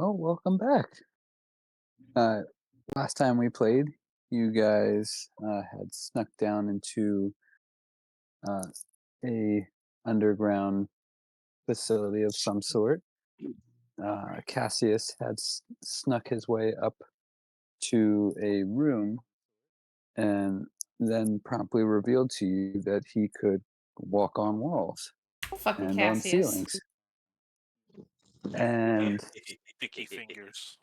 Well, welcome back. Uh, Last time we played, you guys had snuck down into uh, a underground facility of some sort. Cassius had snuck his way up to a room and then promptly revealed to you that he could walk on walls Fucking and on Cassius. ceilings. And Sticky fingers.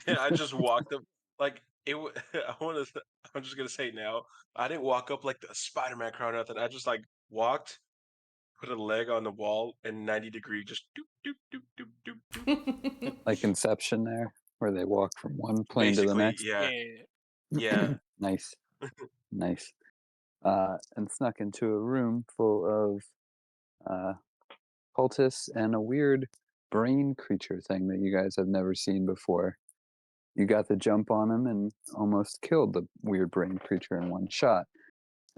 Yeah, I just walked up like I want to. I'm just gonna say it now. I didn't walk up like the Spider-Man crowd or nothing. I just like walked, put a leg on the wall, and 90-degree just doop doop doop doop doop doop. like Inception there, where they walk from one plane to the Basically, next. yeah, Yeah. yeah, Nice, nice. And snuck into a room full of uh, cultists and a weird brain creature thing that you guys have never seen before. You got the jump on him and almost killed the weird brain creature in one shot.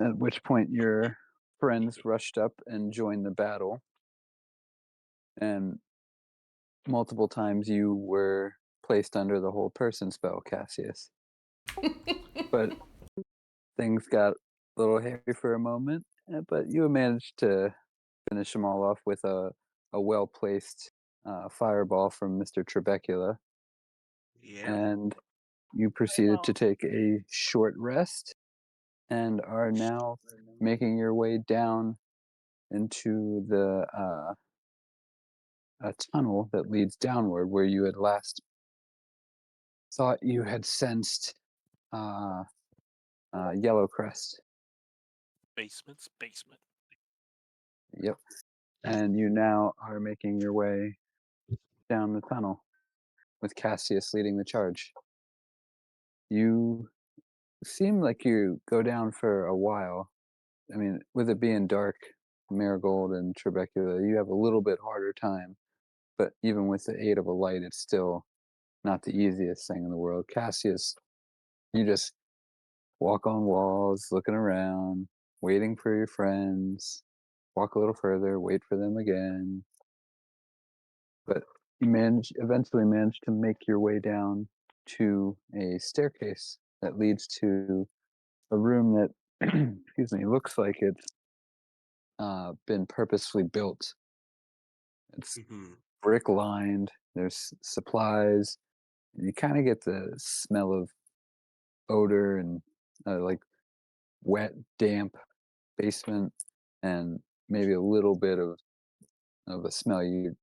At which point, your friends rushed up and joined the battle. And multiple times you were placed under the hold person spell, Cassius. But things got a little hairy for a moment, but you managed to finish them all off with a well placed fireball from Mr. Trebecula, yeah. and you proceeded to take a short rest and are now making your way down into the a tunnel that leads downward where you had last thought you had sensed uh, Yellow Crest. Basement's basement. Yep. And you now are making your way down the tunnel with Cassius leading the charge. You seem like you go down for a while. I mean, with it being dark, Marigold and Trebecula, you have a little bit harder time. But even with the aid of a light, it's still not the easiest thing in the world. Cassius, you just walk on walls, looking around, waiting for your friends, walk a little further, wait for them again. But you eventually manage to make your way down to a staircase that leads to a room that, excuse me, looks like it's been purposefully built. It's Hmm. brick lined. There's supplies. And you kind of get the smell of odor and like wet, damp basement, and maybe a little bit of a smell you've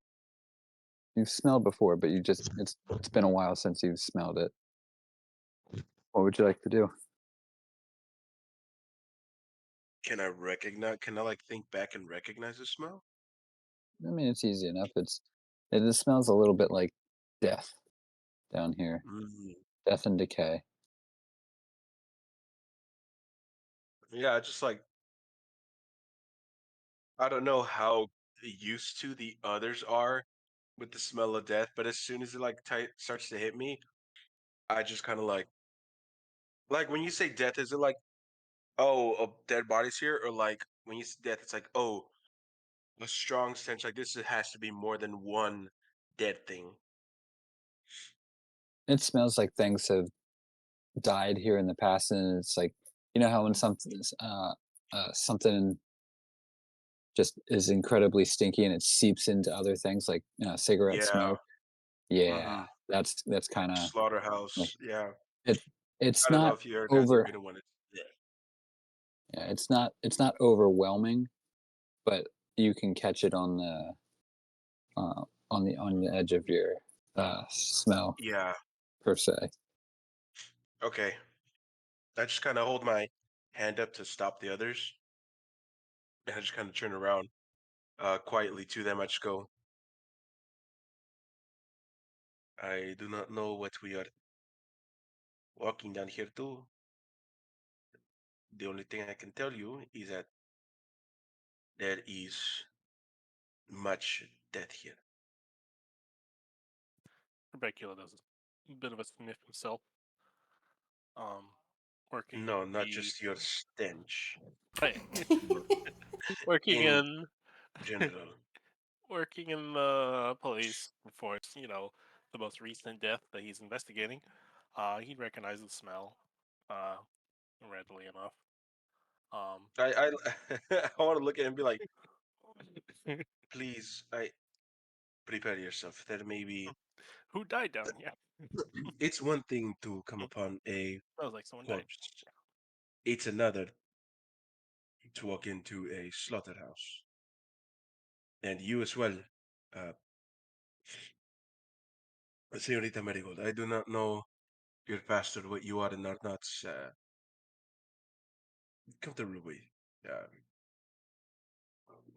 smelled before, but it's been a while since you've smelled it. What would you like to do? Can I recognize? Can I like think back and recognize the smell? I mean, it's easy enough. It just smells a little bit like death down here, Mm. death and decay. Yeah, just like I don't know how used to the others are with the smell of death, but as soon as it like starts to hit me, I just kind of like when you say death, is it like oh a dead body's here, or like when you say death, it's like oh a strong stench like this. It has to be more than one dead thing. It smells like things have died here in the past, and it's like you know how when something just is incredibly stinky and it seeps into other things like cigarette Yeah. smoke. Yeah, Mm-hmm. that's kind of like Slaughterhouse. Yeah. it. It's I don't know not if you guys ever over. been in one. Yeah. Yeah, it's not overwhelming, but you can catch it on the edge of your smell Yeah. per se. Okay. I just kind of hold my hand up to stop the others, and I just kind of turn around quietly to them. I just go, I do not know what we are walking down here to. The only thing I can tell you is that there is much death here. Rebecca does a bit of a sniff himself. Um, working No, in not the just your stench, hey, but working in in general. working in the police force, the most recent death that he's investigating, he'd recognize the smell, uh, readily enough. Um, I want to look at him and be like, please, I prepare yourself. That maybe who died down here? it's one thing to come upon a Sounds like someone died. corpse. It's another to walk into a slaughterhouse. And you as well, uh, Señorita Marigold. I do not know your past or what you are and are not comfortable with.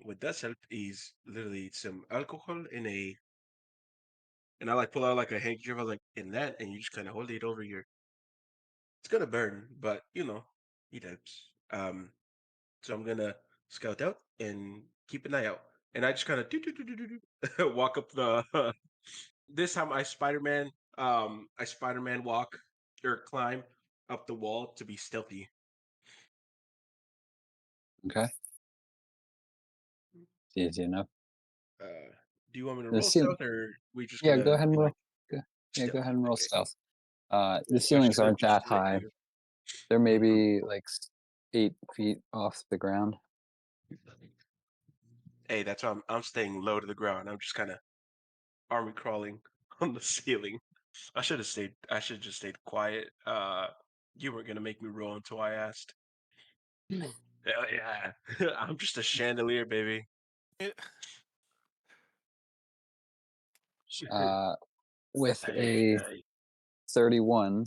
What does help is literally some alcohol in a, and I like pull out like a handkerchief. I was like in that, and you just kind of hold it over your. It's gonna burn, but it helps. So I'm gonna scout out and keep an eye out, and I just kind of walk up the. This time I Spider-Man walk or climb up the wall to be stealthy. Okay, it's easy enough. Uh, do you want me to The roll ceiling. stealth, or we just Yeah, gonna go ahead and be roll. like Go, yeah, go stealth? ahead and roll Okay. stealth. The Well, I ceilings should have aren't just that let high. you. They're Mhm. maybe like 8 feet off the ground. Hey, that's why I'm staying low to the ground. I'm just kind of army crawling on the ceiling. I should have stayed. I should just stayed quiet. You weren't gonna make me roll until I asked. Hell yeah, I'm just a chandelier, baby. It, Uh, with Ay, a ay. 31,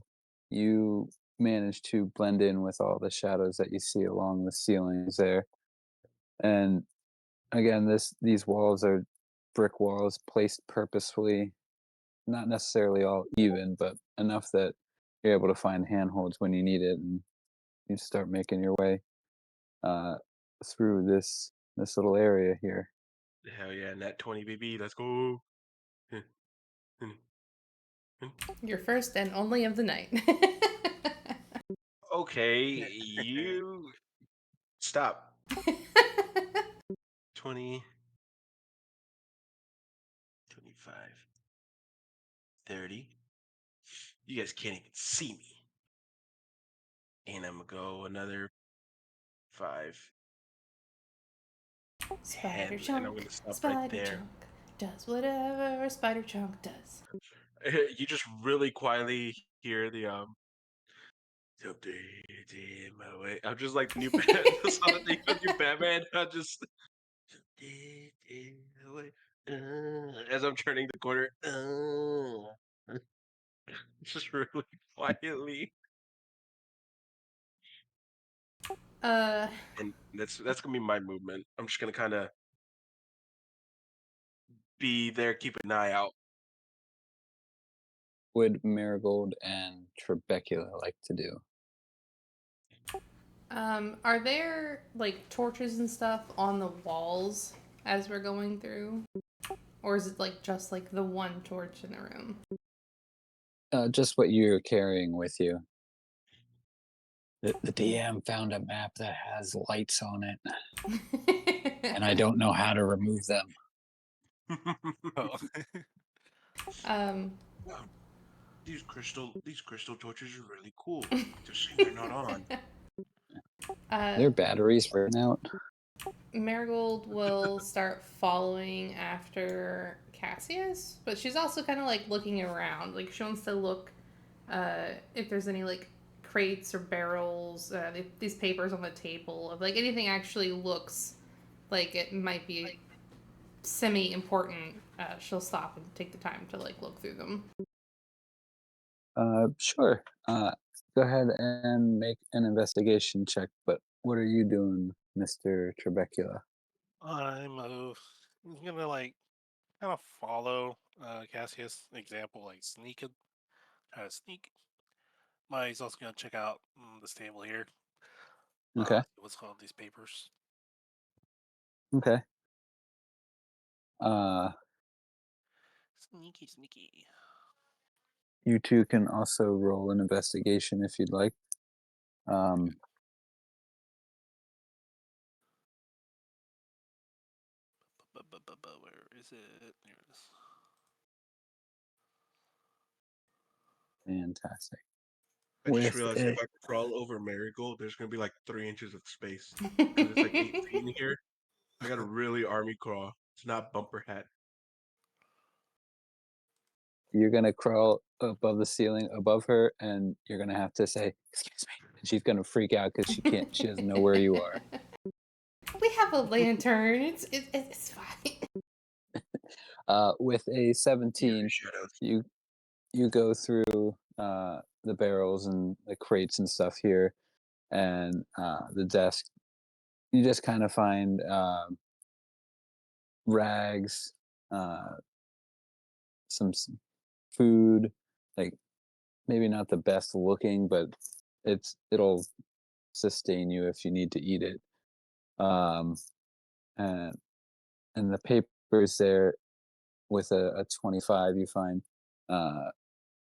you manage to blend in with all the shadows that you see along the ceilings there. And again, these walls are brick walls placed purposefully, not necessarily all even, but enough that you're able to find handholds when you need it, and you start making your way uh, through this little area here. Hell yeah, Nat 20, baby. Let's go. Your first and only of the night. Okay, you stop. 20, 25, 30. You guys can't even see me. And I'm gonna go another 5, Spider 10, and I'm chunk, gonna stop right spider there. chunk, does whatever a spider chunk does. You just really quietly hear the something in my way. I'm just like the new the song that they the new Batman. I just something in my way. As I'm turning the corner, just really quietly, Uh, and that's gonna be my movement. I'm just gonna kind of be there, keep an eye out. Would Marigold and Trebecula like to do? are there like torches and stuff on the walls as we're going through? Or is it like just like the one torch in the room? Just what you're carrying with you. The DM found a map that has lights on it, and I don't know how to remove them. oh, um, Wow, these crystal torches are really cool. It's a shame they're not on. uh, Their batteries ran out. Marigold will start following after Cassius, but she's also kind of like looking around. Like she wants to look if there's any like crates or barrels, these papers on the table, of like anything actually looks like it might be semi important. She'll stop and take the time to like look through them. Sure. Go ahead and make an investigation check. But what are you doing, Mister Trebecula? I'm gonna like kind of follow Cassius' example, like sneaking, try to sneak. He's also gonna check out this table here. Okay. See what's called these papers. Okay. Uh, Sneaky, sneaky. you two can also roll an investigation if you'd like. Um, Where is is it? Here it is. Fantastic. I just With realized if it, I crawl over Marigold, there's gonna be like 3 inches of space because it's like 8 feet in here. I got to really army crawl. It's not bumper hat. you're gonna crawl above the ceiling above her, and you're gonna have to say, "Excuse me," and she's gonna freak out because she can't. She doesn't know where you are. We have a lantern. It's fine. With a Your 17, shadows. you you go through the barrels and the crates and stuff here, and the desk. You just kind of find rags, uh, some food, like maybe not the best looking, but it'll sustain you if you need to eat it. Um, and the papers there with a 25, you find uh,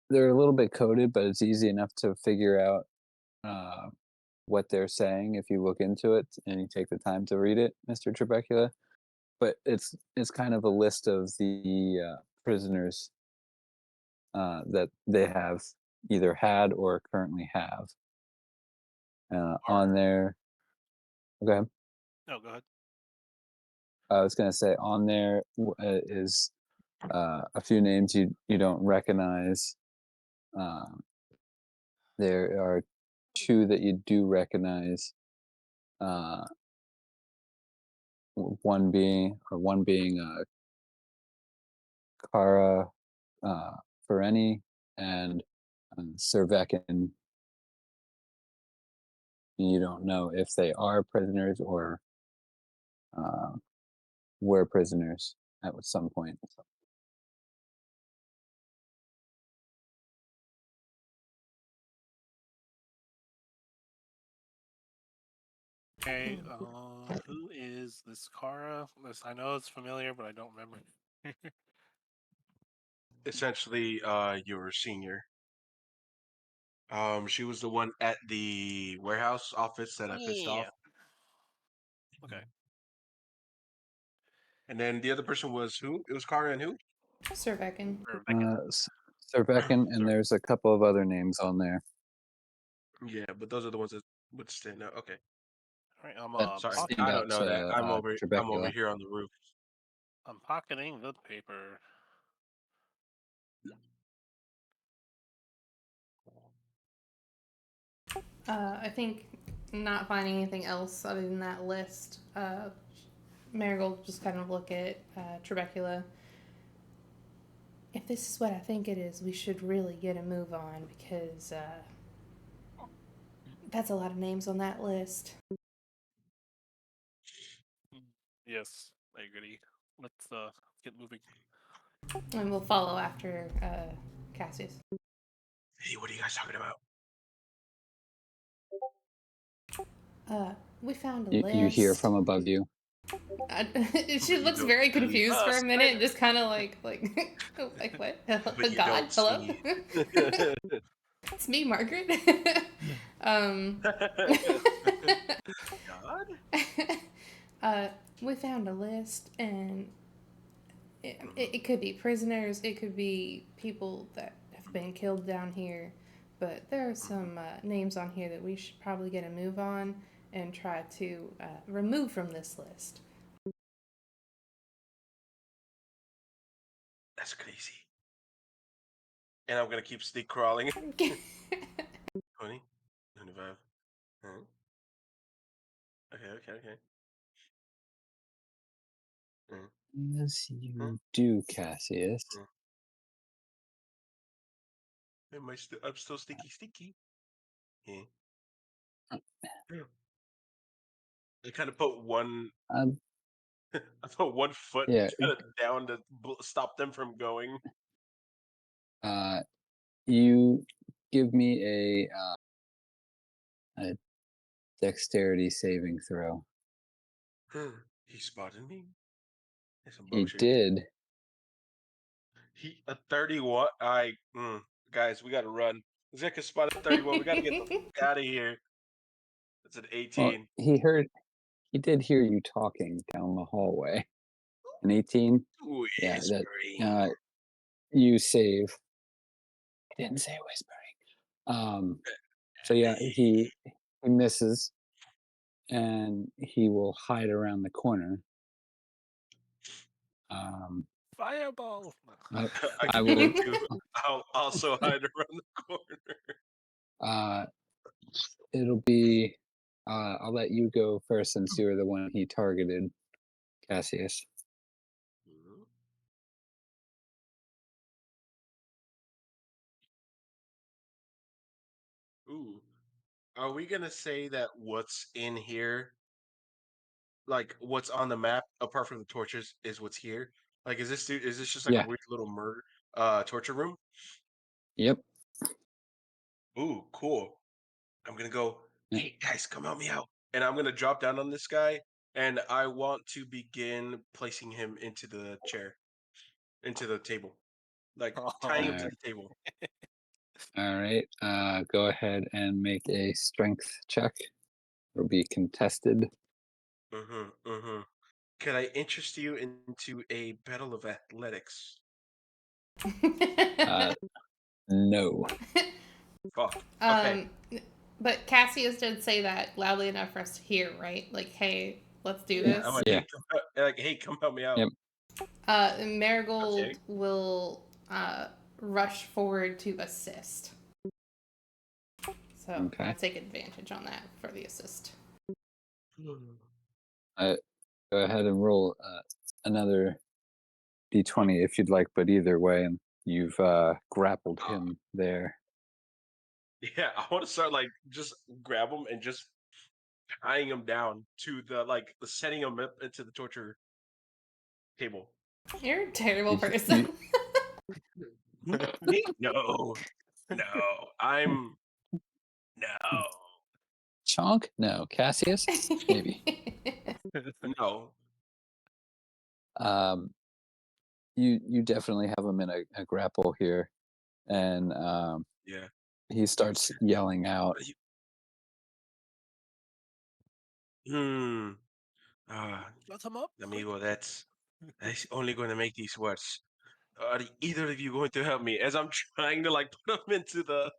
they're a little bit coded, but it's easy enough to figure out what they're saying if you look into it and you take the time to read it, Mr. Trebecula. But it's kind of a list of the prisoners that they have either had or currently have Are on there. Okay, no, go ahead. I was gonna say on there is a few names you don't recognize. Um, there are two that you do recognize. Uh, one being Kara Fereni and Servekin. You don't know if they are prisoners or uh, were prisoners at some point. Okay. Who is this Kara? This I know it's familiar, but I don't remember. Essentially, your senior. She was the one at the warehouse office that I pissed off, Yeah. Okay. and then the other person was who? It was Kara and who? Sir Beckon. Or Veckan. Servekin, and Sorry. there's a couple of other names on there Yeah, but those are the ones that would stand out. Okay, All right. that sorry, stand I Pocketing. don't out know that. to I'm over Trebecula. here on the roof. I'm pocketing the paper. I think not finding anything else other than that list. Marigold just kind of look at Trebecula. If this is what I think it is, we should really get a move on because that's a lot of names on that list. Yes, I agree. Let's get moving. And we'll follow after Cassius. Hey, what are you guys talking about? We found a You hear list. from above you. She But you looks don't very see confused for a us minute, and either. just kind of like like what? But you God, don't hello, see. it's me, Margaret. um, God. uh, we found a list, and it could be prisoners, it could be people that have been killed down here, but there are some names on here that we should probably get a move on and try to remove from this list. That's crazy. And I'm gonna keep sneak crawling. 20, 25. Huh? Okay. Mm, Yes, mm, you do, Cassius. mm. I'm still sticky. Yeah. Yeah. I kind of put one. Um, I put one foot yeah. kind of down to stop them from going. Uh, you give me a dexterity saving throw. He spotted me. That's some He bullshit. did. He a 31. Guys, we gotta run. Zeka spotted 31. We gotta get the fuck out of here. That's an Well, 18. he did hear you talking down the hallway. An 18. Yeah, that Whispering. uh, you save. I didn't say whispering. So yeah, he misses, and he will hide around the corner. Um, Fireball. I, I I get it will. too. I'll also hide around the corner. Uh, it'll be. I'll let you go first since you were the one he targeted, Cassius. Mhm. Ooh. Are we gonna say that what's in here, like what's on the map, apart from the torches, is what's here? Like, is this just like a Yeah. weird little murder, torture room? Yep. Ooh, cool. I'm gonna go. Yeah, Hey guys, come help me out. And I'm gonna drop down on this guy, and I want to begin placing him into the chair, into the table, like tying him Oh, to Uh, the table. all right. Go ahead and make a strength check. It'll be contested. Mm-hmm. Mm-hmm. Could I interest you into a battle of athletics? Uh, no. Fuck. Okay. um, but Cassius did say that loudly enough for us to hear, right? Like, hey, let's do Yeah. I'm this. like, Yeah. hey, come help me out. Yep. Marigold Okay. will rush forward to assist. So Okay. I'll take advantage on that for the assist. Uh, Go ahead and roll another d20 if you'd like, but either way, you've grappled Uh, him there. yeah, I want to start like just grab him and just tying him down to the like setting him up into the torture table. You're a terrible You, person. you, Me? No, no. I'm no, Chonk? No. Cassius? Maybe. no. Um, you definitely have him in a grapple here, and Yeah. he starts yelling out. Are you- Hmm. Ah, shut him up, quick. amigo, that's only going to make these worse. Are either of you going to help me? As I'm trying to like put him into the.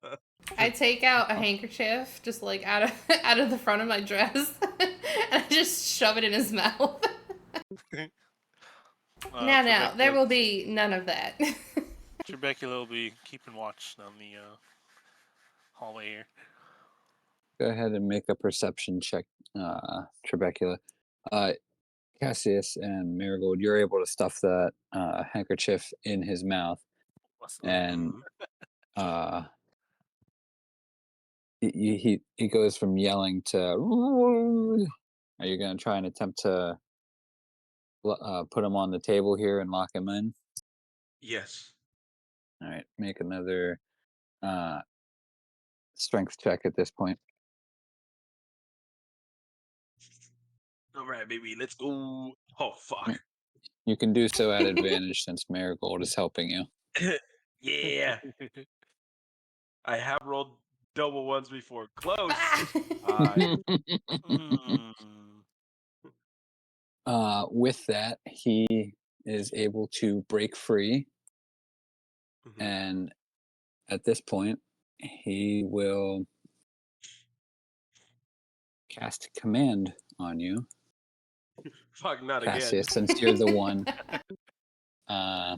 I take out a handkerchief, just like out of out of the front of my dress, and I just shove it in his mouth. Now, there Trebekula, will be none of that. Trebekula will be keeping watch on the hallway here. Go ahead and make a perception check, Trebecula. Uh, Cassius and Marigold, you're able to stuff that handkerchief in his mouth, What's up? and Mhm. uh, he goes from yelling to. Are you going to try and attempt to put him on the table here and lock him in? Yes. All right, make another uh, strength check at this point. All right, baby. Let's go. Oh Mm, fuck. You can do so at advantage since Marigold is helping you. Yeah. I have rolled double ones before. Close. Ah! Hmm. With that, he is able to break free, Mhm. and at this point, he will cast command on you, Fuck, not again. Cassius, since you're the one uh,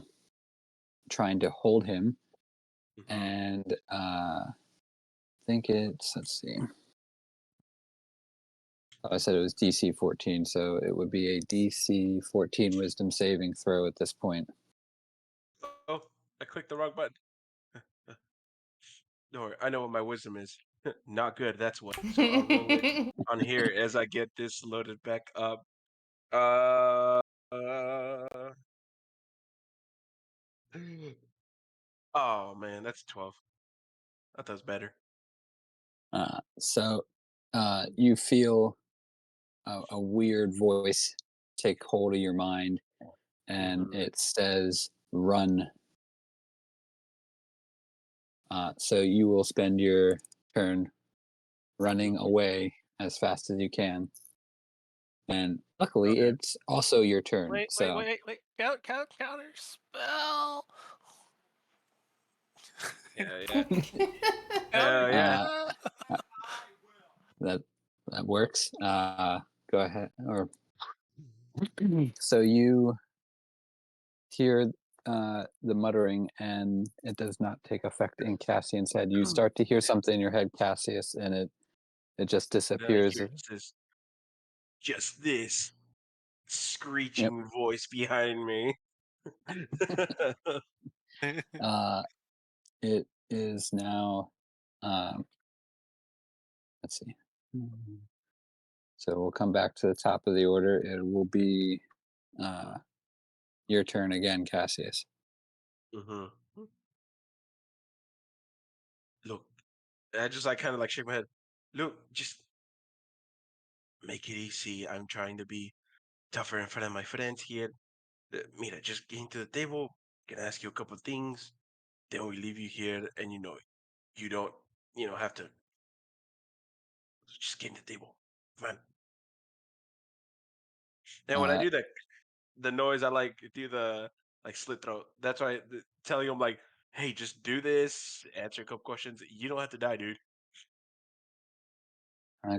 trying to hold him. Mhm. And I think it's, let's see. I said it was DC 14, so it would be a DC 14 wisdom saving throw at this point. Oh, I clicked the wrong button. Don't worry, I know what my wisdom is. Not good, that's what. So I'll roll it on here as I get this loaded back up. Uh, oh man, that's 12. I thought it was better. So you feel a weird voice take hold of your mind, and Hmm. it says, run. So you will spend your turn running away as fast as you can. And luckily, Okay. it's also your turn. Wait. So Counter spell. Yeah. Counter. uh, Yeah. uh, that that works. Go ahead. Or so you hear the muttering, and it does not take effect in Cassian's head. You start to hear something in your head, Cassius, and it just Then I disappears. hear this, just this Yep. screeching voice behind me. Uh, it is now. Um, let's see. So we'll come back to the top of the order. It will be uh, your turn again, Cassius. hmm Look, I just like kind of like shake my head. Look, just make it easy. I'm trying to be tougher in front of my friends here. Mira, just get into the table. Can ask you a couple of things. Then we leave you here, and you don't, have to just get in the table. Fine. And when I Uh, do that, the noise I like do the like slit throat. That's why telling him like, hey, just do this. Answer a couple questions. You don't have to die, dude.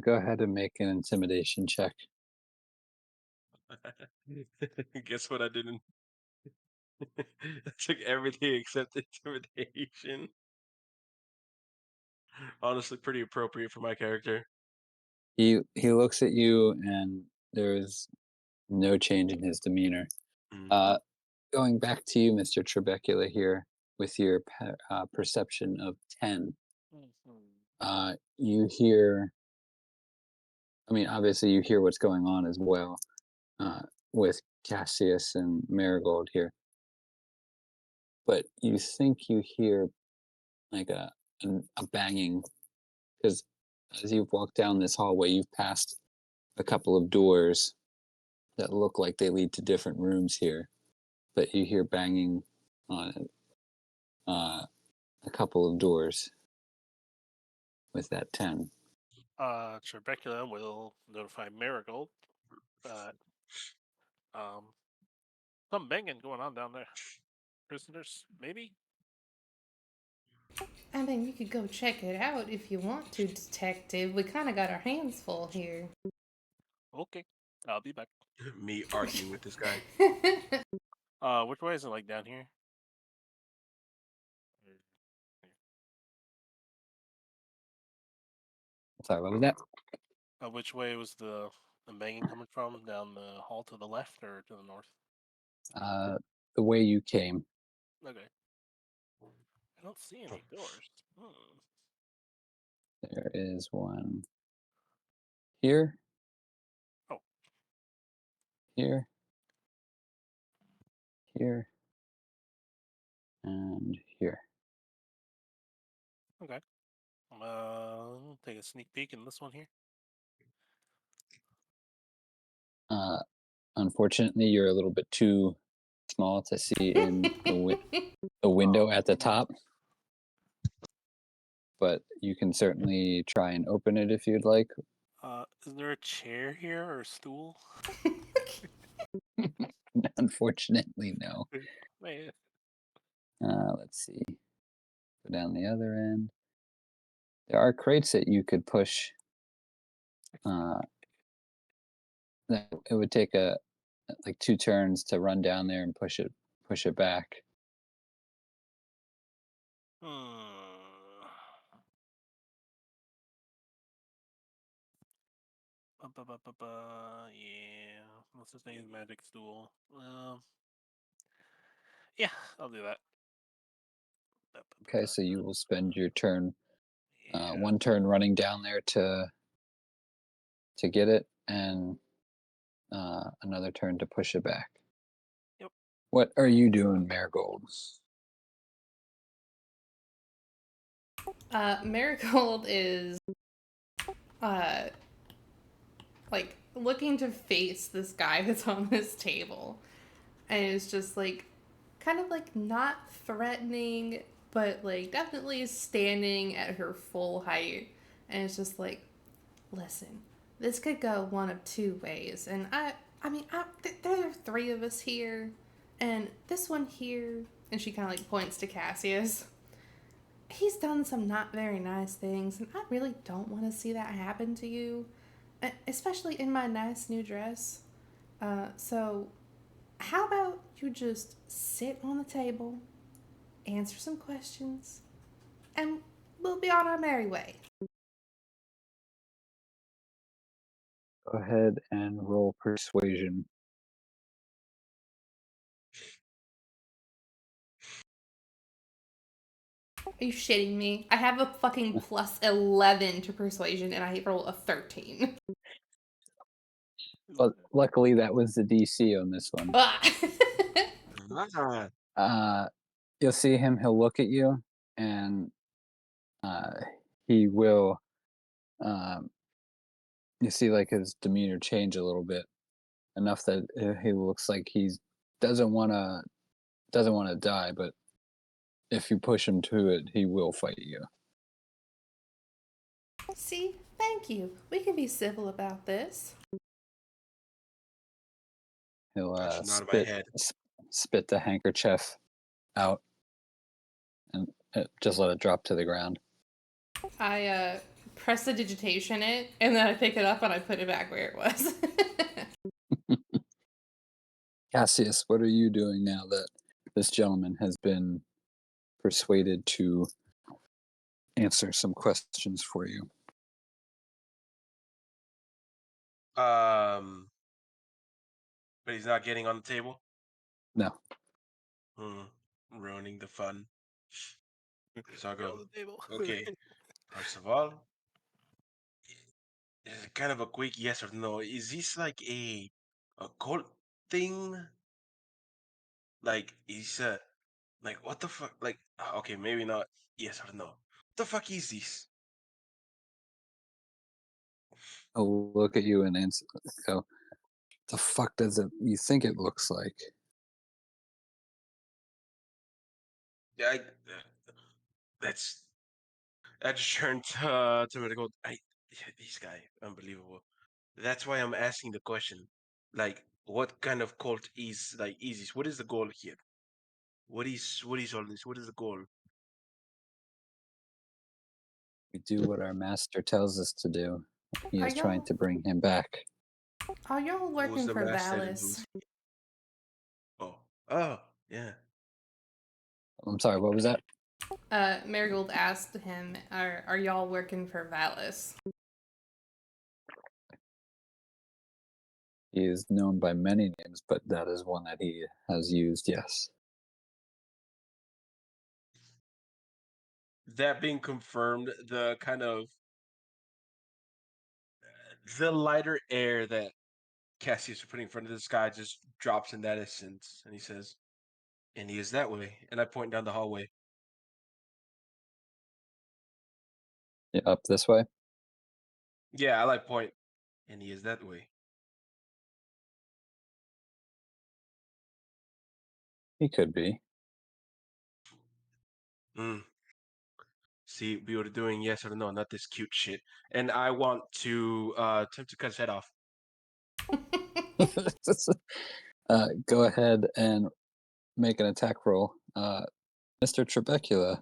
go ahead and make an intimidation check. Guess what I didn't. I took everything except intimidation. Honestly, pretty appropriate for my character. He looks at you, and there is no change in his demeanor. Mm. Uh, going back to you, Mr. Trebecula, here with your perception of 10. You hear, I mean, obviously, you hear what's going on as well uh, with Cassius and Marigold here, but you think you hear like a banging because as you've walked down this hallway, you've passed a couple of doors that look like they lead to different rooms here, but you hear banging on a couple of doors with that 10. Trebecula will notify Marigold that some banging going on down there. Prisoners, maybe? I mean, you could go check it out if you want to, Detective. We kind of got our hands full here. Okay, I'll be back. Me arguing with this guy. Which way is it? Like down here? Or Sorry, what was that? which way was the banging coming from? Down the hall to the left or to the north? Uh, the way you came. Okay. I don't see any doors. Hmm. There is one here, Oh, here, here, and here. okay. Take a sneak peek in this one here. Uh, unfortunately, you're a little bit too small to see in the window at the top, but you can certainly try and open it if you'd like. Is there a chair here or a stool? Unfortunately, no. Man. Let's see. Go down the other end. There are crates that you could push. Uh, that it would take a like 2 turns to run down there and push it back. Hmm. Yeah. What's his name? Magic stool. Yeah, I'll do that. Okay, so you will spend your turn, Yeah. one turn running down there to get it, and another turn to push it back. Yep. What are you doing, Marigold? Marigold is uh like looking to face this guy that's on this table, and it's just like kind of like not threatening, but like definitely standing at her full height, and it's just like, listen, This could go one of two ways, and there are three of us here, and this one here, and she kind of like points to Cassius. He's done some not very nice things, and I really don't want to see that happen to you, especially in my nice new dress. So, how about you just sit on the table, answer some questions, and we'll be on our merry way. Go ahead and roll persuasion. Are you shitting me? I have a fucking plus 11 to persuasion, and I roll a 13. But luckily, that was the DC on this one. Ah. Ah, Uh, you'll see him. He'll look at you, and uh, he will. Um, you see, like his demeanor change a little bit, enough that he looks like he's doesn't want to die. But if you push him to it, he will fight you. See, thank you. We can be civil about this. He'll I should nod in my head. spit the handkerchief out and just let it drop to the ground. I press the digitation it, and then I pick it up and I put it back where it was. Cassius, what are you doing now that this gentleman has been persuaded to answer some questions for you? Um, but he's not getting on the table. No. Ruining the fun. So I'll Get on go. the table. Okay. First of all, it's kind of a quick yes or no. Is this like a cult thing? Like is like what the fuck? Like okay, maybe not yes or no. What the fuck is this? I'll look at you and answer, go, the fuck does it you think it looks like? Yeah, that's I just turned to me to go. This guy unbelievable. That's why I'm asking the question. Like, what kind of cult is this? What is the goal here? What is all this? What is the goal? We do what our master tells us to do. He Are is trying y'all to bring him back. are y'all Who's working the for master and Valis? who's oh yeah. I'm sorry, what was that? Marigold asked him, are y'all working for Valis? He is known by many names, but that is one that he has used, yes. That being confirmed, the kind of the lighter air that Cassius was putting in front of this guy just drops in that essence, and he says, "And he is that way." And I point down the hallway. Yeah, up this way? Yeah, I like point, and he is that way. He could be. Mm. See, we were doing yes or no, not this cute shit. And I want to attempt to cut his head off. Go ahead and make an attack roll. Mr. Trebecula,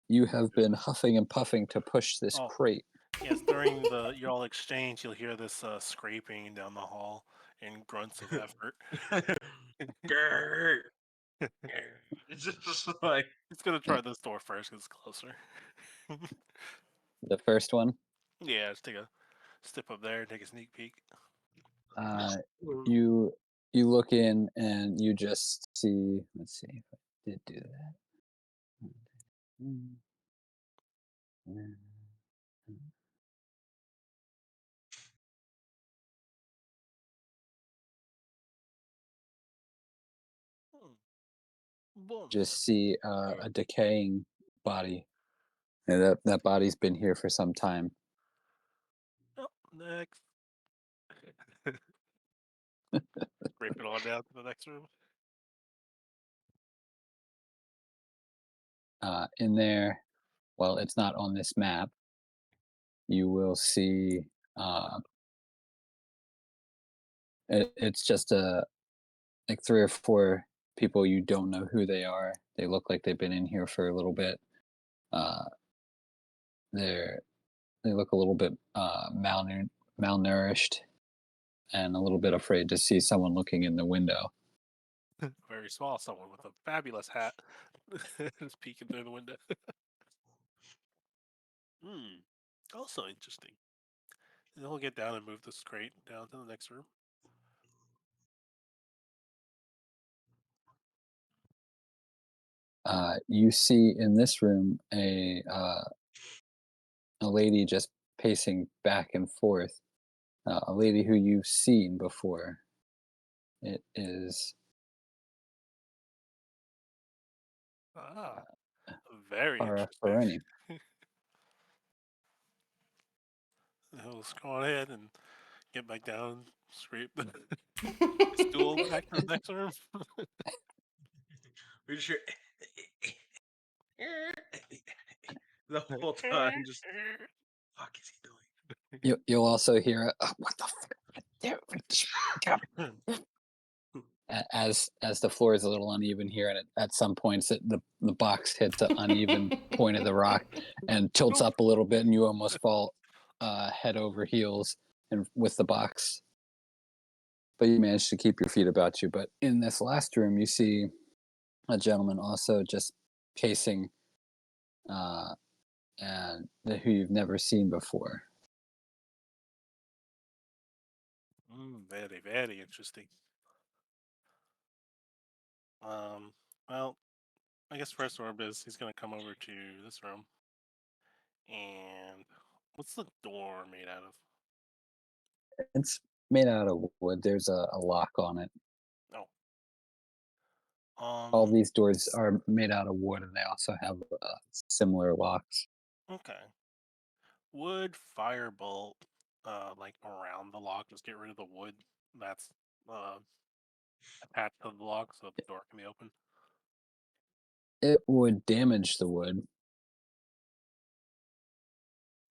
you have been huffing and puffing to push this Oh, crate. yes. During the y'all exchange, you'll hear this scraping down the hall and grunts of effort. Grr, grr. It's just like He's gonna try this door first because it's closer. The first one, Yeah, let's take a step up there and take a sneak peek. uh, you you look in and you just see. Let's see if I did do that. Mm, mm, mm. Hmm. Boom. Just see a decaying body. And that body's been here for some time. Oh, next. Scrape it on down to the next room. In there, well, it's not on this map. You will see It's just like 3 or 4 people. You don't know who they are. They look like they've been in here for a little bit. Uh, they're they look a little bit malnourished and a little bit afraid to see someone looking in the window. Very small someone with a fabulous hat is peeking through the window. Hmm. Also interesting. And he'll get down and move this crate down to the next room. You see in this room a lady just pacing back and forth. A lady who you've seen before. It is Ah, very Ara interesting. Ferroni. He'll just go ahead and get back down, scrape the stool back to the next room. We just hear the whole time. Just fuck is he You'll also hear what the doing? as the floor is a little uneven here, and at some points the box hits an uneven point of the rock and tilts Nope. up a little bit, and you almost fall head over heels and with the box. But you manage to keep your feet about you. But in this last room, you see a gentleman also just pacing, and who you've never seen before. Very, very interesting. Well, I guess first order is he's gonna come over to this room. And what's the door made out of? It's made out of wood. There's a lock on it. Oh, All these doors are made out of wood, and they also have similar locks. okay. Would firebolt like around the lock, just get rid of the wood that's uh attached to the lock so the door can be open? It would damage the wood,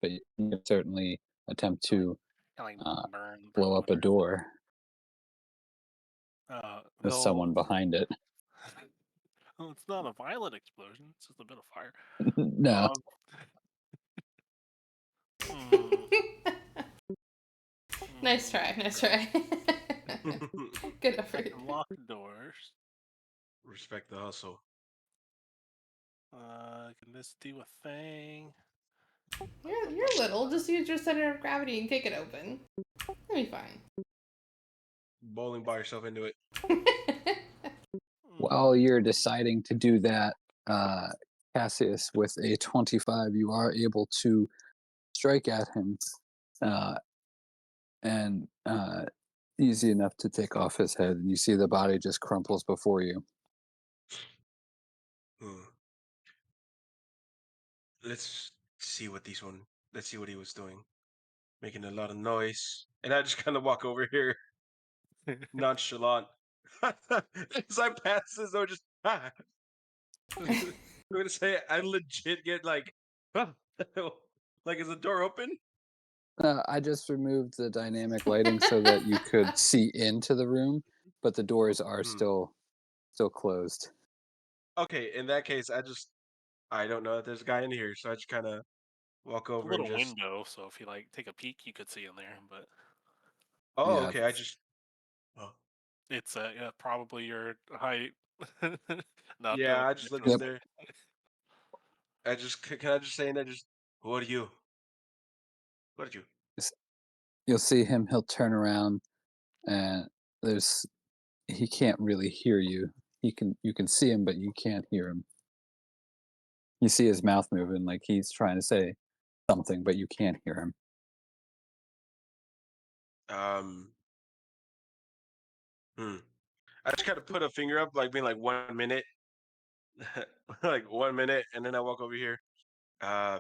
but you can certainly attempt Like to kind of uh, like burn through blow the up a window. door with He'll someone behind it. well, it's not a violent explosion, it's just a bit of fire. No, Um hmm, Nice try. Nice try. Good I effort. can lock doors. Respect the hustle. Can this do a thing? You're little. Just use your center of gravity and kick it open. That'll be fine. Bowling by yourself into it. while you're Mm, deciding to do that, uh, Cassius, with a 25, you are able to strike at him, uh, and easy enough to take off his head. And you see the body just crumples before you. Hmm. Let's see what these one. Let's see what he was doing. Making a lot of noise, and I just kind of walk over here nonchalant. As I pass this, I just I'm gonna say I legit get like, like is the door open? I just removed the dynamic lighting so that you could see into the room, but the doors are Hmm. still closed. Okay, in that case, I don't know that there's a guy in here, so I just kind of walk a over and little just. window, so if you like take a peek, you could see in there. But Oh, Yeah, okay. I just. Oh, it's yeah, probably your height. Not yeah. the I just look in yep. difference. there. I just can I just say in there just. Who are you? What are you? You'll see him. He'll turn around, and there's he can't really hear you. You can see him, but you can't hear him. You see his mouth moving like he's trying to say something, but you can't hear him. Um. Hmm. I just kind of put a finger up, like being like 1 minute, like 1 minute, and then I walk over here. Uh,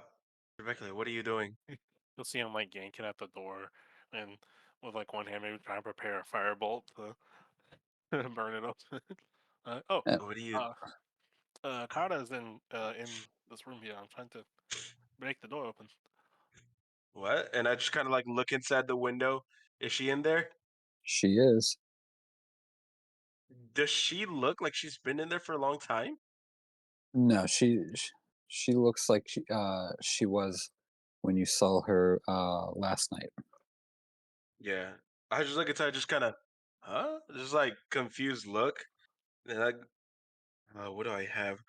Rebecca, what are you doing? You'll see him like yanking at the door, and with like one hand, maybe trying to prepare a firebolt to burn it up. Oh, Uh, What are you? uh, Kara's in this room here. I'm trying to break the door open. What? And I just kind of like look inside the window. Is she in there? She is. Does she look like she's been in there for a long time? No, she looks like she was when you saw her last night. Yeah. I just look at her, just kind of, huh? Just like confused look. And what do I have?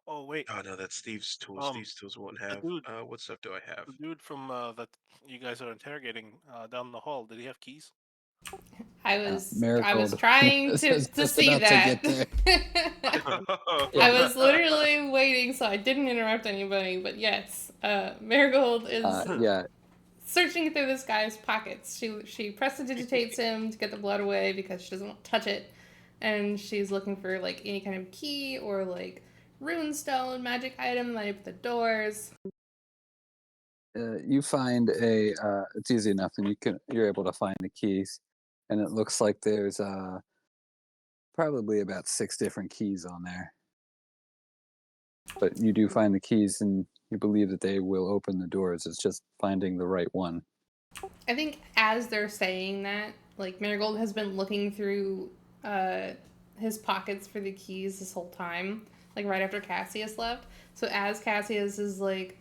Oh wait, Oh no, that's Steve's tools. um, Steve's tools won't the have. dude, What stuff do I have? the dude from that you guys are interrogating down the hall. Did he have keys? I was Marigold trying is to just see about to that. get there. Yeah. I was literally waiting so I didn't interrupt anybody, but yes, Marigold is Yeah. searching through this guy's pockets. She prestidigitates him to get the blood away because she doesn't want to touch it, and she's looking for like any kind of key or like runestone magic item that open the doors. You find a. It's easy enough, and you're able to find the keys, and it looks like there's probably about 6 different keys on there. But you do find the keys, and you believe that they will open the doors. It's just finding the right one. I think as they're saying that, like Marigold has been looking through uh, his pockets for the keys this whole time, like right after Cassius left. So as Cassius is like,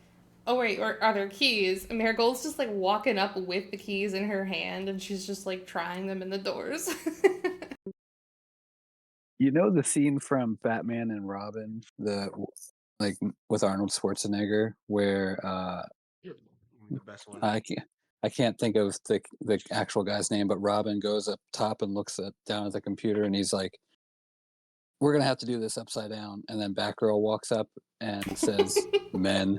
"Oh wait, or are there keys?" Marigold's just like walking up with the keys in her hand, and she's just like trying them in the doors. You know the scene from Batman and Robin, like with Arnold Schwarzenegger, where The best one. I can't I can't think of the actual guy's name, but Robin goes up top and looks down at the computer, and he's like, "We're gonna have to do this upside down." And then Batgirl walks up and says, "Men,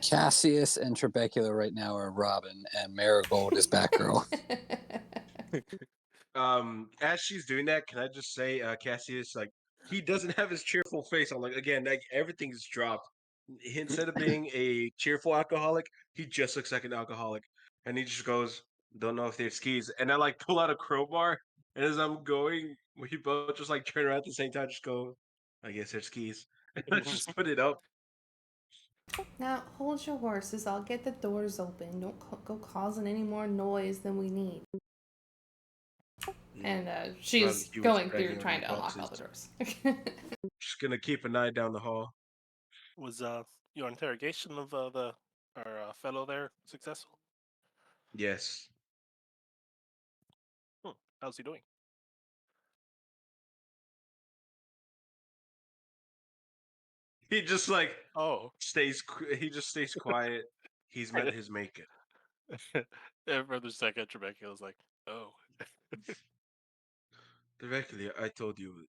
Cassius and Trebecula right now are Robin, and Marigold is Batgirl." As she's doing that, can I just say, Cassius, like, he doesn't have his cheerful face on. Like, again, like everything's dropped. Instead of being a cheerful alcoholic, he just looks like an alcoholic, and he just goes, "Don't know if there's keys." And I like pull out a crowbar, and as I'm going, we both just like turn around at the same time, just go, "I guess there's keys," and I just put it up. Now hold your horses. I'll get the doors open. Don't go causing any more noise than we need. And While she's he was going through bragging on trying his to unlock all boxes, the doors. just gonna keep an eye down the hall. Was your interrogation of the our fellow there successful? Yes, Hmm. How's he doing? he just like Oh, he just stays quiet. He's met his maker. and for the second, Trebecula was like, "Oh, Directly, I told you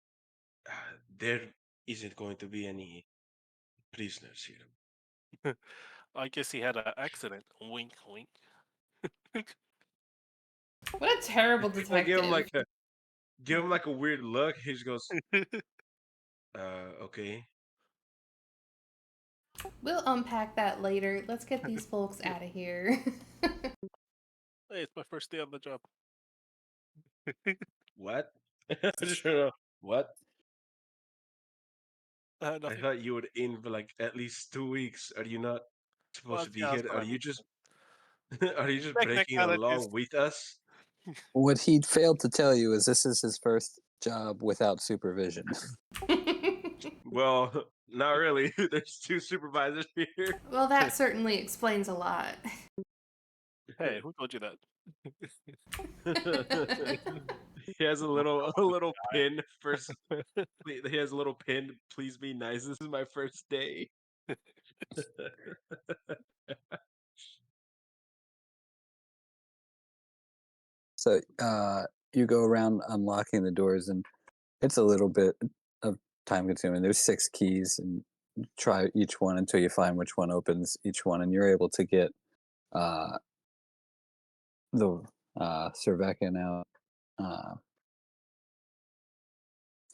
there isn't going to be any prisoners here. I guess he had an accident." Wink, wink. What a terrible I detective. give him like a weird look. He just goes, okay. We'll unpack that later. Let's get these folks out of here. Hey, it's my first day on the job. What? I just don't know. What? I Nothing. thought you would in for like at least 2 weeks. Are you not supposed Well, to be yeah, that's here? what Are I you mean. just are you just breaking Technicalities. along with us? What he failed to tell you is this is his first job without supervision. Well, not really. There's two supervisors here. Well, that certainly explains a lot. Hey, who told you that? He has a little pin first. He has a little pin. Please be nice. This is my first day. So you go around unlocking the doors, and it's a little bit of time consuming. There's 6 keys, and you try each one until you find which one opens each one, and you're able to get uh, the Cervecan out, uh,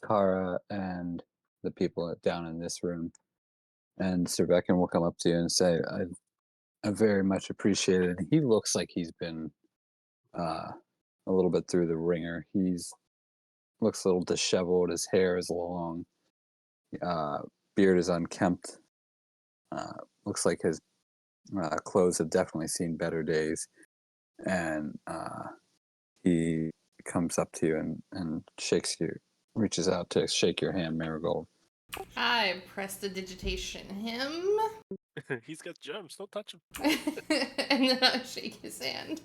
Kara, and the people down in this room. And Cervecan will come up to you and say, I very much appreciate it. He looks like he's been uh, a little bit through the ringer. He's looks a little disheveled. His hair is long. Uh, beard is unkempt. Looks like his clothes have definitely seen better days. and he comes up to you and shakes you, reaches out to shake your hand, Marigold. I prestidigitation him, He's got germs. Don't touch him. and then I shake his hand.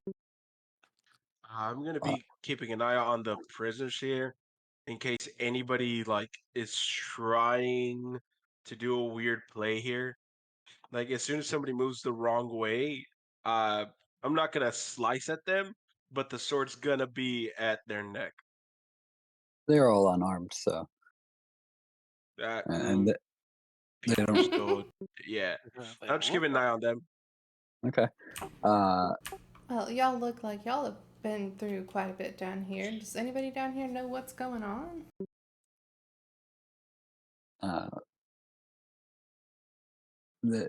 I'm gonna Uh, be keeping an eye on the prisoners here in case anybody like is trying to do a weird play here. Like as soon as somebody moves the wrong way, uh, I'm not gonna slice at them, but the sword's gonna be at their neck. they're all unarmed, so That and they people are don't. still, yeah. They I'm just look keeping an up. eye on them. Okay. Uh, Well, y'all look like y'all have been through quite a bit down here. Does anybody down here know what's going on? uh,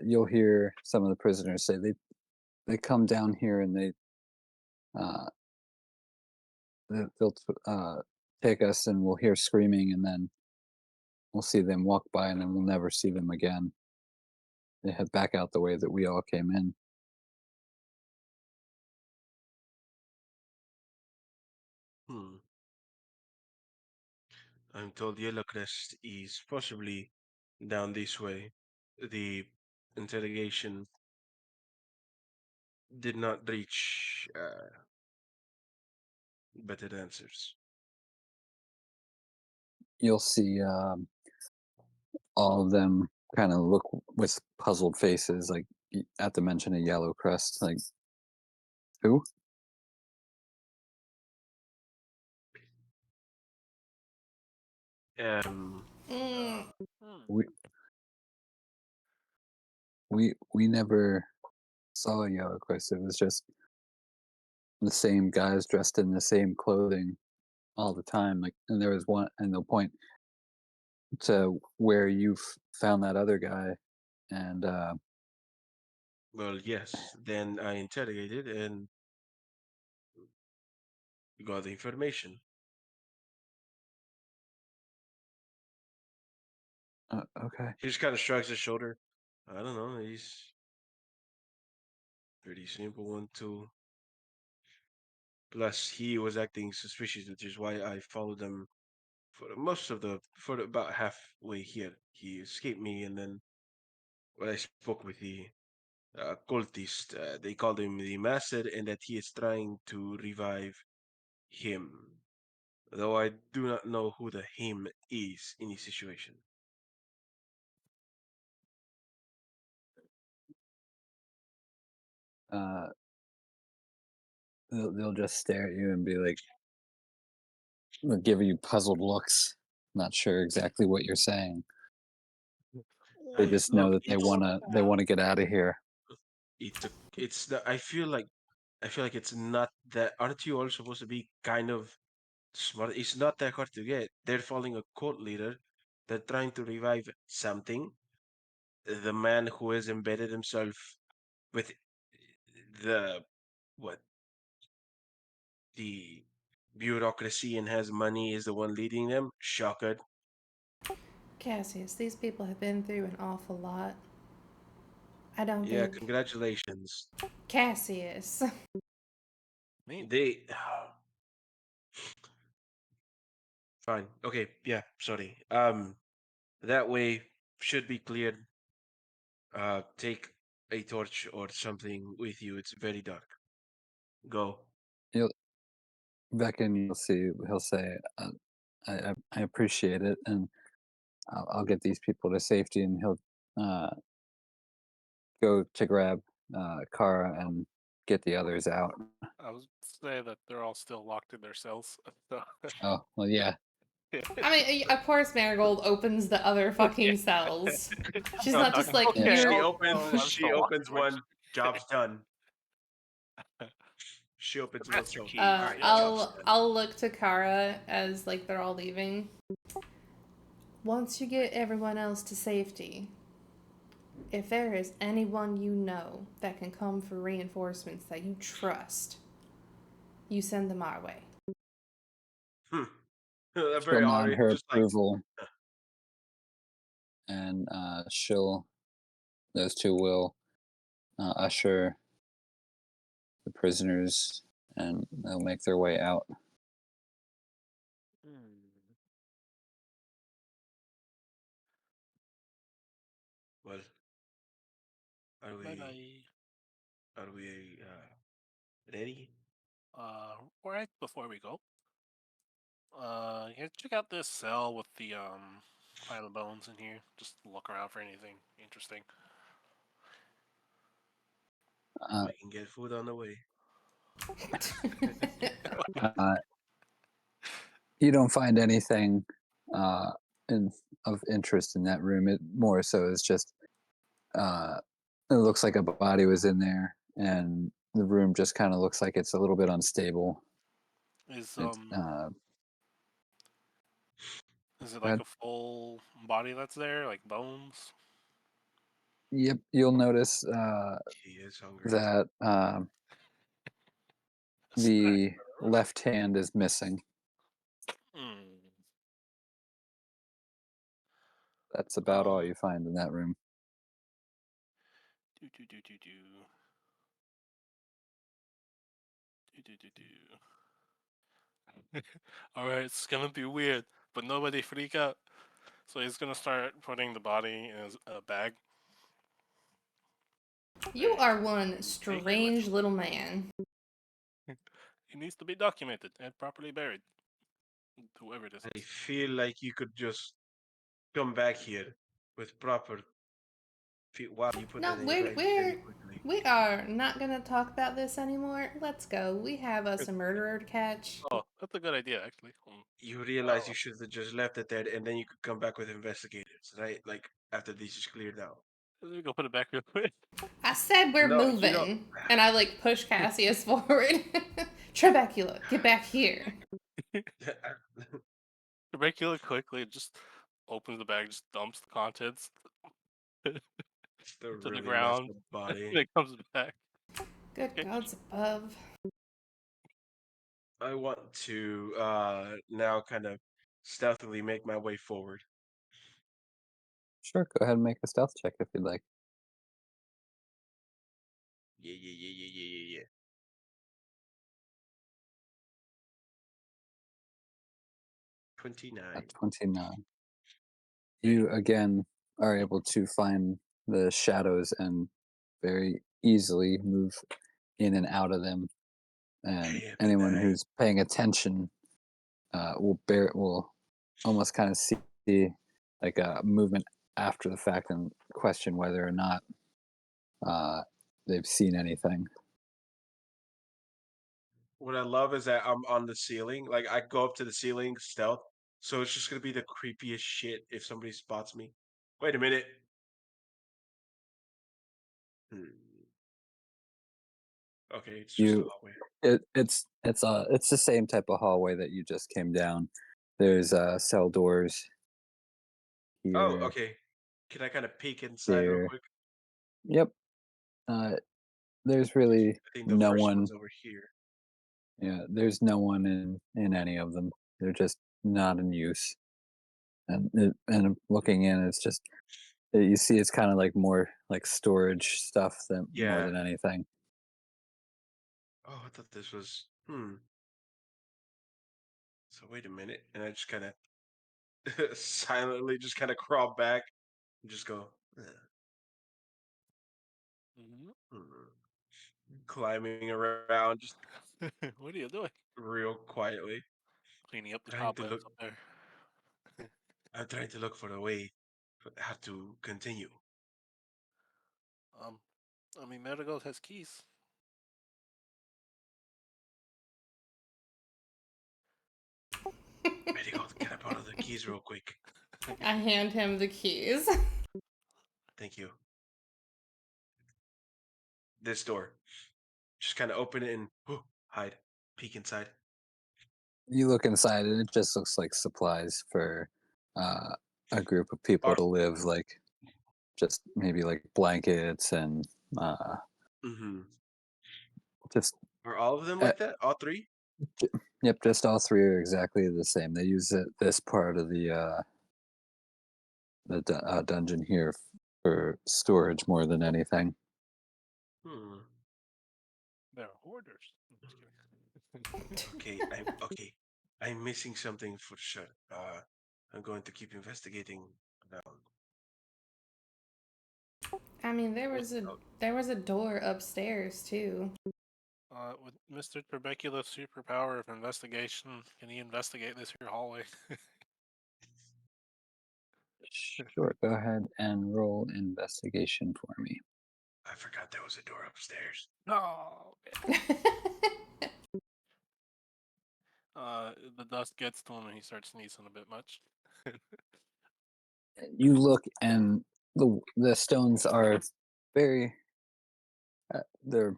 you'll hear some of the prisoners say they come down here and uh, they'll take us and we'll hear screaming and then we'll see them walk by and then we'll never see them again. They head back out the way that we all came in. Hmm. I'm told Yellow Crest is possibly down this way. The interrogation did not reach better answers. You'll see all of them kind of look with puzzled faces, like at the mention of Yellow Crest. Like, who? Um, Mm, Hmm. We we never saw a Yellow Crest. It was just the same guys dressed in the same clothing all the time. Like, and there was one, and they'll point to where you found that other guy, and well, yes. Then I interrogated and got the information. okay. He just kind of shrugs his shoulder. I don't know. He's pretty simple one too. Plus, he was acting suspicious, which is why I followed him for about halfway here. He escaped me, and then when I spoke with the cultist, they called him the master, and that he is trying to revive him. Though I do not know who the him is in this situation. Uh, they'll just stare at you and be like, they'll give you puzzled looks, not sure exactly what you're saying. They just know Look, that they wanna get out of here. it's a, it's the, I feel like it's not that. Aren't you all supposed to be kind of smart? It's not that hard to get. They're following a cult leader. They're trying to revive something. The man who has embedded himself with the what the bureaucracy and has money is the one leading them. Shocker. Cassius, these people have been through an awful lot. I don't Yeah, think congratulations. Cassius. Me. They fine. Okay, yeah, sorry. That way should be cleared. Take a torch or something with you. It's very dark. Go. You'll Beckon, you'll see. He'll say, I appreciate it, and I'll get these people to safety." And he'll uh, go to grab Kara and get the others out. I was say that they're all still locked in their cells. So, Oh well, yeah. I mean, of course, Marigold opens the other fucking yeah. cells. She's No, not just like, Yeah. Okay, she you're. opens. I'm She still locked opens in my one. Job's done. She the opens one. master So key. all right, Yeah. job's done. I'll look to Kara as like they're all leaving. Once you get everyone else to safety, if there is anyone you know that can come for reinforcements that you trust, you send them our way. Hmm. She'll Very nod alright. her Just like approval, and those two will usher the prisoners, and they'll make their way out. Hmm. Well, are Bye we bye. are we ready? Right before we go, yeah, check out this cell with the pile of bones in here. Just look around for anything interesting. Uh, We can get food on the way. uh, you don't find anything uh, in, of interest in that room. It more so is just uh, it looks like a body was in there, and the room just kind of looks like it's a little bit unstable. Is It's is it go like ahead. a full body that's there, like bones? Yep, you'll notice He is hungry. that A snack. the left hand is missing. Hmm. That's about all Um. you find in that room. Do do do do do do do do do. All right, it's gonna be weird, but nobody freak out. So he's gonna start putting the body in his bag. You Hey, are one take it with strange little man. you. He needs to be documented and properly buried. Whoever this I is. feel like you could just come back here with proper. Wow, you put No, that in we're very very we're quickly. we are not gonna talk about this anymore. Let's go. We have us a murderer to catch. Oh, that's a good idea, actually. You realize Oh, you should have just left it there, and then you could come back with investigators, right? Like after this is cleared out. let me go put it back real quick. I said we're No, you know. moving, and I like push Cassius forward. Trebecula, get back here. Regular quickly just opens the bag, just dumps the contents to Still the really messed ground, up and body. it comes back. Good Okay. gods above. I want to now kind of stealthily make my way forward. Sure, go ahead and make a stealth check if you'd like. Yeah, yeah, yeah, yeah, yeah, yeah, yeah. 29. At 29. Ready? You again are able to find the shadows and very easily move in and out of them. And Damn it, anyone I. who's paying attention will almost kind of see like a movement after the fact and question whether or not uh, they've seen anything. What I love is that I'm on the ceiling. Like I go up to the ceiling stealth, so it's just gonna be the creepiest shit if somebody spots me. Wait a minute. Hmm. Okay, it's just a You hallway. it's the same type of hallway that you just came down. There's cell doors Oh, here, okay. Can I kind of peek inside real there. quick? Yep. Uh, there's really I think the no first one. one's over here. Yeah, there's no one in any of them. They're just not in use. And looking in, it's just you see it's kind of like more like storage stuff than more Yeah. than anything. Oh, I thought this was. Hmm. So wait a minute, and I just kind of silently just kind of crawl back and just go. Mhm. Hmm. Climbing around just What are you doing? real quietly, Cleaning up the trying to look. cobwebs up there. I'm trying to look for a way for how to continue. Um, I mean, Marigold has keys. Marigold, can I borrow the keys real quick? I hand him the keys. Thank you. This door. Just kind of open it and hide, peek inside. You look inside, and it just looks like supplies for uh, a group of people Are to live, like just maybe like blankets and uh, mm-hmm. just Are all of them uh, like that? All three? yep, just all three are exactly the same. They use this part of the dungeon here for storage more than anything. Hmm. They're orders. I'm just kidding. Okay. I'm missing something for sure. I'm going to keep investigating around. I mean, Without- there was a door upstairs too. With Mr. Trebecula's superpower of investigation, can he investigate this here hallway? Sure. Go ahead and roll investigation for me. I forgot there was a door upstairs. No. The dust gets to him and he starts sneezing a bit much. You look, and the stones are very. They're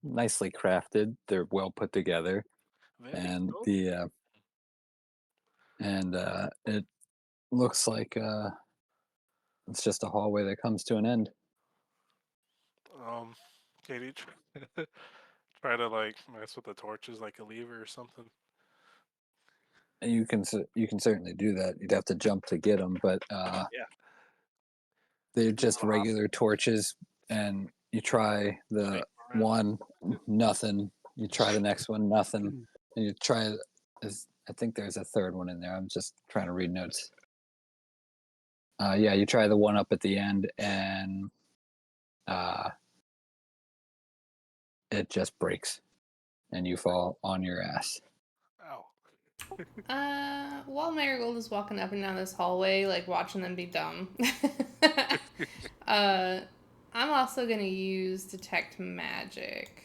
nicely crafted. They're well put together, Very and cool. it looks like it's just a hallway that comes to an end. Katie, try to like mess with the torches like a lever or something. And you can certainly do that. You'd have to jump to get them, but Yeah. they're Give just him a hop. regular torches. And you try Wait the for him. one, nothing. You try the next one, nothing. And you try. I think there's a third one in there. I'm just trying to read notes. Yeah, you try the one up at the end, and it just breaks, and you fall on your ass. Ow. While Marigold is walking up and down this hallway, like watching them be dumb, uh, I'm also gonna use detect magic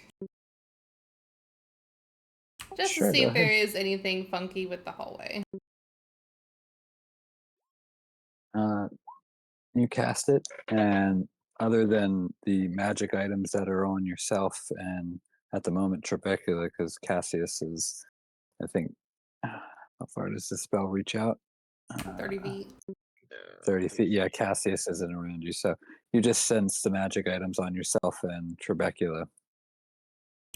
just to Sure, see go if there ahead. is anything funky with the hallway. Uh, you cast it, and other than the magic items that are on yourself, and at the moment Trebecula, because Cassius is, I think, how far does the spell reach out? 30 feet. 30 feet. Yeah, Cassius isn't around you, so you just sense the magic items on yourself and Trebecula.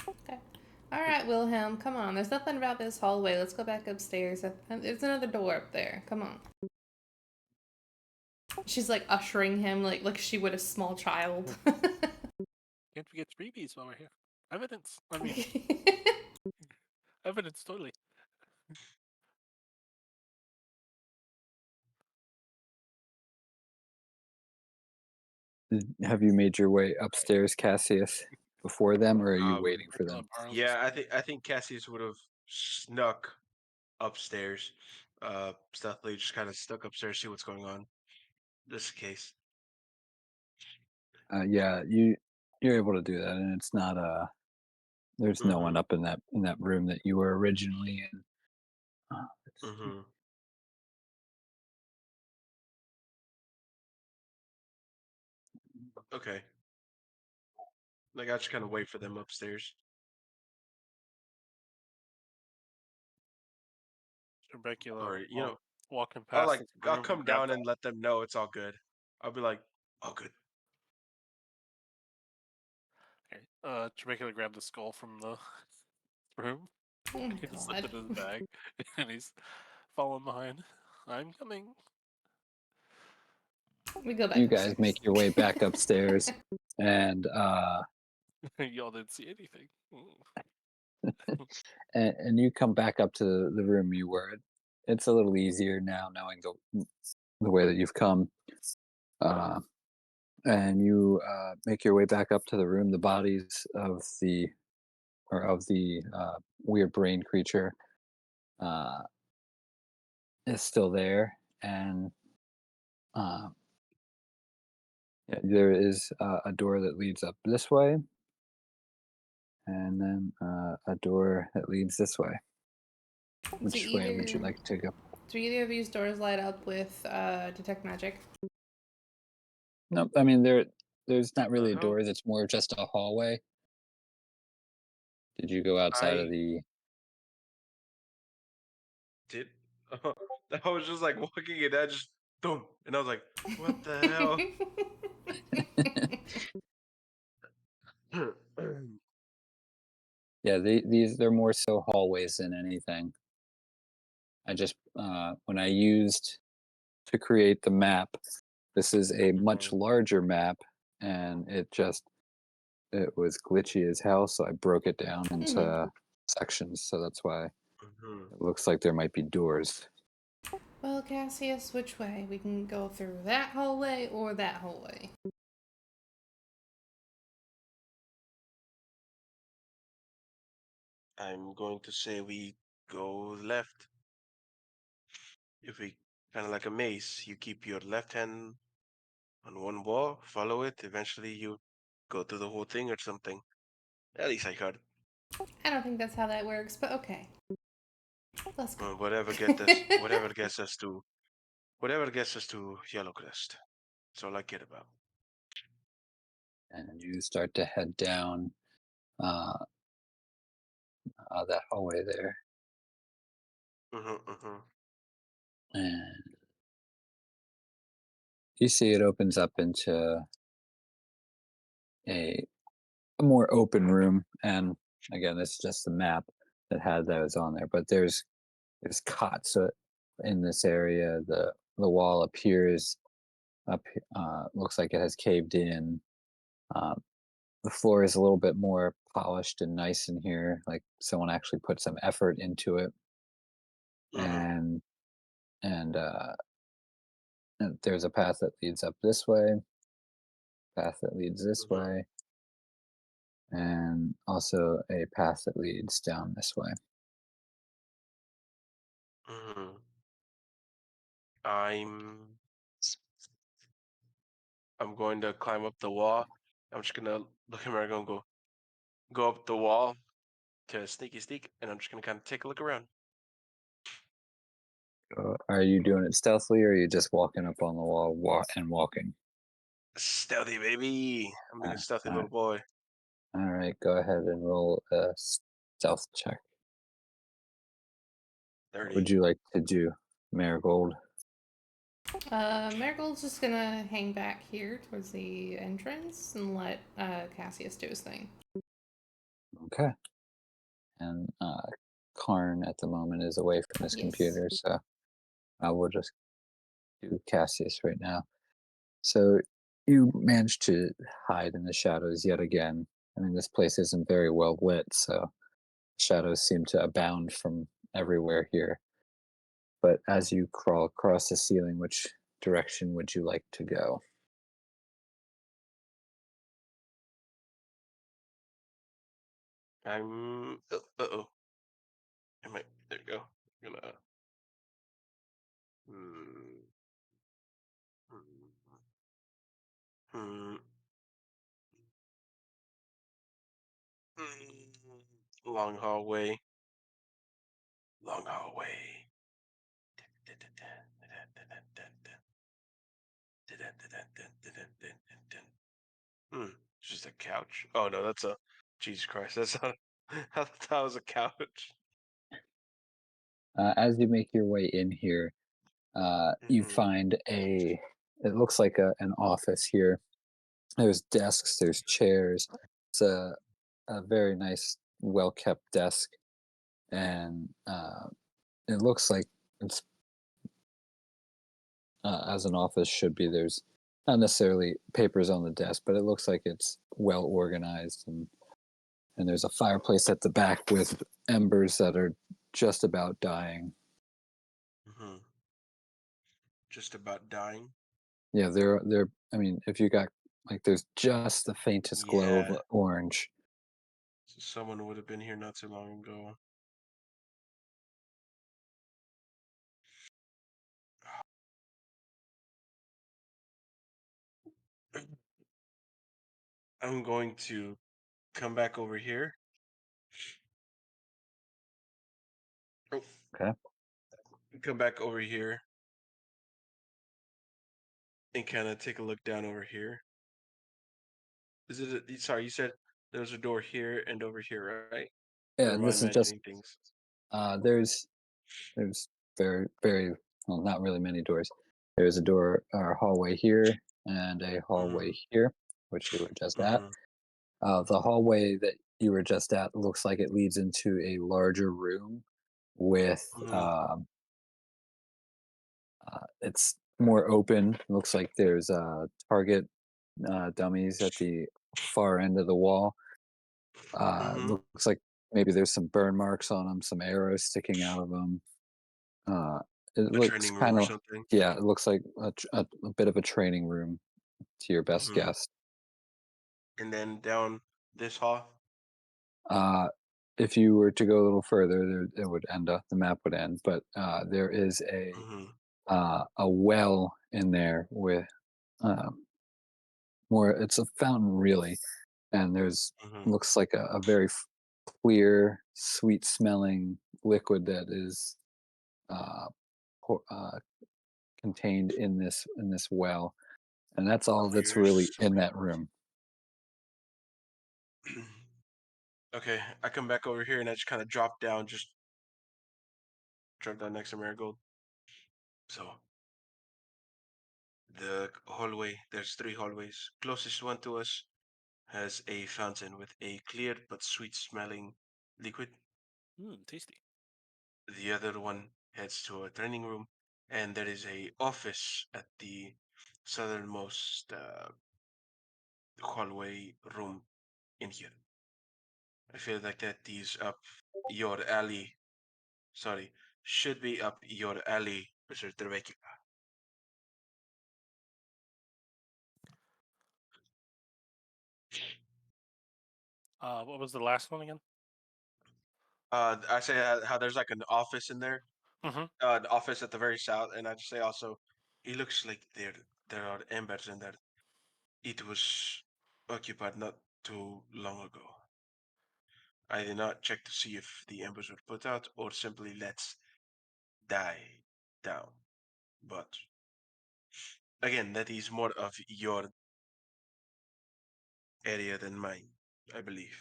Okay. All right, Wilhelm, come on. There's nothing about this hallway. Let's go back upstairs. There's another door up there. Come on. She's like ushering him like she would a small child. Can't forget freebies while we're here. Evidence. I mean, evidence totally. Have you made your way upstairs, Cassius, before them, or are you Um, waiting for them? yeah, I think Cassius would have snuck upstairs, stealthily, just kind of stuck upstairs, see what's going on. Just in case. Yeah, you're able to do that, and it's not there's no one Mm-hmm. up in that room that you were originally in. Let's see. Mm-hmm. Okay. Like I just kind of wait for them upstairs. Trebecula Or walking I'll past like this I'll room and come grab down the and let them know it's all good. I'll be like, all good. okay. Trebecula grabbed the skull from the room Oh my and slipped god. it in his bag, and he's following behind. I'm coming. We go back You guys upstairs. make your way back upstairs, and Y'all didn't see anything. and you come back up to the room you were. It's a little easier now knowing the way that you've come. Uh, and you make your way back up to the room. The bodies of the weird brain creature uh, is still there, and uh, yeah, there is a door that leads up this way, and then a door that leads this way. Do Which way would you either like to go? do either of these doors light up with detect magic? Nope. I mean, there's not The really a hell? door. It's more just a hallway. Did you go outside of I the? did. I was just like walking and I just boom, and I was like, what the hell? Yeah, these they're more so hallways than anything. I just when I used to create the map, this is a much Mhm. larger map, and it just it was glitchy as hell, so I broke it down Hmm. into sections. So that's why Hmm. it looks like there might be doors. Well, Cassius, which way? We can go through that hallway or that hallway. I'm going to say we go left. If we kind of like a maze, you keep your left hand on one wall, follow it. Eventually, you go through the whole thing or something. At least I heard. I don't think that's how that works, but okay. Let's go. Whatever gets us to Yellow Crest. That's all I care about. And you start to head down uh, that hallway there. Hmm. Hmm. And you see it opens up into a, a more open room. And again, it's just the map that had those on there. But there's cots in this area. The wall appears up, looks like it has caved in. Um, the floor is a little bit more polished and nice in here, like someone actually put some effort into it. Hmm. And and and there's a path that leads up this way, path that leads this Hmm. way, and also a path that leads down this way. Hmm. I'm I'm going to climb up the wall. I'm just gonna look at Marigo and go up the wall to sneaky sneak, and I'm just gonna kind of take a look around. Are you doing it stealthily, or are you just walking up on the wall and walking? Stealthy baby. I'm being a stealthy All little right, boy. all right. Go ahead and roll a stealth check. What 30. would you like to do, Marigold? Marigold's just gonna hang back here towards the entrance and let Cassius do his thing. Okay. And Karn at the moment is away from his Yes. computer, so I will just do Cassius right now. So you managed to hide in the shadows yet again. I mean, this place isn't very well lit, so shadows seem to abound from everywhere here. But as you crawl across the ceiling, which direction would you like to go? I'm. Oh. Am I? There you go. I'm gonna. Hmm. Hmm. Hmm. Long hallway. Long hallway. Hmm. It's just a couch. Oh no, that's a. Jesus Christ, that's not. I thought that was a couch. As you make your way in here, you Hmm. find it looks like an office here. There's desks, there's chairs. It's a very nice, well kept desk, and it looks like it's as an office should be. There's not necessarily papers on the desk, but it looks like it's well organized, and there's a fireplace at the back with embers that are just about dying. Hmm. Just about dying. Yeah, they're. I mean, if you got like, there's just the faintest glow of Yeah. orange. So someone would have been here not too long ago. I'm going to come back over here. Oh, Okay. come back over here and kind of take a look down over here. Is it? Sorry, you said there was a door here and over here, right? Or Yeah, am I this is just imagining things? there's very well, not really many doors. There's a door or hallway here and a Mm-hmm. hallway here, which you were just at. Mm-hmm. The hallway that you were just at looks like it leads into a larger room with Mm-hmm. it's more open. Looks like there's target dummies at the far end of the wall. Mm-hmm. Looks like maybe there's some burn marks on them, some arrows sticking out of them. Uh, it A looks training room kind or of, something. yeah, it looks like a bit of a training room to your best Mm-hmm. guess. And then down this hall. Uh, if you were to go a little further, it would end up, the map would end, but there is Mm-hmm. a well in there with um, more, it's a fountain really, and there's Mm-hmm. looks like a very clear, sweet smelling liquid that is uh, po- uh, contained in this well, and that's all that's Clear, really in sweet. that room. Okay, I come back over here and I just kind of just drop down next to Marigold. So the hallway, there's three hallways. Closest one to us has a fountain with a clear but sweet smelling liquid. Tasty. The other one heads to a training room, and there is a office at the southernmost hallway room in here. I feel like that is up your alley. Sorry, should be up your alley, Mr. Trebeki. What was the last one again? I say how there's like an office in there, Mm-hmm. the office at the very south, and I just say also, it looks like there are embers in there. It was occupied not too long ago. I did not check to see if the embers were put out or simply let die down. But again, that is more of your area than mine, I believe.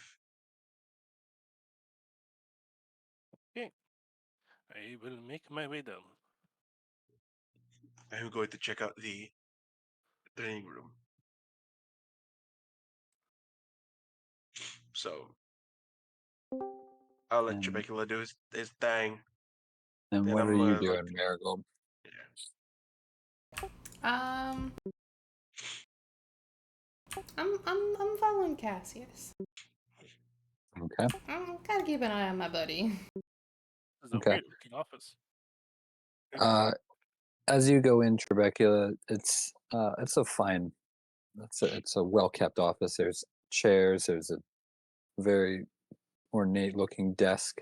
Okay, I will make my way down. I'm going to check out the training room. So I'll let And Chibecula do his thing. Then what are I'm you like, doing, Marigold? yeah. Um, I'm following Cassius. Okay, Gotta keep an eye on my buddy. This is a okay. weird looking office. Uh, as you go in, Trebecula, it's a fine, it's a well kept office. There's chairs. There's a very ornate looking desk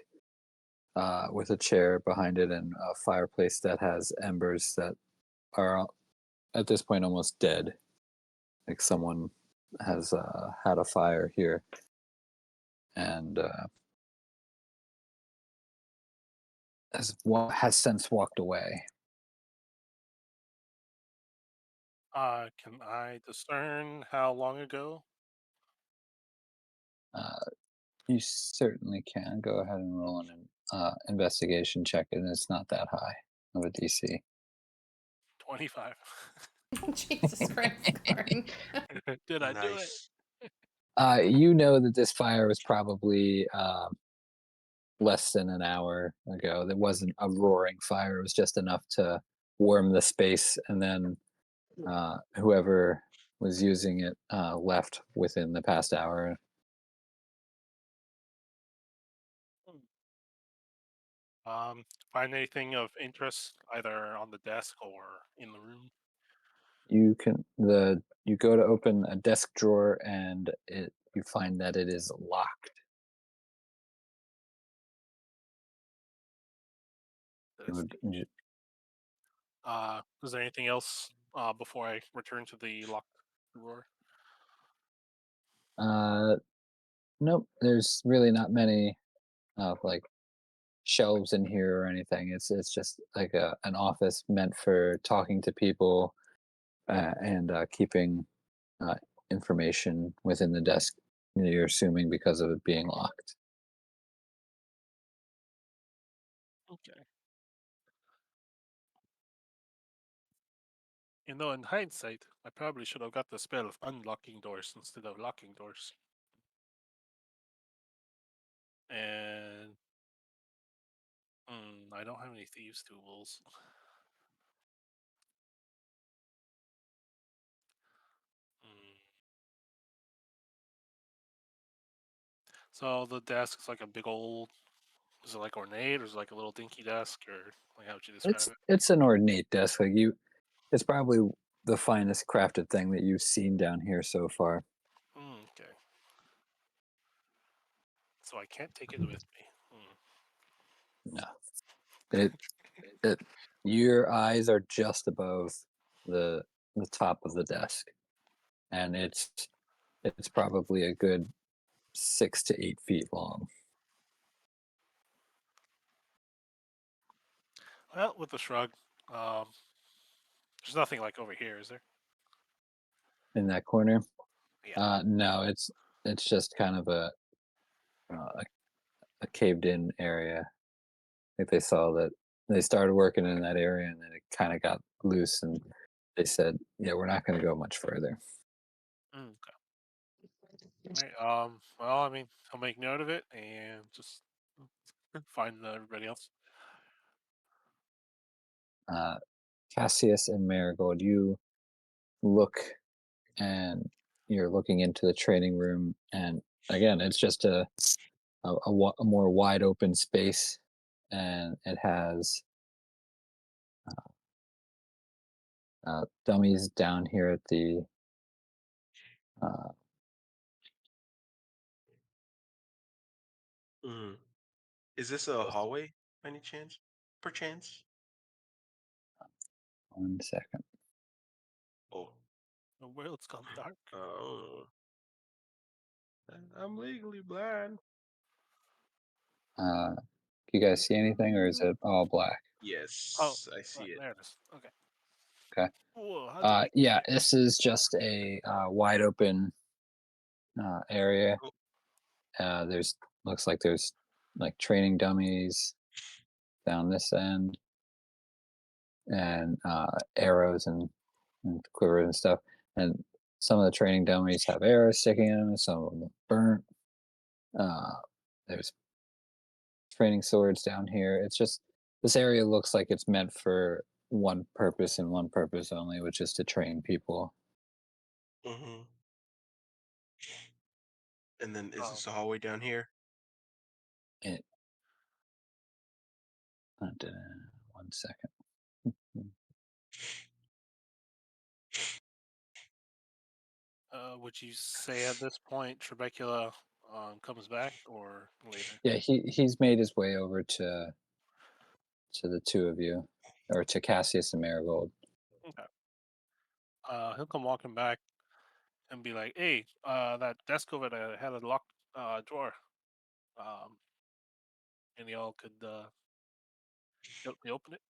with a chair behind it and a fireplace that has embers that are at this point almost dead. Like someone has had a fire here and has since walked away. Can I discern how long ago? Uh, you certainly can go ahead and roll an investigation check, and it's not that high of a DC. 25. Jesus Christ, Karn. Did I do it? Nice. You know that this fire was probably less than an hour ago. There wasn't a roaring fire. It was just enough to warm the space, and then whoever was using it left within the past hour. Hmm. Find anything of interest either on the desk or in the room? You go to open a desk drawer and you find that it is locked. You would, Is there anything else before I return to the locked drawer? uh, nope. There's really not many like shelves in here or anything. It's just like an office meant for talking to people and keeping uh, information within the desk. You're assuming because of it being locked. Okay. You know, in hindsight, I probably should have got the spell of unlocking doors instead of locking doors. And I don't have any thieves' tools. Hmm. So the desk is like a big old. Is it like ornate, or is it like a little dinky desk, or like how would you describe it? It's an ornate desk. Like you, it's probably the finest crafted thing that you've seen down here so far. Okay. So I can't take it with me. No, it it your eyes are just above the the top of the desk, and it's probably a good 6 to 8 feet long. Well, with a shrug, um, there's nothing like over here, is there? In that corner, Yeah. no, it's just kind of a caved in area. I think they saw that they started working in that area, and then it kind of got loose, and they said, "Yeah, we're not going to go much further." Okay. All right. Well, I mean, I'll make note of it and just find everybody else. Uh, Cassius and Marigold, you look and you're looking into the training room, and again, it's just a more wide open space, and it has dummies down here at the uh, Mhm. Is this a hallway by any chance? Perchance? 1 second. Oh, The world's gone dark. oh. I'm legally blind. Uh, you guys see anything, or is it all black? Oh, Yes, I see it. there it is. Okay. Okay. Whoa, how did we get Yeah, here? this is just a wide open area. Oh, There's looks like there's like training dummies down this end, and arrows and quivers and stuff. And some of the training dummies have arrows sticking in them, and some of them are burnt. Uh, there's training swords down here. It's just this area looks like it's meant for one purpose and one purpose only, which is to train people. mm-hmm. And then is Oh, this a hallway down here? It, 1 second. would you say at this point Trebecula comes back or later? Yeah, he's made his way over to the two of you, or to Cassius and Marigold. Okay. He'll come walking back and be like, "Hey, that desk over there had a locked drawer. Um, and y'all could help me open it."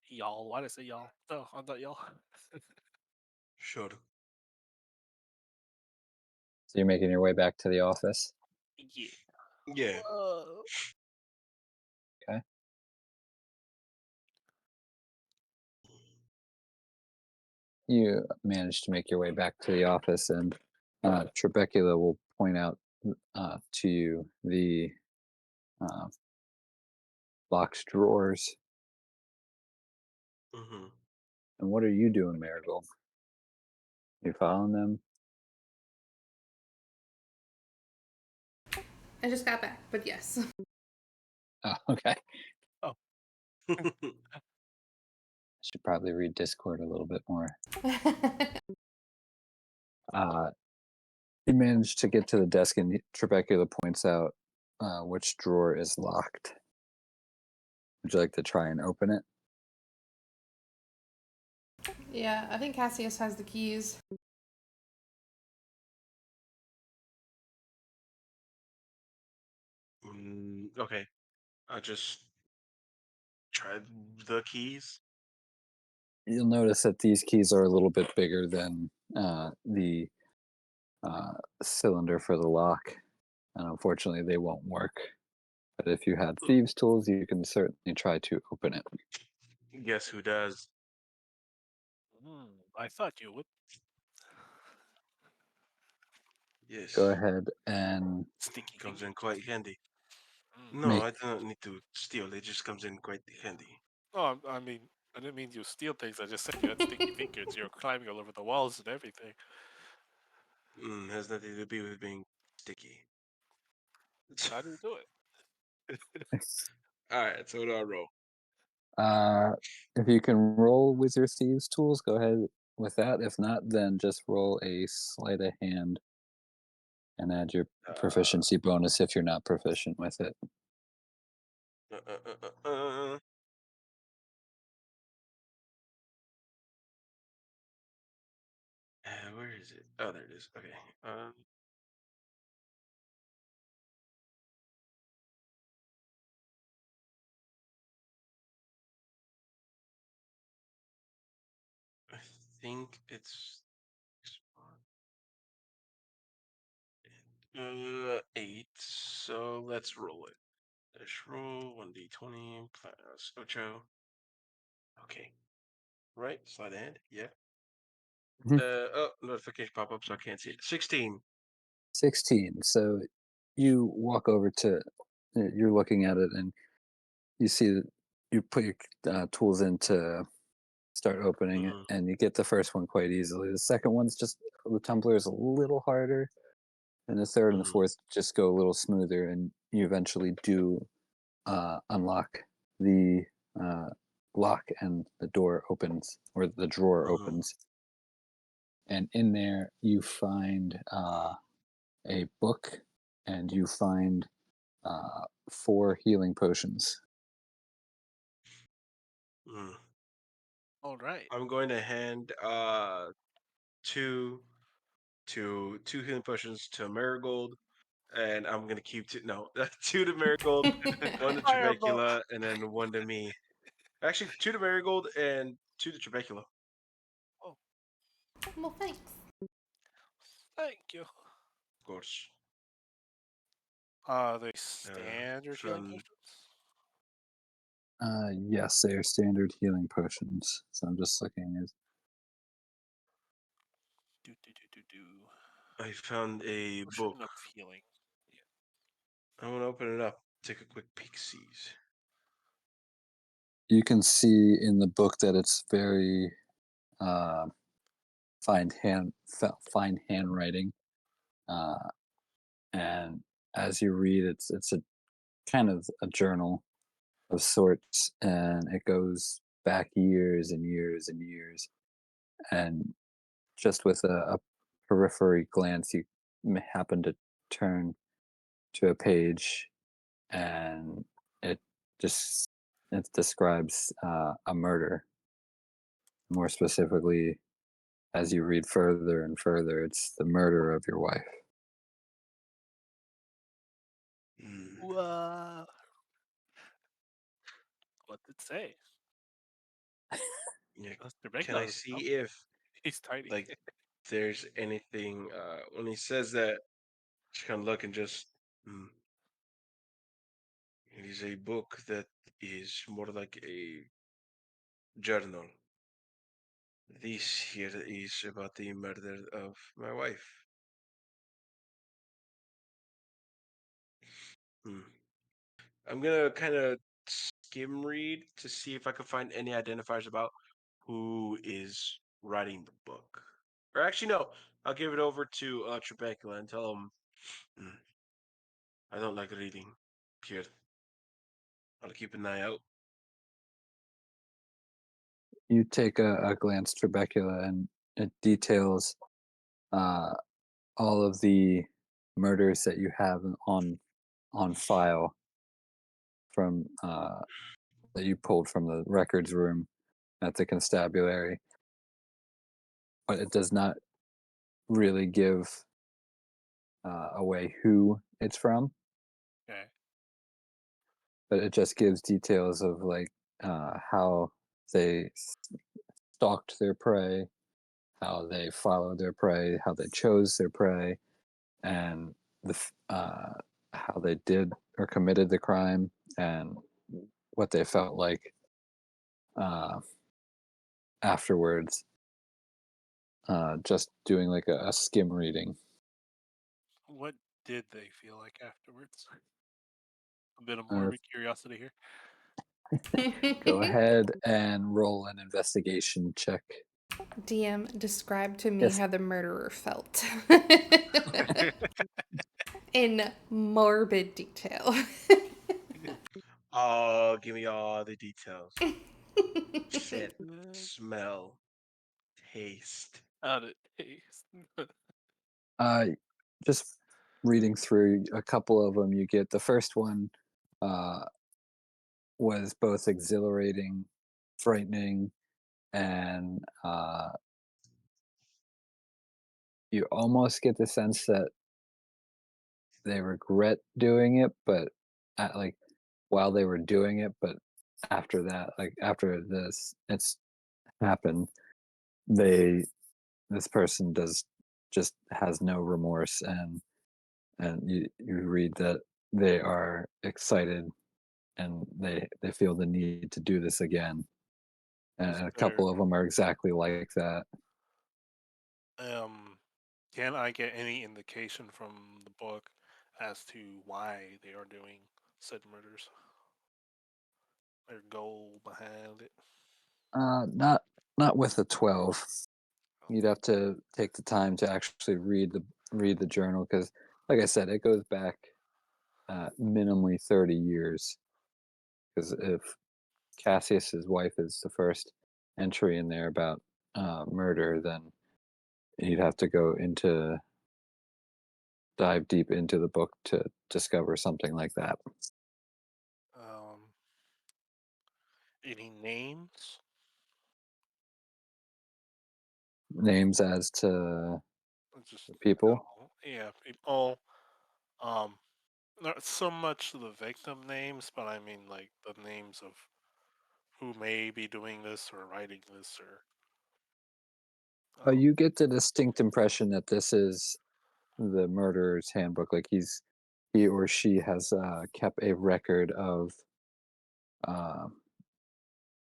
Y'all, why did I say y'all? Oh, I thought y'all. Sure. So you're making your way back to the office. Yeah. Yeah. Okay. You manage to make your way back to the office, and Trebecula will point out to you the uh, locked drawers. Mm-hmm. And what are you doing, Marigold? You following them? I just got back, but yes. Oh, okay. Oh, Should probably read Discord a little bit more. Uh, you manage to get to the desk, and Trebecula points out which drawer is locked. Would you like to try and open it? Yeah, I think Cassius has the keys. Okay. I'll just try the keys. You'll notice that these keys are a little bit bigger than the uh, cylinder for the lock, and unfortunately, they won't work. But if you had thieves' tools, you can certainly try to open it. Guess who does? I thought you would. Go Yes. ahead and Sticky Comes in fingers. quite handy. No, make. I do not need to steal. It just comes in quite handy. Oh, I mean, I didn't mean you steal things. I just said you had sticky fingers. You're climbing all over the walls and everything. Has nothing to do with being sticky. How do you do it? All right, so what do I roll? If you can roll with your thieves' tools, go ahead with that. If not, then just roll a sleight of hand and add your Uh, proficiency bonus if you're not proficient with it. uh, uh, uh, uh, uh. Where is it? Oh, there it is. Okay. I think it's 8. So let's roll it. Let's roll 1d20 plus Ocho. Okay. Right, slide ahead. Yeah. Mhm. Oh, notification pop up, so I can't see it. 16. 16. So you walk over to, you're looking at it and you see that you put your tools in to start opening it Mm-hmm. and you get the first one quite easily. The second one's just, the tumbler is a little harder. And the third and the Mm-hmm. fourth just go a little smoother, and you eventually do unlock the uh, lock, and the door opens, or the drawer Mm-hmm. opens. And in there, you find a book, and you find 4 healing potions. Mm. All right. I'm going to hand two two healing potions to Marigold, and I'm gonna keep two. No, 2 to Marigold, 1 to Fireball. Trebecula, and then 1 to me. Actually, 2 to Marigold and 2 to Trebecula. Of Oh, Well, thanks. thank you. course. Are they standard healing From potions? Yes, they are standard healing potions. So I'm just looking at. Do do do do do. I found a Potion book. of healing. Yeah. I want to open it up. Take a quick peek, sees. You can see in the book that it's very uh, fine handwriting, uh, and as you read, it's a kind of a journal of sorts, and it goes back years and years and years, and just with a periphery glance, you happen to turn to a page, and it just it describes a murder. More specifically, as you read further and further, it's the murder of your wife. Mm. Wow. What did it say? Yeah. That's the Can I regular. see No, if he's tiny. like there's anything when he says that? Just kind of look and just. Mm. It is a book that is more like a journal. This here is about the murder of my wife. Hmm. I'm gonna kind of skim read to see if I can find any identifiers about who is writing the book. Or actually, no. I'll give it over to Trebecula and tell him "Hmm, I don't like reading. Here, I'll keep an eye out. You take a glance, Trebecula, and it details uh, all of the murders that you have on file from that you pulled from the records room at the constabulary, but it does not really give away who it's from, Okay. but it just gives details of like how they stalked their prey, how they followed their prey, how they chose their prey, and how they did or committed the crime, and what they felt like uh, afterwards. Just doing like a skim reading. What did they feel like afterwards? A bit of Uh, morbid curiosity here. Go ahead and roll an investigation check. DM, describe to me Yes. how the murderer felt. in morbid detail. Oh, give me all the details. Scent, smell, taste. How did it taste? Uh, just reading through a couple of them, you get the first one uh, was both exhilarating, frightening, and you almost get the sense that they regret doing it, but like while they were doing it, but after that, like after it's happened, they this person does just has no remorse, and you read that they are excited and they feel the need to do this again, Is and a there couple of them are exactly like that. um can I get any indication from the book as to why they are doing said murders? Their goal behind it? Not with the 12. Oh, You'd have to take the time to actually read the journal because, like I said, it goes back minimally 30 years. Because if Cassius's wife is the first entry in there about murder, then you'd have to go into dive deep into the book to discover something like that. Um, any names? Names as to Just the people. yeah, people. Um, not so much the victim names, but I mean like the names of who may be doing this or writing this or um, You get the distinct impression that this is the murderer's handbook. Like he or she has kept a record uh,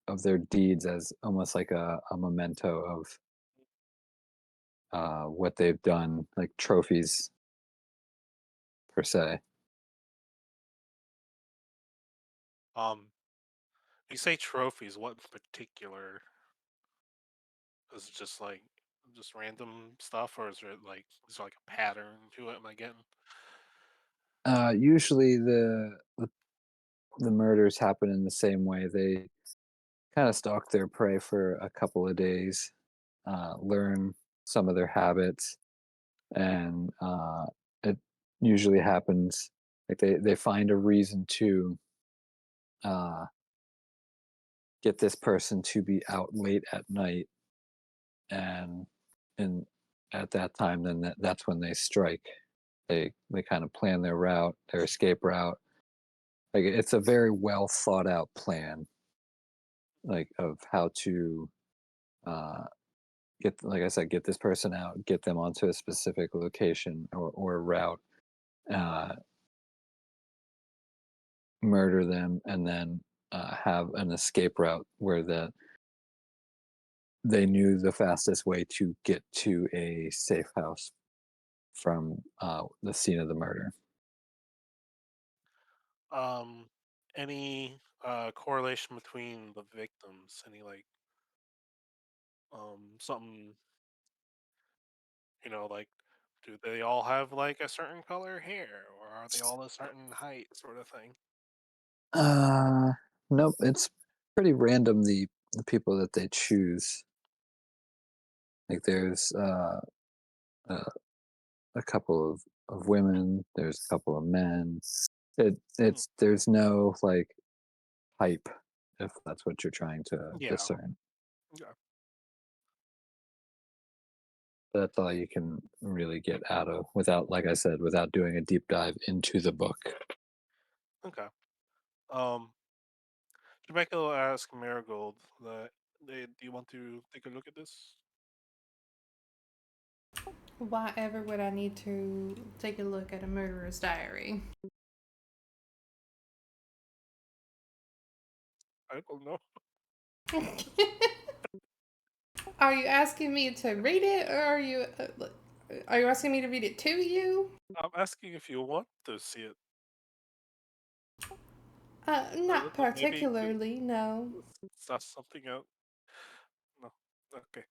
of their deeds as almost like a memento of what they've done, like trophies per se. um. You say trophies. What in particular? Is it just random stuff, or is there like a pattern to it? Am I getting? Usually the murders happen in the same way. They kind of stalk their prey for a couple of days, learn some of their habits, and it usually happens like they find a reason to uh, get this person to be out late at night, and and at that time, then that's when they strike. They kind of plan their route, their escape route. Like it's a very well thought out plan, like of how to uh, get, like I said, get this person out, get them onto a specific location or route, uh, murder them, and then have an escape route where they knew the fastest way to get to a safe house from the scene of the murder. Um, any correlation between the victims? Any something like do they all have like a certain color hair, or are they all a certain height, sort of thing? Uh, nope, it's pretty random the people that they choose. Like there's a, a couple of women, there's a couple of men. Hmm, It's there's no like hype, if that's what you're trying to yeah. discern. Okay. That's all you can really get out of without, like I said, without doing a deep dive into the book. Okay. Um, Jamaica will ask Marigold that do you want to take a look at this? Why ever would I need to take a look at a murderer's diary? I don't know. Are you asking me to read it, or are you asking me to read it to you? I'm asking if you want to see it. Not Maybe particularly, no. it's not something else. No. Okay.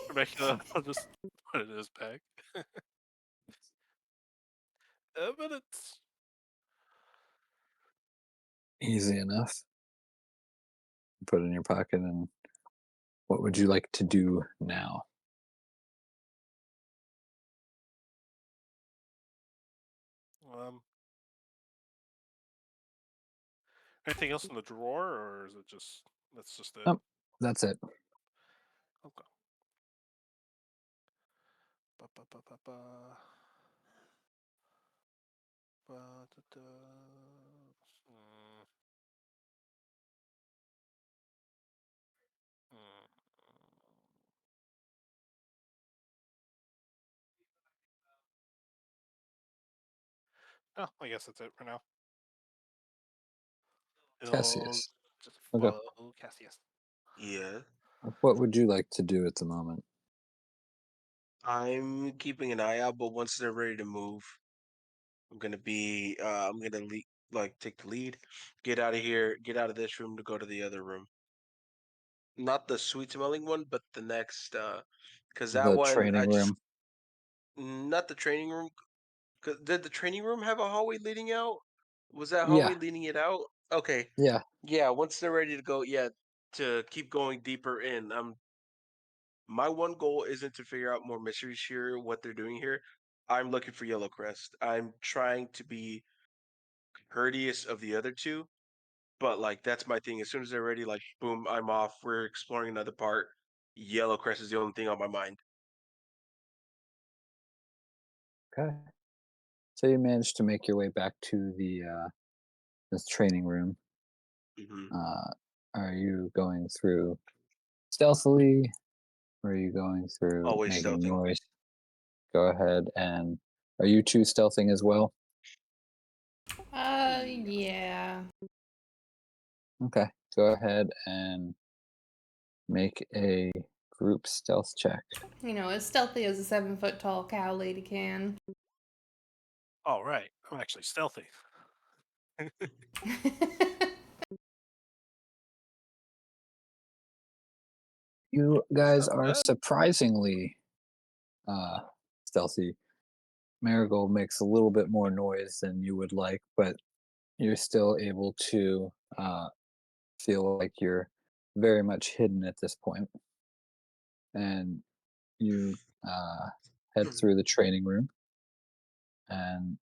Rebecca, I'll just put it in his bag. Evidence. Easy enough. Put it in your pocket, and what would you like to do now? Um, anything else in the drawer, or is it just that's just it? Oh, that's it. Okay. Ba, ba, ba, ba, ba. Ba, da, da. Hmm, hmm. Oh, I guess that's it for now. It'll Cassius. just Okay. follow Cassius. Yeah. What would you like to do at the moment? I'm keeping an eye out, but once they're ready to move, I'm gonna like take the lead, get out of here, get out of this room to go to the other room. Not the sweet smelling one, but the next, because that The one I training just room? not the training room. 'Cause did the training room have a hallway leading out? Was that hallway Yeah, leading it out? Okay, yeah. yeah. Once they're ready to go, yeah, to keep going deeper in. My one goal isn't to figure out more mysteries here, what they're doing here. I'm looking for Yellow Crest. I'm trying to be courteous of the other two, but like that's my thing. As soon as they're ready, like boom, I'm off. We're exploring another part. Yellow Crest is the only thing on my mind. Okay. So you managed to make your way back to the this training room. Hmm. Are you going through stealthily, or are you going through Always making stealthing. noise? Go ahead, and are you two stealthing as well? Yeah. Yeah. Okay. Go ahead and make a group stealth check. You know, as stealthy as a 7 foot tall cow lady can. All right, I'm actually stealthy. You It's guys not are bad. surprisingly uh, stealthy. Marigold makes a little bit more noise than you would like, but you're still able to feel like you're very much hidden at this point. And you uh, head through the training room, and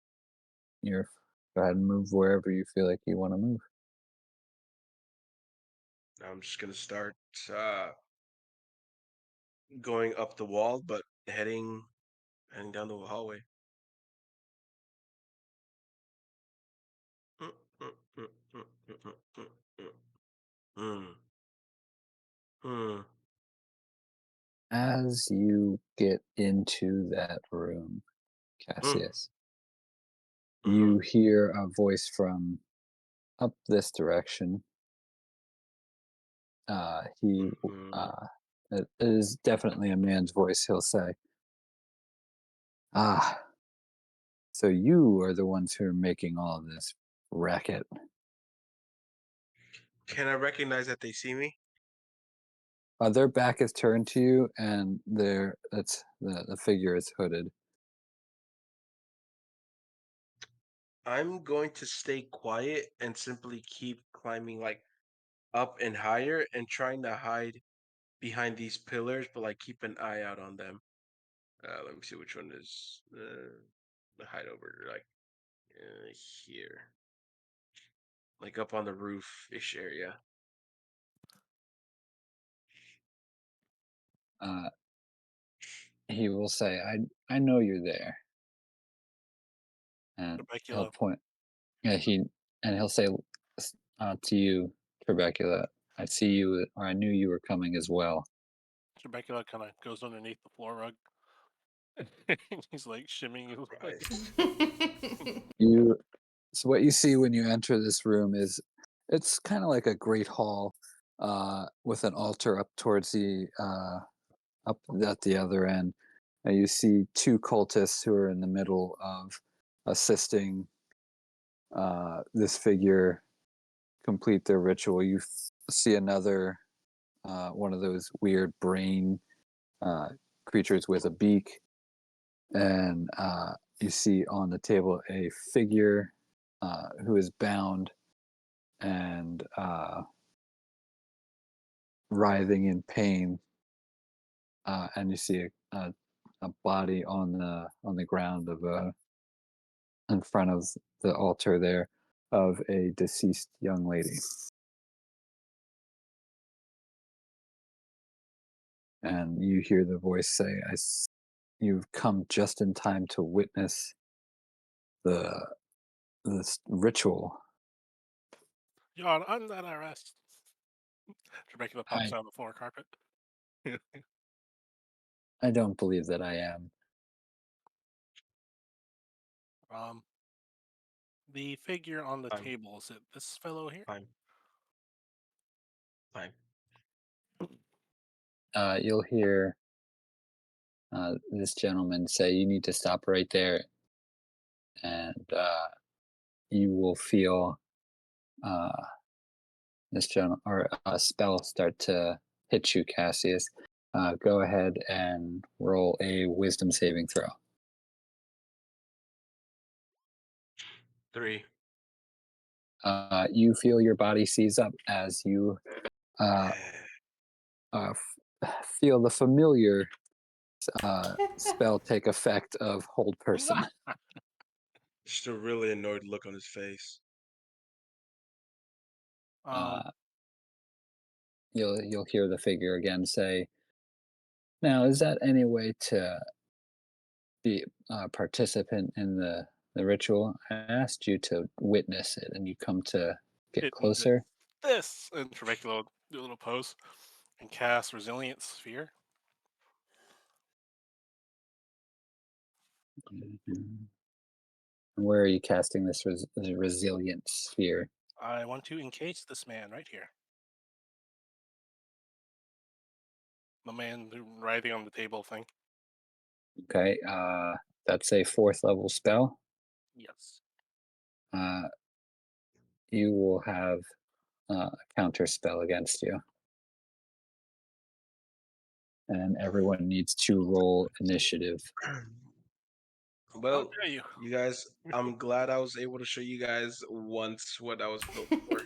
you're go ahead and move wherever you feel like you want to move. I'm just gonna start going up the wall, but heading down the hallway. Mm, mm, mm, mm, mm, mm, mm, mm. Hmm. Hmm. As you get into that room, Mm, Cassius, mhm, you hear a voice from up this direction. He mhm. uh, it is definitely a man's voice. He'll say, "Ah, so you are the ones who are making all of this racket." Can I recognize that they see me? Their back is turned to you, and it's the figure is hooded. I'm going to stay quiet and simply keep climbing like up and higher and trying to hide behind these pillars, but like keep an eye out on them. Let me see which one is the hide over like here, like up on the roof-ish area. Uh, he will say, I know you're there," and he'll Temecula. point. Yeah, he'll say to you, Trebecula, "I see you, or I knew you were coming as well." Temecula kind of goes underneath the floor rug. He's like shimmying his way. Right. You So what you see when you enter this room is it's kind of like a great hall with an altar up towards the up at the other end. And you see two cultists who are in the middle of assisting this figure complete their ritual. You see another one of those weird brain uh, creatures with a beak, and you see on the table a figure who is bound and writhing in pain, and you see a body on the ground of in front of the altar there of a deceased young lady. And you hear the voice say, "You've come just in time to witness the this ritual." Your Honor, I'm not arrest. Dracula pops I out on the floor carpet. I don't believe that I am. um, the figure on the Fine, table, is it this fellow here? fine, fine. You'll hear this gentleman say, "You need to stop right there," and you will feel uh, this general or a spell start to hit you, Cassius. Go ahead and roll a Wisdom saving throw. 3. You feel your body seize up as you uh, feel the familiar spell take effect of hold person. Just a really annoyed look on his face. um, Uh, you'll hear the figure again say, "Now, is that any way to be a participant in the ritual? I asked you to witness it, and you come to get hitting closer." this, and Dracula will do a little pose and cast Resilient Sphere. Mhm. Where are you casting this resilient sphere? I want to encase this man right here. The man writhing on the table thing. Okay, that's a fourth level spell. Yes. Uh, you will have a counter spell against you, and everyone needs to roll initiative. How Well, dare you? you guys, I'm glad I was able to show you guys once what I was built for.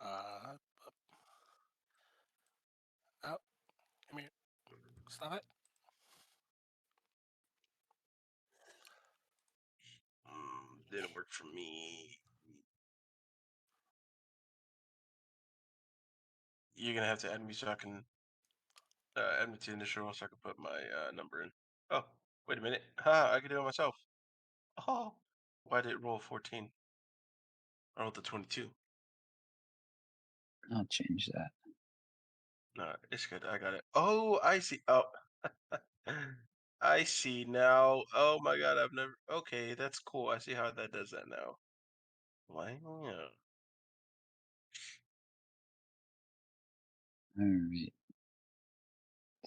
uh, out. Come here. Stop it. Didn't work for me. You're gonna have to add me so I can add me to initial so I can put my number in. Oh, wait a minute. Ha, I can do it myself. Oh, why did it roll 14? I rolled the 22. I'll change that. No, it's good. I got it. Oh, I see. Oh, I see now. Oh my God, I've never. Okay, that's cool. I see how that does that now. Why? Yeah. All right.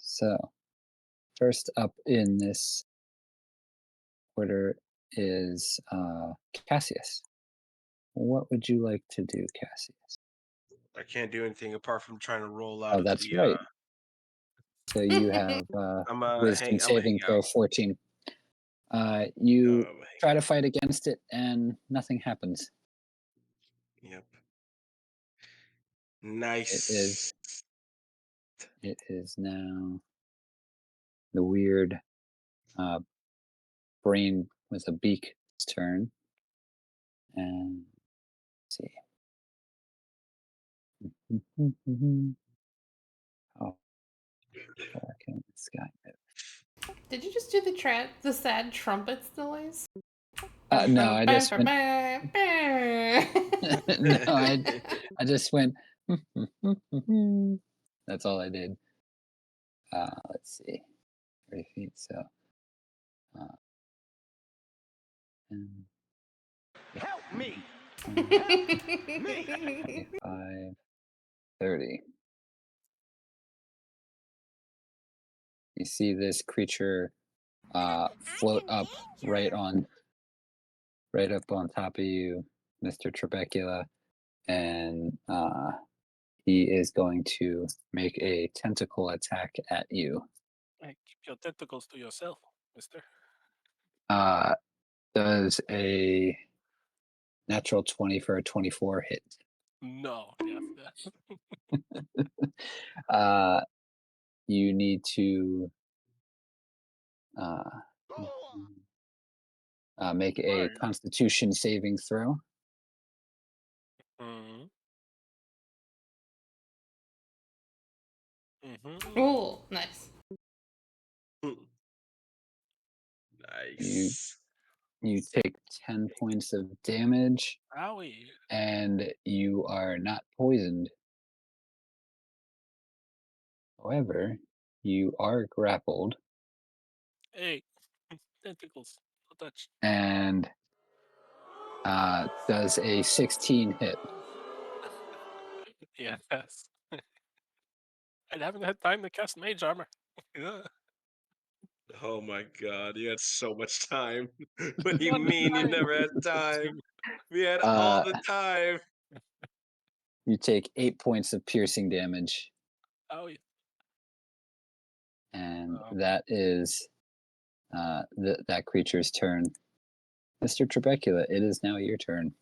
So first up in this order is Cassius. What would you like to do, Cassius? I can't do anything apart from trying to roll out Oh, of that's the. right. So you have I'm Wisdom I'm a hang saving out. throw 14. No, You I'm a hang try to out. fight against it, and nothing happens. Yep. It Nice. is it is now the weird uh, brain with a beak's turn, and let's see. How far can this guy move? Did you just do the sad trumpets noise? No, I just went. No, I just went. That's all I did. Let's see, 30 feet. So, uh, 10, Help me! 20, Help me! 25, 30. You see this creature float up right up on top of you, Mr. Trebecula, and he is going to make a tentacle attack at you. Hey, keep your tentacles to yourself, mister. Uh, does a natural 20 for a 24 hit? No, yes, yeah. Uh, you need to uh, make a Right. Constitution saving throw. Mm-hmm. Mm-hmm. Oh, nice. You Nice. you take 10 points of damage, Owie. and you are not poisoned. However, you are grappled, Hey, tentacles. No touch. and does a 16 hit. Yes. I haven't had time to cast mage armor. Yeah. Oh my god, you had so much time. What do you What the mean you time? never had time? We had all Uh, the time. you take 8 points of piercing damage, Owie. and Um, that is that creature's turn. Mr. Trebecula, it is now your turn.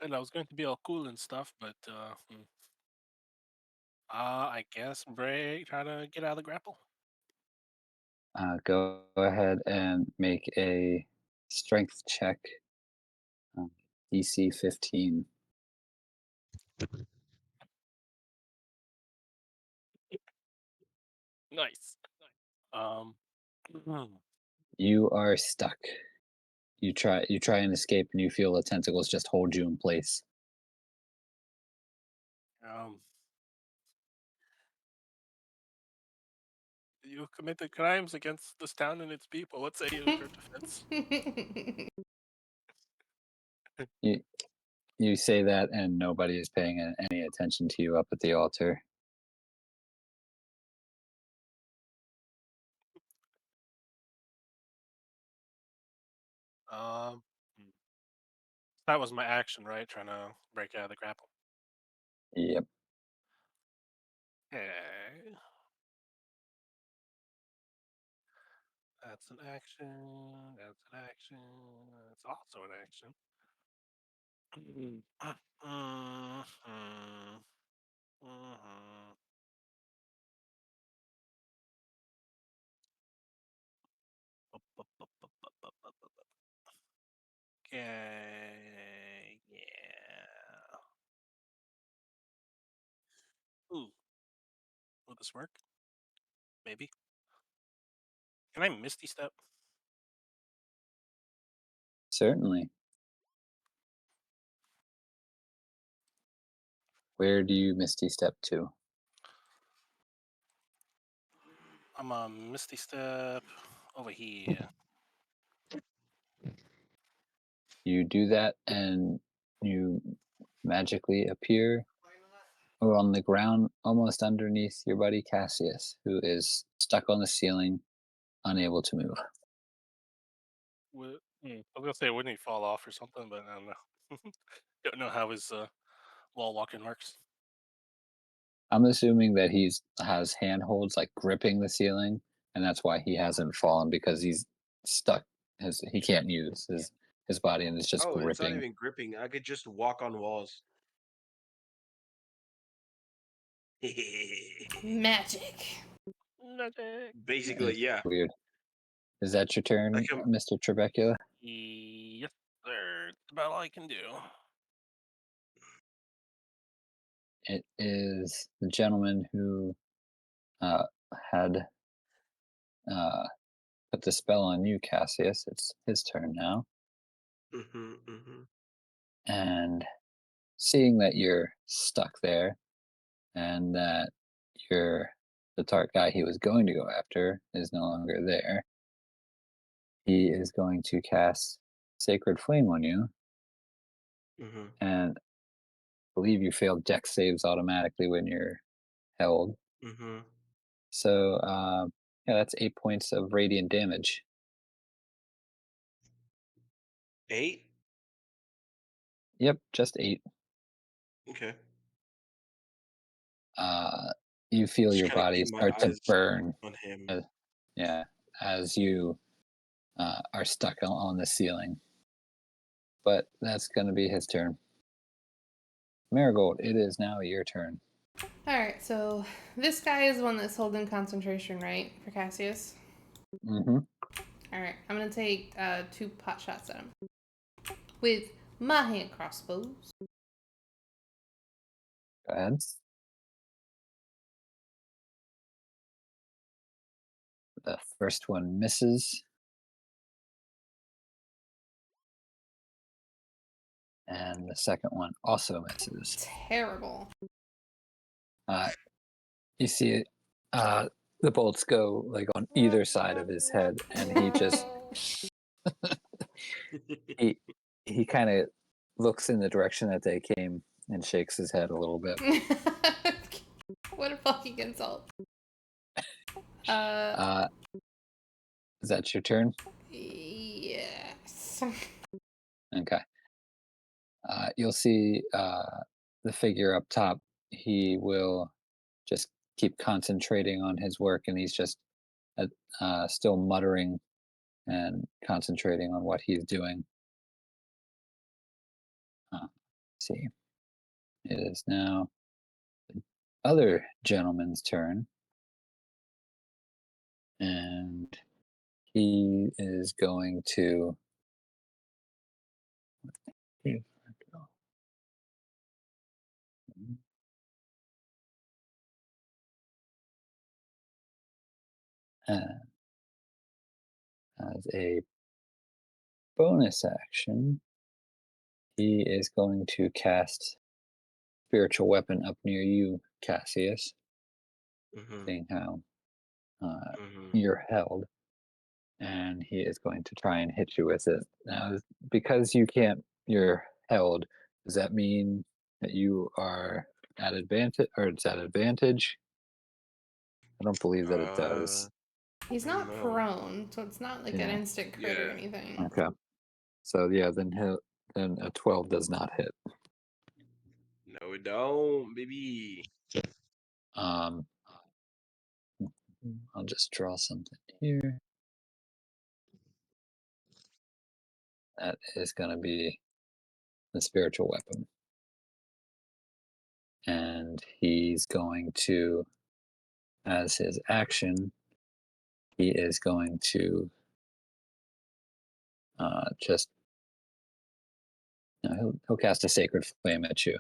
and I was going to be all cool and stuff, but I guess Bray try to get out of the grapple. Go ahead and make a strength check. DC 15. Nice. Um, You are stuck. You try and escape, and you feel the tentacles just hold you in place. um, you committed crimes against this town and its people. What say you in your defense? You you say that, and nobody is paying any attention to you up at the altar. Um, hmm. That was my action, right? Trying to break out of the grapple. Yep. Okay. That's an action. That's an action. That's also an action. Mhm. Mhm. Mhm. Okay. Yeah. Ooh. Will this work? Maybe. Can I Misty Step? Certainly. Where do you Misty Step to? I'm a Misty Step over here. You do that, and you magically appear on the ground almost underneath your buddy Cassius, who is stuck on the ceiling, unable to move. I was gonna say, wouldn't he fall off or something? But I don't know. Don't know how his wall walking works. I'm assuming that he's has handholds like gripping the ceiling, and that's why he hasn't fallen because he's stuck. He can't use his body, and it's just Oh, it's not gripping. even gripping. I could just walk on walls. Magic. Magic. Basically, It's yeah. weird. Is that your I turn, can. Mr. Trebecula? Yes, sir. That's about all I can do. It is the gentleman who uh, had uh, put the spell on you, Cassius. It's his turn now. Hmm, hmm. And seeing that you're stuck there and that you're the tart guy he was going to go after is no longer there, he is going to cast Sacred Flame on you. Hmm. And I believe you fail dex saves automatically when you're held. Hmm. So, yeah, that's 8 points of radiant damage. 8? Yep, just 8. Okay. Uh, you feel Just your kind of body keep my start to eyes burn. on him. uh, yeah, as you are stuck on the ceiling. But that's going to be his turn. Marigold, it is now your turn. Alright, so this guy is the one that's holding concentration, right? For Cassius? Mm-hmm. Alright, I'm gonna take 2 pot shots at him. With my hand crossbows. Go ahead. The first one misses. And the second one also misses. Terrible. Uh, you see the bolts go like on either side of his head, and he just he he kind of looks in the direction that they came and shakes his head a little bit. What a fucking insult. Uh, Uh, is that your turn? yes. Okay. You'll see the figure up top. He will just keep concentrating on his work, and he's just still muttering and concentrating on what he's doing. Let's see. It is now the other gentleman's turn, and he is going to. Uh, as a bonus action, he is going to cast spiritual weapon up near you, Cassius, Hmm. seeing how Hmm. you're held, and he is going to try and hit you with it. Now, because you're held, does that mean that you are at advantage, or it's at advantage? I don't believe that it Uh, does. He's not no. prone, so it's not like an Yeah. instant crit or Yeah. anything. Okay. So yeah, then a 12 does not hit. No, we don't, baby. Um, I'll just draw something here. That is going to be the spiritual weapon. And he's going to, as his action, he is going to just, he'll cast a sacred flame at you.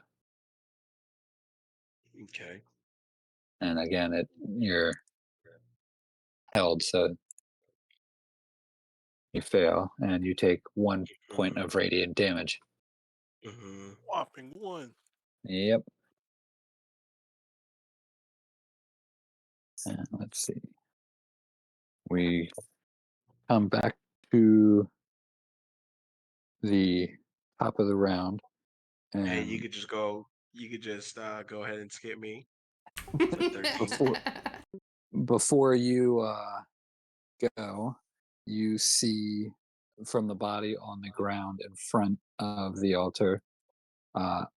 Okay. And again, you're held, so you fail, and you take 1 point of radiant damage. Mm-hmm. Whopping 1. Yep. And let's see. We come back to the top of the round, Hey, you and could just go. You could just go ahead and skip me to 13. before before you go, you see from the body on the ground in front of the altar,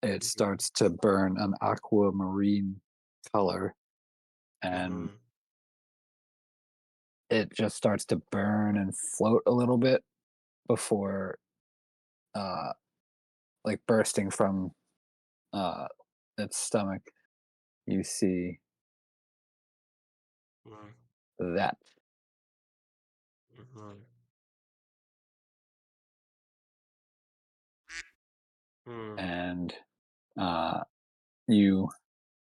it starts to burn an aquamarine color, and Mm-hmm. it just starts to burn and float a little bit before uh, like bursting from uh, its stomach. You see Mm-hmm. that, Mm-hmm. Hmm. and uh, you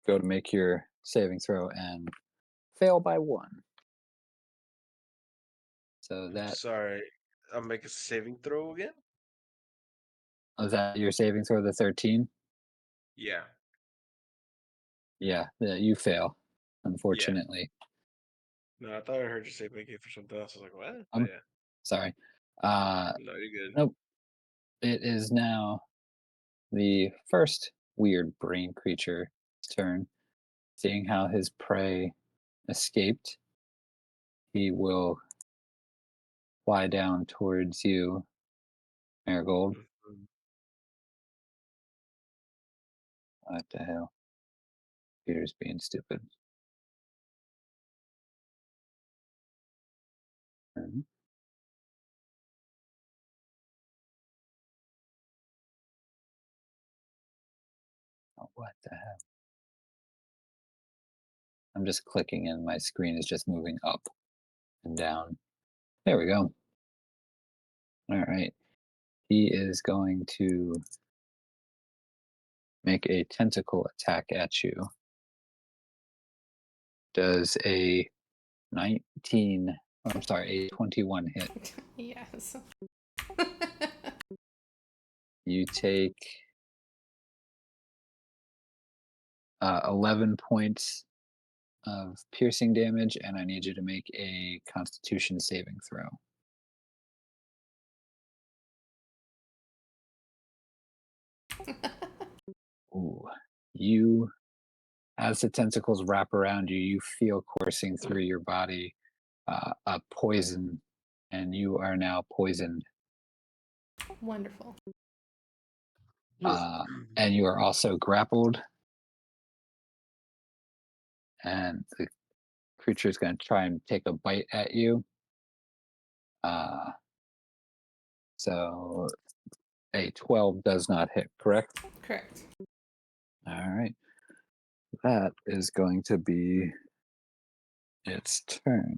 go to make your saving throw and fail by 1. So I'm that sorry. I'll make a saving throw again. was that your saving throw, the 13. Yeah. Yeah, you fail, Yeah. unfortunately. No, I thought I heard you say make it for something else. I was like, what? But I'm yeah. sorry. Uh, No, you're good. nope. It is now the first weird brain creature's turn. Seeing how his prey escaped, he will fly down towards you Marigold. Mhm. What the hell? Peter's being stupid. Mhm. Oh, what the hell? I'm just clicking and my screen is just moving up and down. There we go. All right. He is going to make a tentacle attack at you. Does a 19, I'm sorry, a 21 hit. Yes. You take 11 points of piercing damage, and I need you to make a constitution saving throw. Ooh. You, as the tentacles wrap around you, you feel coursing through your body a poison, and you are now poisoned. Wonderful. And you are also grappled, and the creature is going to try and take a bite at you. So a 12 does not hit, correct? Correct. All right. That is going to be its turn.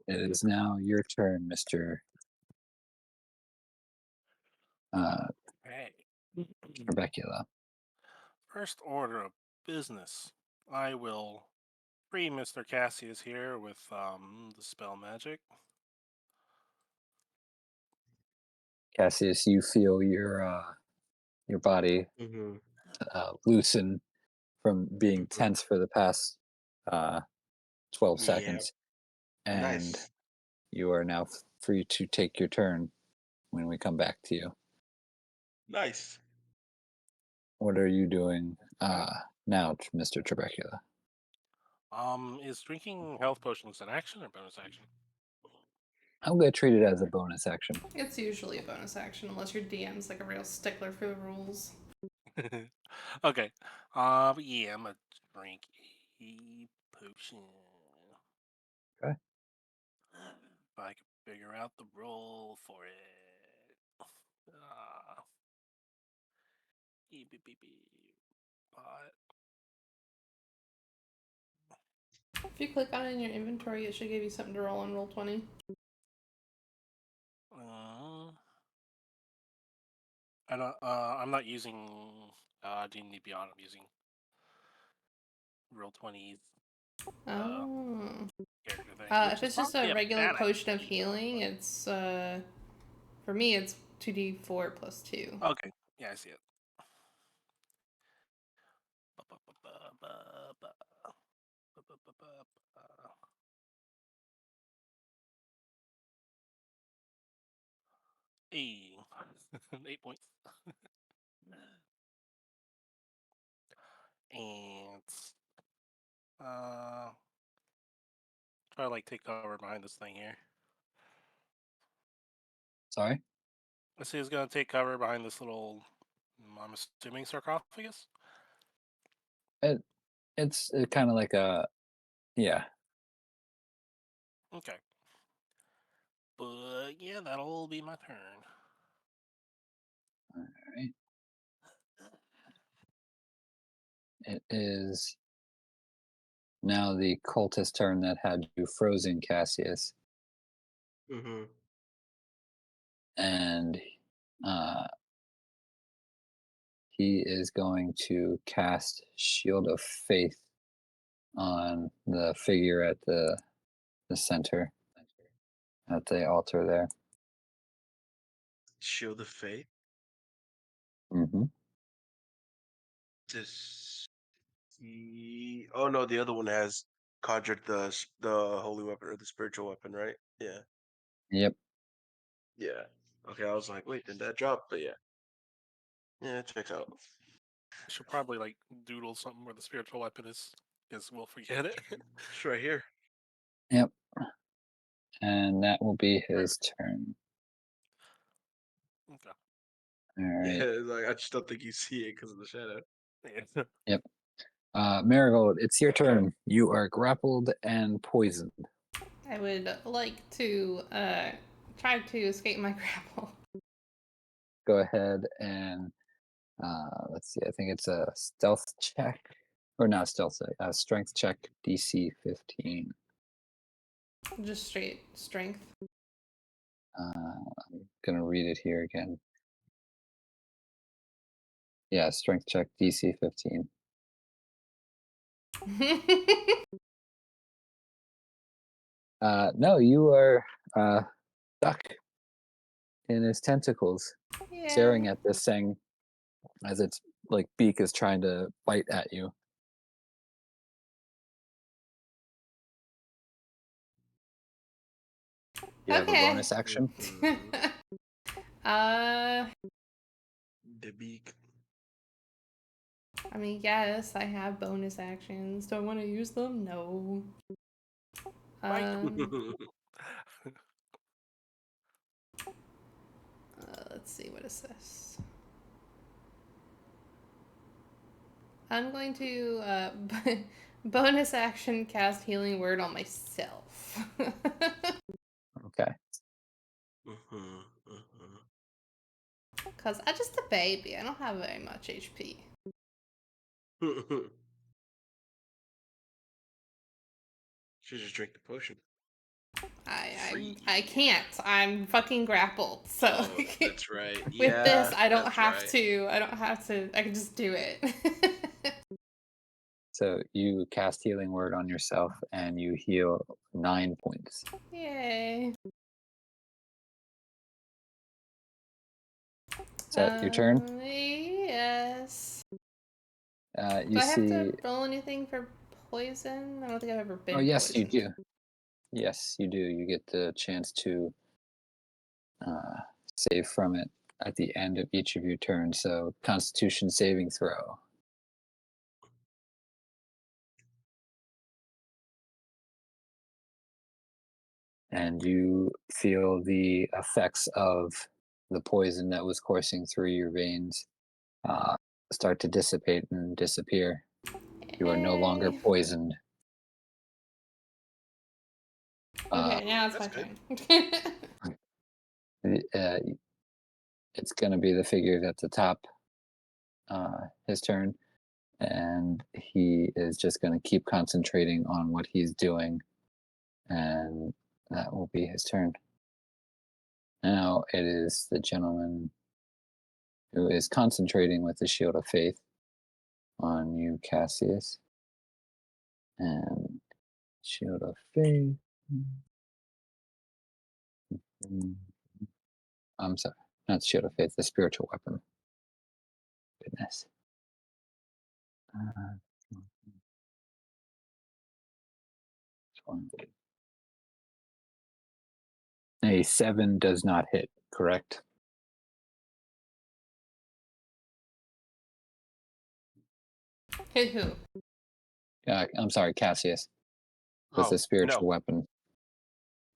It is now your turn, Mr. Hey. Rebecula. First order of business. I will free Mr. Cassius here with the spell magic. Cassius, you feel your body Mhm. loosen from being Mhm. tense for the past 12 Yeah. seconds, and Nice. you are now free to take your turn when we come back to you. Nice. What are you doing now, Mr. Trebecula? Is drinking health potions an action or bonus action? I'm going to treat it as a bonus action. It's usually a bonus action unless your DM's like a real stickler for the rules. Okay. Yeah, I'm gonna drink a potion. Okay. If I can figure out the roll for it. Uh, beep, beep, beep, beep. But, If you click on it in your inventory, it should give you something to roll on roll 20. I don't. I'm not using D&D Beyond. I'm using Roll20's Oh. character thing, which If is it's just a probably a regular bad potion of idea. healing, it's for me it's 2d4 plus 2. Okay. Yeah, I see it. Hey, 8 points. And uh, try to like take cover behind this thing here. Sorry? I see it's gonna take cover behind this little, I'm assuming sarcophagus. It's kind of like a, yeah. Okay. But yeah, that'll be my turn. All right. It is now the cultist turn that had you frozen, Cassius. Mhm. And uh, he is going to cast Shield of Faith on the figure at the center, at the altar there. Shield of Faith. Mm-hmm. This. Oh no, the other one has conjured the holy weapon or the spiritual weapon, right? Yeah. Yep. Yeah. Okay, I was like, wait, did that drop? But yeah. Yeah, it checks out. I should probably like doodle something where the spiritual weapon is, because we'll forget it. It's right here. Yep. and that will be his turn. Okay. All right. Yeah, like I just don't think you see it because of the shadow. Yeah. Yep. Marigold, it's your turn. You are grappled and poisoned. I would like to try to escape my grapple. Go ahead and let's see. I think it's a stealth check, or not stealth check. A strength check, DC 15. Just straight strength. I'm gonna read it here again. Yeah, strength check, DC 15. No, you are stuck in his tentacles, staring Yeah. at this thing as its like beak is trying to bite at you. You have a Okay. bonus action. Mhm. uh, The beak. I mean, yes, I have bonus actions. Do I want to use them? No. Bite. Let's see, what is this? I'm going to bonus action cast healing word on myself. Okay. Mhm, mhm. Because I'm just a baby. I don't have very much HP. Should just drink the potion. I Free. I can't. I'm fucking grappled. So Oh, that's right. with this, Yeah, I don't that's have right. to. I don't have to. I can just do it. So you cast healing word on yourself and you heal 9 points. Yay. Is that your turn? Yes. You Do I have see. to roll anything for poison? I don't think I've ever Oh, been yes, you poisoned. do. Yes, you do. You get the chance to uh, save from it at the end of each of your turns. So, Constitution saving throw. And you feel the effects of the poison that was coursing through your veins uh, start to dissipate and disappear. You are no longer Yay. poisoned. Uh, Okay, now it's That's my good. turn. uh, it's going to be the figure at the top, his turn, and he is just going to keep concentrating on what he's doing, and that will be his turn. Now it is the gentleman who is concentrating with the Shield of Faith on you, Cassius, and Shield of Faith. I'm sorry, not Shield of Faith, the spiritual weapon. Goodness. Uh, a 7 does not hit, correct? Hit who? I'm sorry, Cassius, with Oh, the no. spiritual weapon.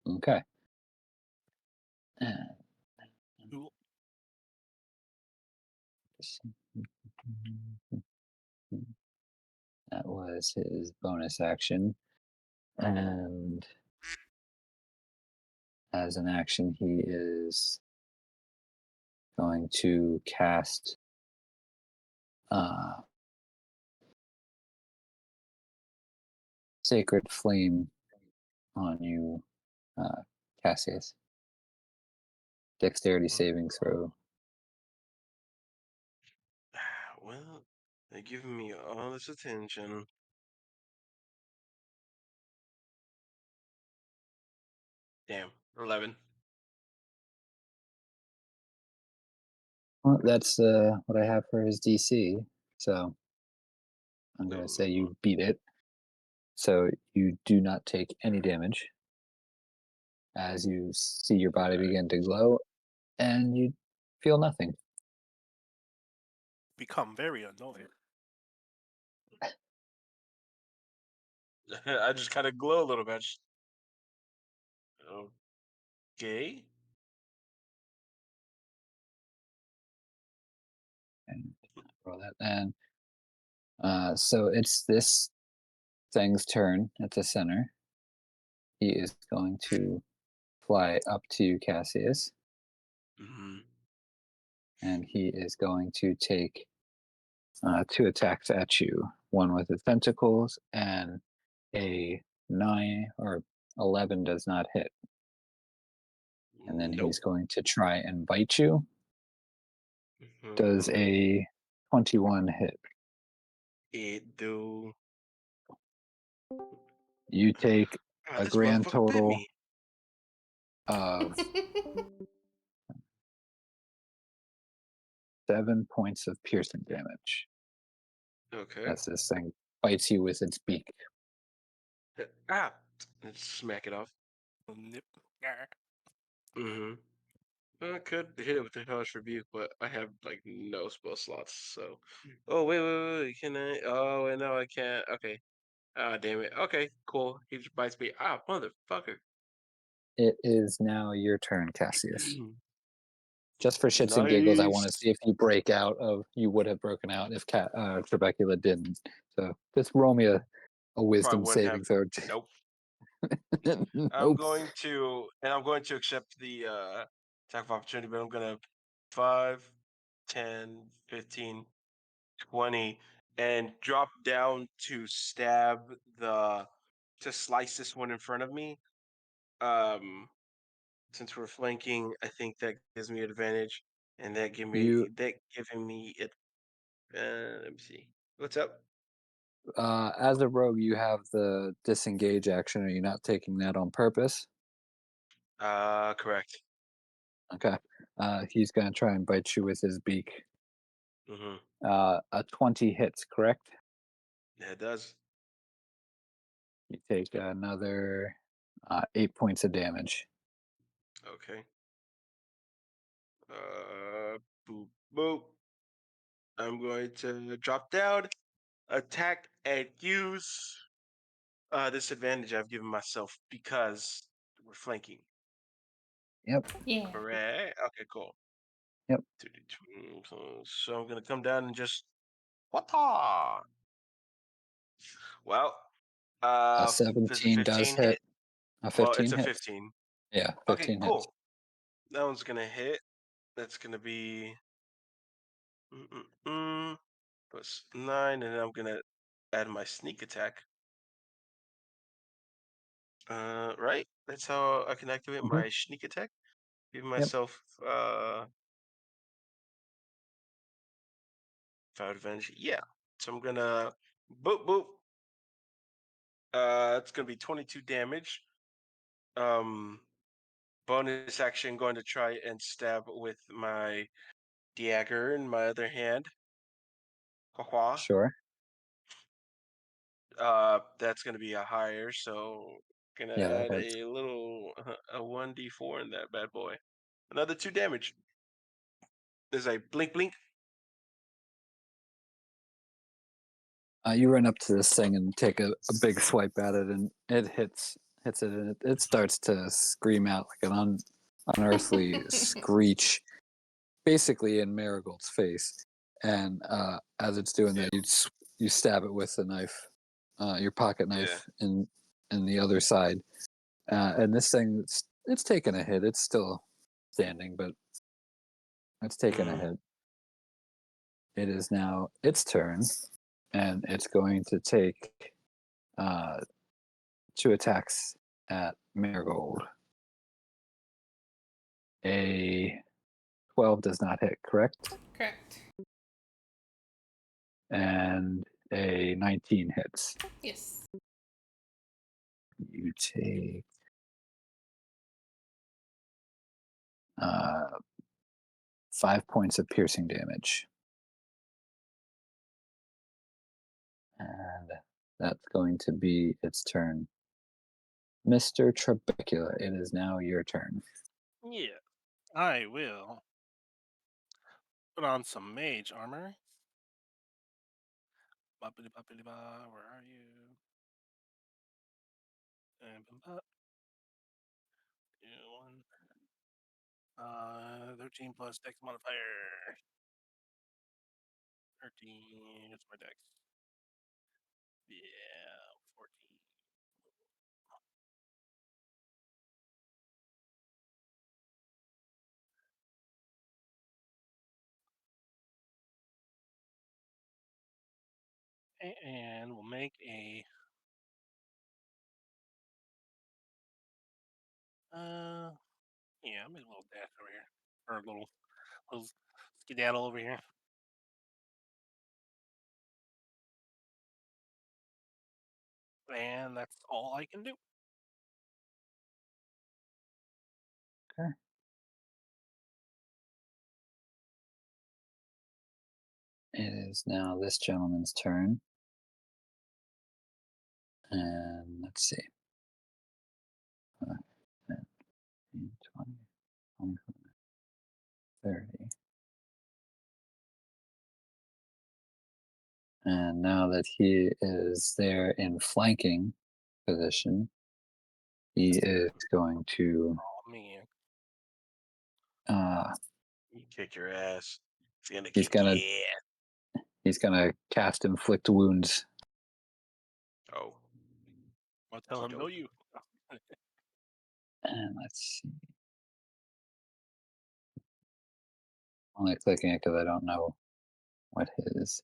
Okay. Uh, Cool. that was his bonus action. And as an action, he is going to cast Sacred Flame on you, Cassius. Dexterity saving throw. Well, they're giving me all this attention. Damn, 11. Well, that's what I have for his DC. So I'm going to say Ooh. you beat it. So you do not take any damage as you see your body begin to glow and you feel nothing. Become very annoying. I just kind of glow a little bit. Okay. And roll that. And so it's this thing's turn at the center. He is going to fly up to you, Cassius, Mm-hmm. and he is going to take two attacks at you. One with his tentacles, and a 9 or 11 does not hit. And then he's Nope. going to try and bite you. Does Mm-hmm. a 21 hit? It do. You take Ah, a this grand motherfucker bit total me. of 7 points of piercing damage Okay. as this thing bites you with its beak. Ah, let's smack it off. Nip. Mm-hmm. I could hit it with the Hellish Rebuke, but I have like no spell slots. So, oh wait, can I? Oh wait, no, I can't. Okay. Ah, damn it. Okay, cool. He just bites me. Ah, motherfucker. It is now your turn, Cassius. Just for shits and giggles, I want to Nice. see if you break out of. You would have broken out if Trebecula didn't. So just roll me a Probably wisdom wouldn't have. saving throw. Nope. Nope. I'm going to accept the attack of opportunity, but I'm gonna 5, 10, 15, 20, and drop down to stab to slice this one in front of me. Um, since we're flanking, I think that gives me advantage, and You, giving me it. Let me see. What's up? as a rogue, you have the disengage action. Are you not taking that on purpose? Correct. Okay. He's going to try and bite you with his beak. Mm-hmm. A 20 hits, correct? Yeah, it does. You take another 8 points of damage. Okay. Boop boop. I'm going to drop down, attack, and use this advantage I've given myself because we're flanking. Yep. Yeah. Correct. Okay, cool. Yep. So I'm gonna come down and just what? Well, A does a 17 does 15 hit. hit? A Well, 15 it's a hits. 15. Yeah, Okay, 15 hits. cool. That one's gonna hit. That's gonna be plus 9, and then I'm gonna add my sneak attack. Right. That's how I can activate Hmm. my sneak attack. Give Yep. myself 5 advantage. Yeah. So I'm gonna boop boop. It's gonna be 22 damage. Um, bonus action going to try and stab with my dagger in my other hand. Hua. Sure. That's gonna be a higher, so gonna Yeah, that add hits. a little a 1d4 in that bad boy. Another 2 damage. There's a blink blink. You run up to this thing and take a big swipe at it, and it hits it, and it starts to scream out like an unearthly screech, basically in Marigold's face. And as it's doing Yeah. that, you stab it with the knife, your pocket Yeah. knife, in the other side. And this thing, it's taken a hit. It's still standing, but it's taken a Mm-hmm. hit. It is now its turn, and it's going to take uh, two attacks at Marigold. A 12 does not hit, correct? Correct. And a 19 hits. Yes. You take uh, 5 points of piercing damage. And that's going to be its turn. Mr. Trebecula, it is now your turn. Yeah, I will put on some mage armor. Boppity boppity ba, where are you? And 13 plus dex modifier. 13 is my dex. Yeah, 14. And we'll make a yeah, I'll make a little dash over here. Or a little skedaddle over here. And that's all I can do. Okay. It is now this gentleman's turn. And let's see. 10, 15, 20, 25, 30. And now that he is there in flanking position, he is going to Oh man. uh, Kick your ass. It's gonna he's kick gonna your ass. he's gonna cast inflict wounds. Oh. I'll tell him, Okey-doke. no you. And let's see. Only clicking it because I don't know what his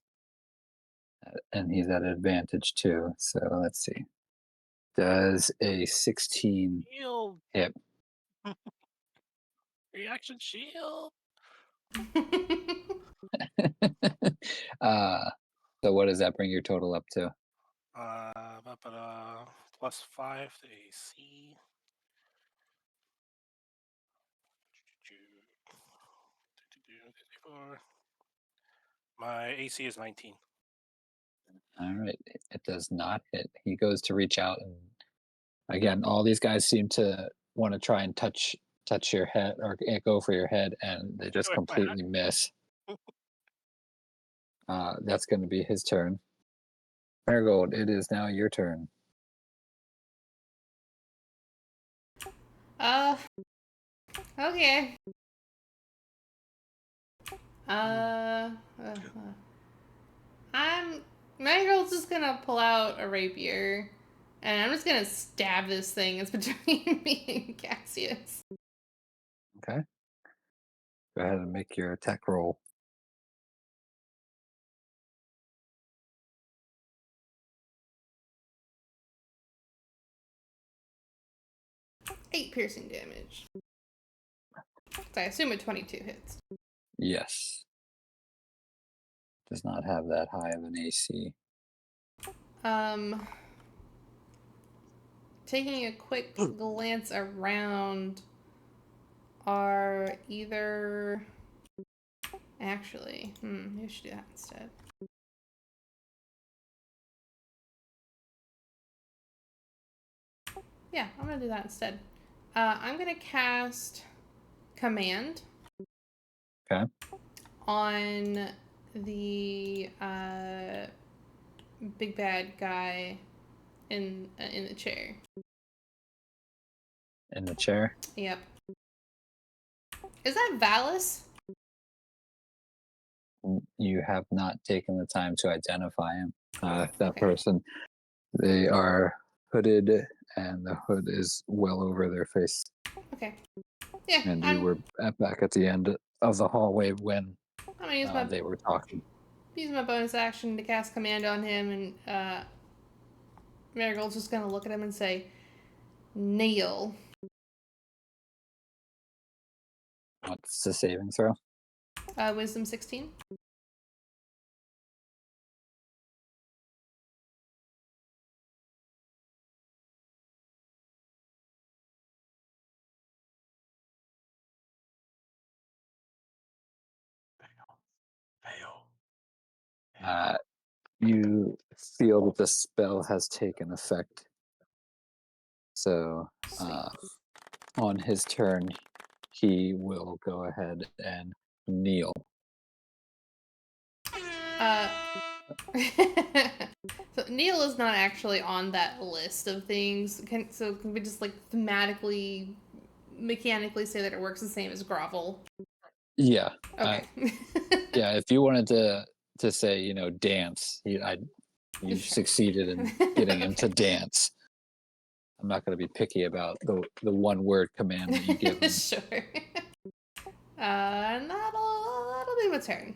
and he's at advantage too. So let's see. Does a 16 Shield. hit? Reaction shield. uh, so what does that bring your total up to? Plus 5 to AC. My AC is 19. All right, it does not hit. He goes to reach out, and again, all these guys seem to want to try and touch your head or go for your head, and they just completely miss. That's going to be his turn. Marigold, it is now your turn. Okay. I'm Marigold's just gonna pull out a rapier, and I'm just gonna stab this thing. It's between me and Cassius. Okay. Go ahead and make your attack roll. Eight piercing damage. So I assume a 22 hits. Yes. Does not have that high of an AC. Taking a quick glance around, are either actually, maybe I should do that instead. Yeah, I'm gonna do that instead. I'm gonna cast Command. Okay. On the big bad guy in the chair. In the chair. Yep. Is that Valis? You have not taken the time to identify him. That Okay. person. They are hooded, and the hood is well over their face. Okay. Yeah. And you were back at the end of the hallway when I'm gonna use they were talking. my bonus action to cast Command on him, and Marigold's just gonna look at him and say, "Kneel." What's the saving throw? Wisdom 16. Fail. You feel that the spell has taken effect. So on his turn, he will go ahead and kneel. So Neil is not actually on that list of things. Can we just like thematically mechanically say that it works the same as grovel. Yeah. Okay. Yeah. If you wanted to say, dance, you've Sure. succeeded in getting him to Okay. dance. I'm not going to be picky about the one word command that you give him. Sure. That'll be my turn.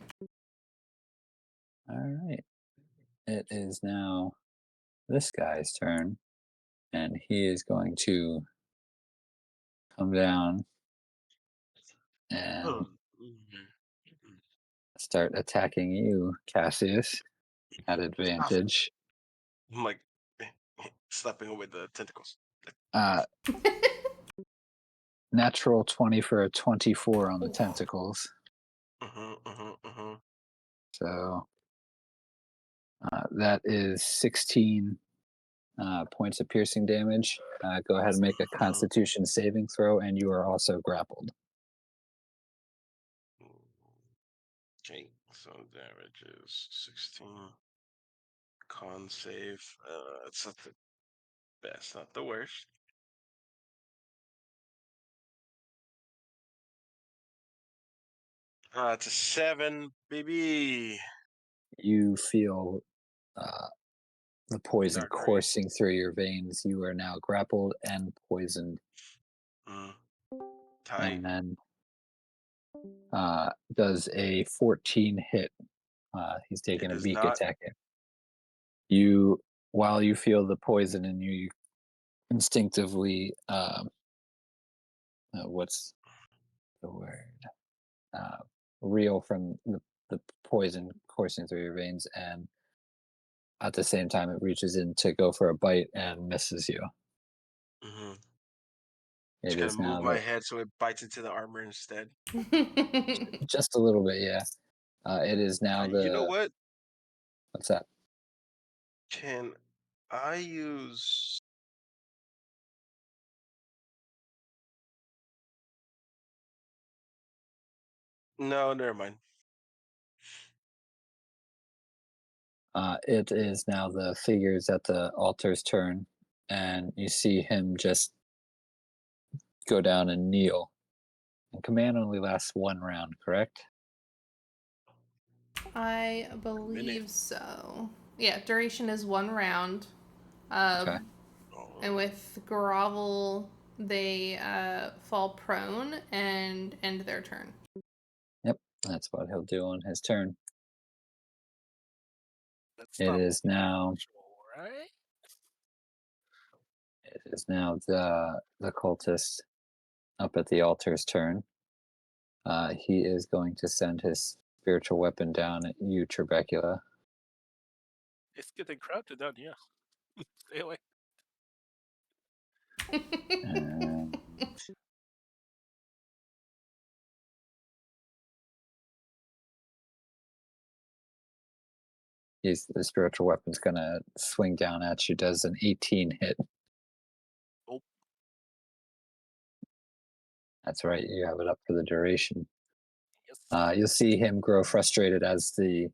All right. It is now this guy's turn, and he is going to come down and start attacking you, Cassius, at advantage. I'm like slapping away the tentacles. Uh, natural 20 for a 24 on the Ooh. tentacles. So that is 16 points of piercing damage. Go ahead and make a Constitution saving throw, and you are also grappled. Okay, so damage is 16. Con save. It's not the best, not the worst. It's a 7, baby. You feel the poison Dark read. coursing through your veins. You are now grappled and poisoned. Tight. And then does a 14 hit. He's It taking a does beak not. attack. You, while you feel the poison in you, you instinctively, what's the word? Reel from the poison coursing through your veins, and at the same time, it reaches in to go for a bite and misses you. Just It gonna is move now my head so it bites into the armor instead. just a little bit, yeah. It is now You know what? what's that? Can I use? No, never mind. It is now the figures at the altar's turn, and you see him just go down and kneel. And command only lasts one round, correct? I Minute. believe so. Yeah, duration is 1 round. Okay. And with grovel, they fall prone and end their turn. Yep, that's what he'll do on his turn. That's It not is now. right. It is now the cultist up at the altar's turn. He is going to send his spiritual weapon down at you, Trebecula. It's getting crowded down here. Stay away. And the spiritual weapon's gonna swing down at you. Does an 18 hit? Oh. That's right. You have it up for the duration. Yes. You'll see him grow frustrated as the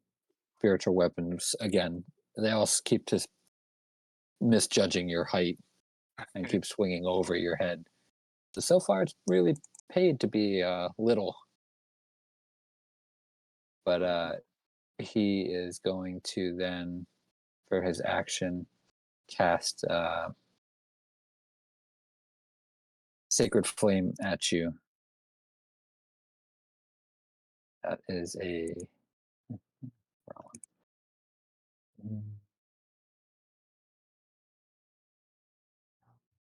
spiritual weapons again. They all keep just misjudging your height and keep swinging over your head. So far, it's really paid to be little. But he is going to then, for his action, cast Sacred Flame at you. That is a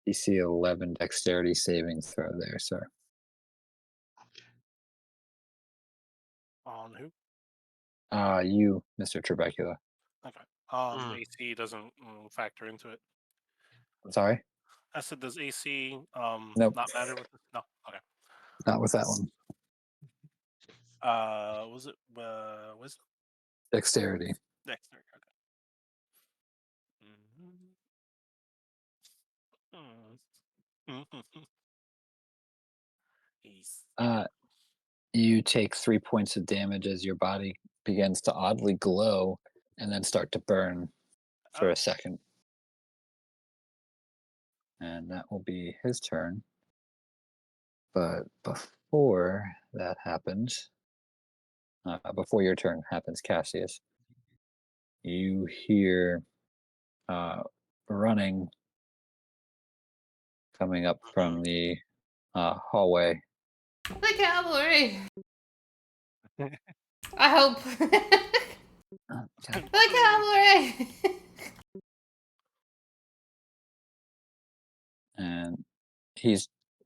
DC 11 Dexterity saving throw there, sir. On who? You, Mr. Trebecula. Okay. AC doesn't factor into it. I'm sorry? I said, does AC Nope, not matter with this? No. Okay. not with that one. Was it wisdom? Dexterity. Dexterity. Okay. He's You take 3 points of damage as your body begins to oddly glow and then start to burn for a second. And that will be his turn. But before that happens, before your turn happens, Cassius, you hear uh, running coming up Mhm. from the hallway. The cavalry. I hope. Okay. The cavalry. And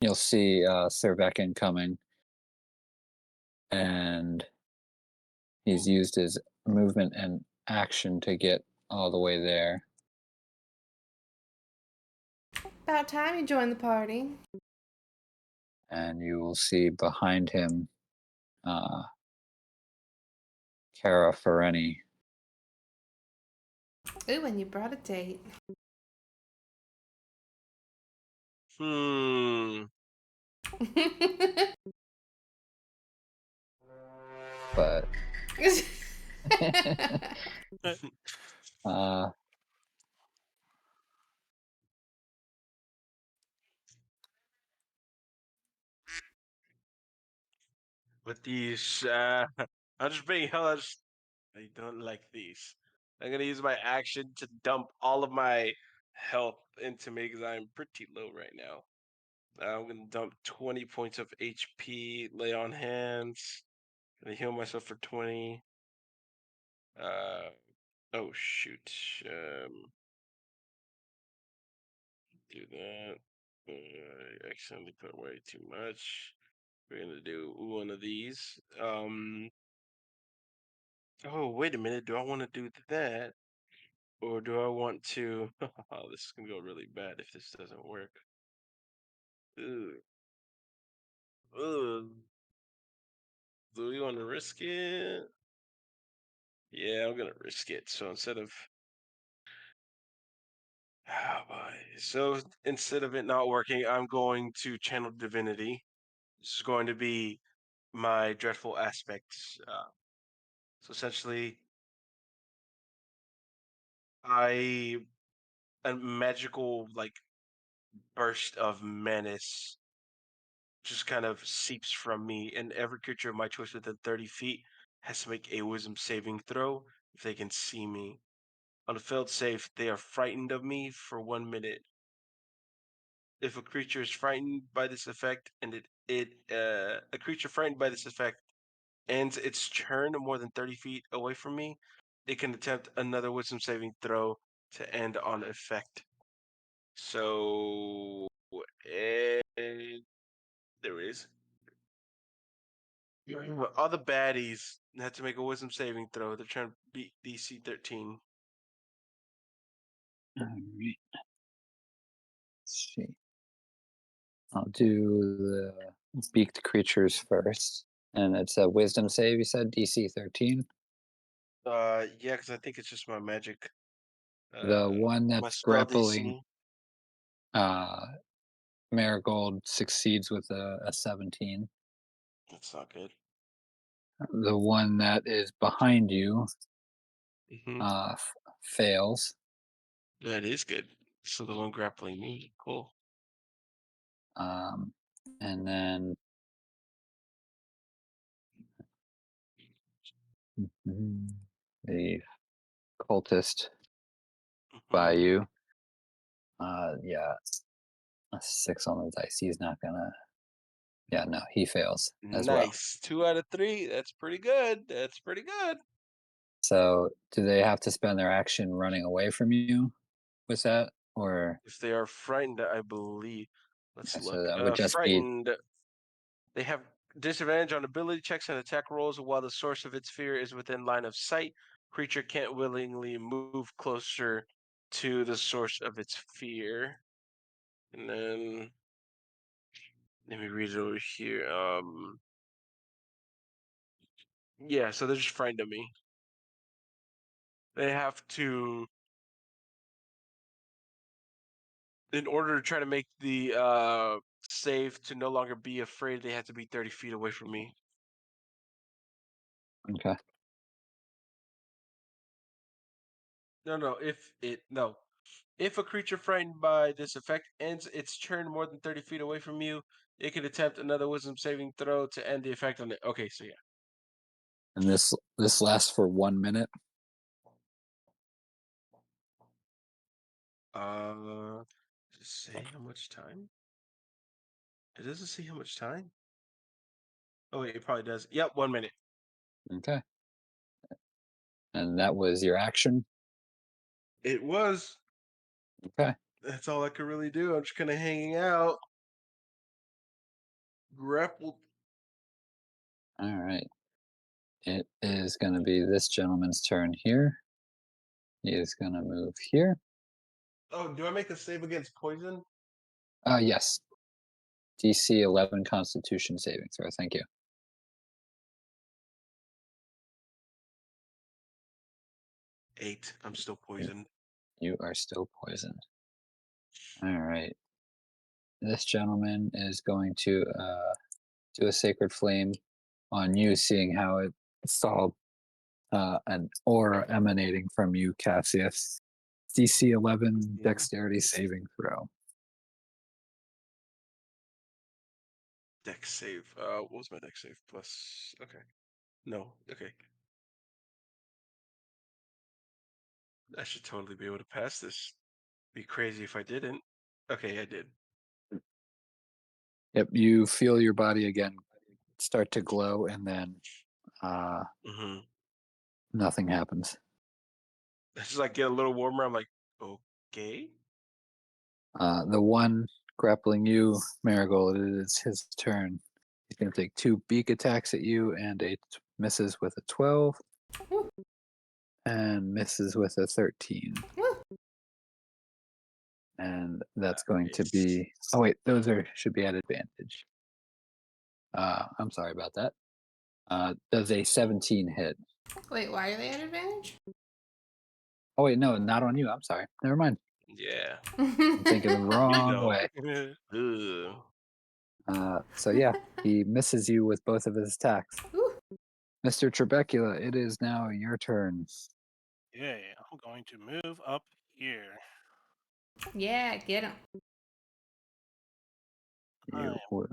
you'll see Sir Becken coming, and he's used his movement and action to get all the way there. About time you joined the party. And you will see behind him Cara Fereni. Ooh, and you brought a date. Hmm. But uh, With these, I'm just being hella. I don't like these. I'm gonna use my action to dump all of my health into me because I'm pretty low right now. I'm gonna dump 20 points of HP, lay on hands, gonna heal myself for 20. Uh, oh shoot. Do that. I accidentally put way too much. We're gonna do one of these. Oh, wait a minute. Do I want to do that? Or do I want to? Oh, this is gonna go really bad if this doesn't work. Ugh. Ugh. Do we want to risk it? Yeah, I'm gonna risk it. So instead of, oh boy. So instead of it not working, I'm going to channel divinity. This is going to be my dreadful aspects. So essentially, I a magical like burst of menace just kind of seeps from me, and every creature of my choice within 30 feet has to make a wisdom saving throw if they can see me. On a failed save, they are frightened of me for 1 minute. If a creature is frightened by this effect, and a creature frightened by this effect ends its turn more than 30 feet away from me, it can attempt another wisdom saving throw to end on effect. So, there is. All the baddies had to make a wisdom saving throw. They're trying to beat DC 13. all right, let's see. I'll do the beaked creatures first, and it's a Wisdom save. You said DC 13. Yeah, because I think it's just my magic. The one My that's spell grappling DC. uh, Marigold succeeds with a 17. That's not good. The one that is behind you Hmm. fails. That is good. So the one grappling me, cool. Um, and then the cultist by Hmm. you. Yeah, a 6 on the dice. He's not gonna. Yeah, no, he fails as well. Nice. 2 out of 3. That's pretty good. That's pretty good. So, do they have to spend their action running away from you with that, or If they are frightened, I believe. Let's okay, so look. that would just be Frightened. They have disadvantage on ability checks and attack rolls while the source of its fear is within line of sight. Creature can't willingly move closer to the source of its fear. And then let me read it over here. Yeah, so they're just frightened of me. They have to, in order to try to make the save to no longer be afraid, they have to be 30 feet away from me. okay. No. If a creature frightened by this effect ends its turn more than 30 feet away from you, It can attempt another wisdom saving throw to end the effect on it. Okay, so yeah. And this lasts for 1 minute. Just say how much time? It doesn't say how much time. Oh wait, it probably does. Yep, 1 minute. Okay. And that was your action. It was. Okay. That's all I could really do. I'm just kind of hanging out. Grappled. All right. It is going to be this gentleman's turn here. He is going to move here. Oh, do I make a save against poison? Yes. DC 11 Constitution saving throw. Thank you. 8. I'm still You, poisoned. you are still poisoned. All right. This gentleman is going to do a sacred flame on you, seeing how it saw an aura emanating from you, Cassius. DC 11 Yeah. Dexterity saving throw. Dex save. What was my dex save? Plus. Okay. No. Okay. I should totally be able to pass this. Be crazy if I didn't. Okay, I did. Yep, you feel your body again start to glow, and then uh, Mm-hmm. nothing happens. I just like get a little warmer. I'm like, okay. The one grappling you, Marigold, it is his turn. He's going to take 2 beak attacks at you, and misses with a 12 Woo. and misses with a 13. Woo. And that's going to Nice. be. Oh wait, those should be at advantage. I'm sorry about that. Does a 17 hit? Wait, why are they at advantage? Oh wait, no, not on you. I'm sorry. Never mind. Yeah. I'm thinking the You wrong know. way. Ugh. So yeah, he misses you with both of his attacks. Ooh. Mr. Trebecula, it is now your turn. Yeah, I'm going to move up here. Yeah, get him. I You am will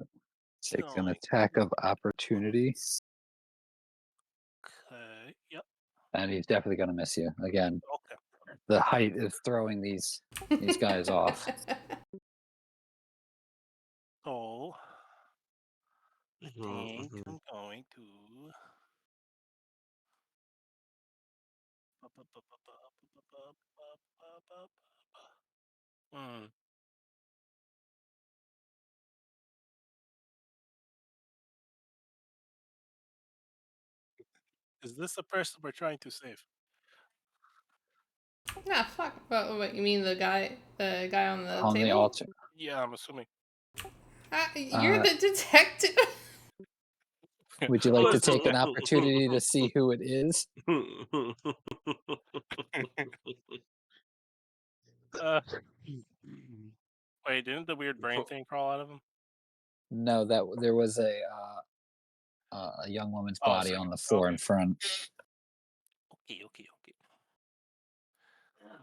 take an going. attack of opportunity, Okay. Yep. and he's definitely going to miss you again. Okay. The height is throwing these guys off. So I Mm-hmm, think mm-hmm. I'm going to. Hmm. Is this the person we're trying to save? Nah, fuck. What, you mean the guy on the On the table? altar. Yeah, I'm assuming. You're Uh, the detective. would you like to take an opportunity to see who it is? uh, wait, didn't the weird brain thing crawl out of him? No, that there was a young woman's Oh, body on second. the floor Okay. in front. Okay.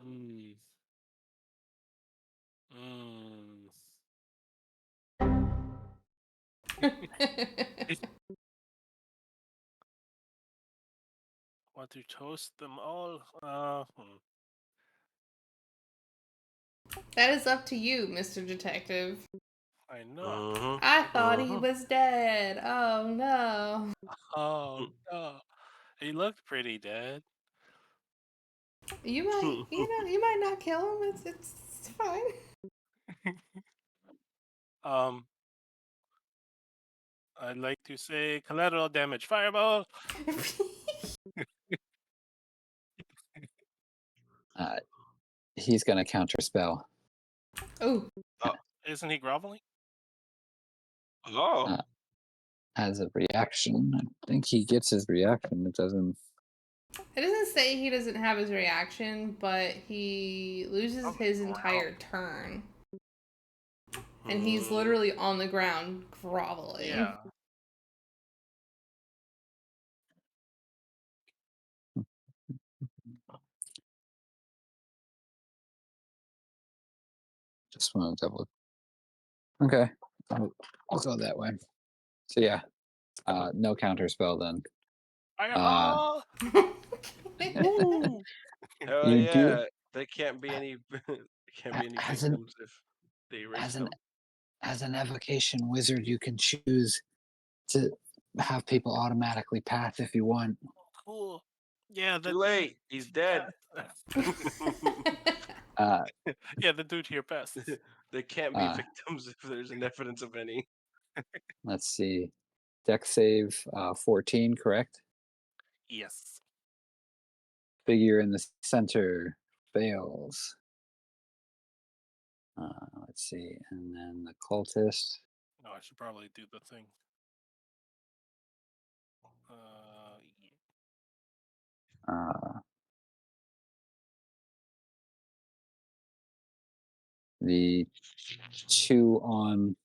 Mm. Mm. Want to toast them all? That is up to you, Mr. Detective. I know. Mm-hmm, I thought he mm-hmm. was dead. Oh no. Oh no, he looked pretty dead. You might not kill him. It's fine. Um, I'd like to say collateral damage. Fireball. Uh, he's going to counter spell. Oh, Isn't he groveling? Oh. Uh, as a reaction. I think he gets his reaction. It doesn't. it doesn't say he doesn't have his reaction, but he loses On the his ground. entire turn, and he's Mm. literally on the ground groveling. Yeah. Just want to double. Okay. I'll go that way. So yeah, no counter spell then. Uh, Ah! Woo! Hell you do yeah. They can't be any can't be any as an victims if they erase as an them. as an evocation wizard, you can choose to have people automatically path if you want. Cool. Yeah, Too that late. He's dead. Uh, yeah, the dude here best. They can't be uh, victims if there's an evidence of any. let's see. Deck save 14, correct? Yes. Figure in the center fails. Let's see. And then the cultist. No, I should probably do the thing. Yeah. Uh, the two on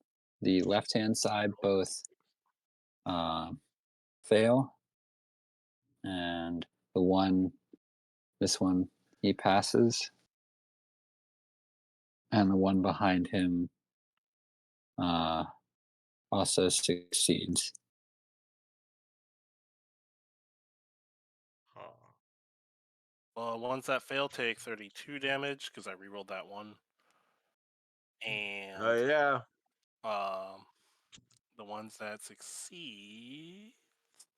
the left hand side both uh, fail. And this one, he passes. And the one behind him uh, also succeeds. Huh. Ones that fail take 32 damage because I rerolled that one, Oh and yeah. um, the ones that succeed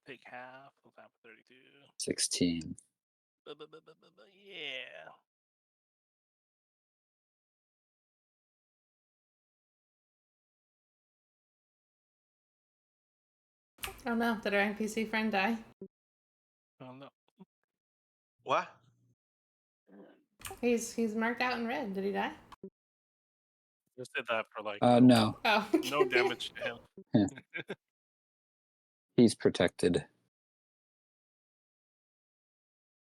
take half of that 32. 16. Yeah. Oh no, did our NPC friend die? Oh no. What? He's marked out in red. Did he die? Just did that for like No, Oh. no damage to him. he's protected.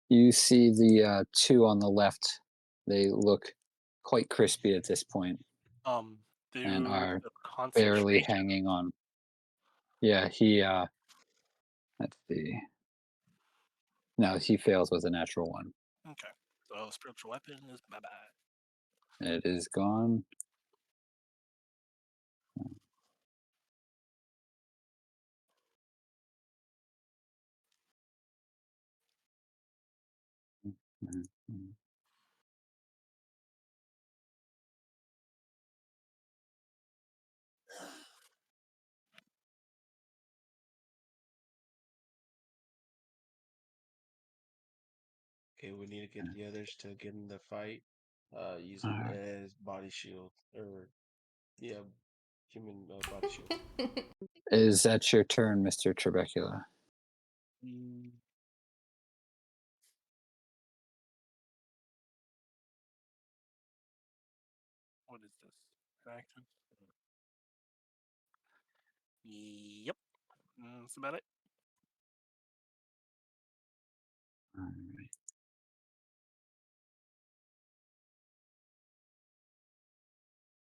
You see the two on the left. They look quite crispy at this point and Do are the barely concentration. hanging on. Yeah, he let's see. No, he fails with a natural one. Okay. So spiritual weapon is bye bye. It is gone. Okay, we need to get the others to get in the fight. Using Alright. as body shield or yeah, human body shield. Is that your turn, Mr. Trebecula? Mm. What is this? Action. Yep. That's about it. Alright.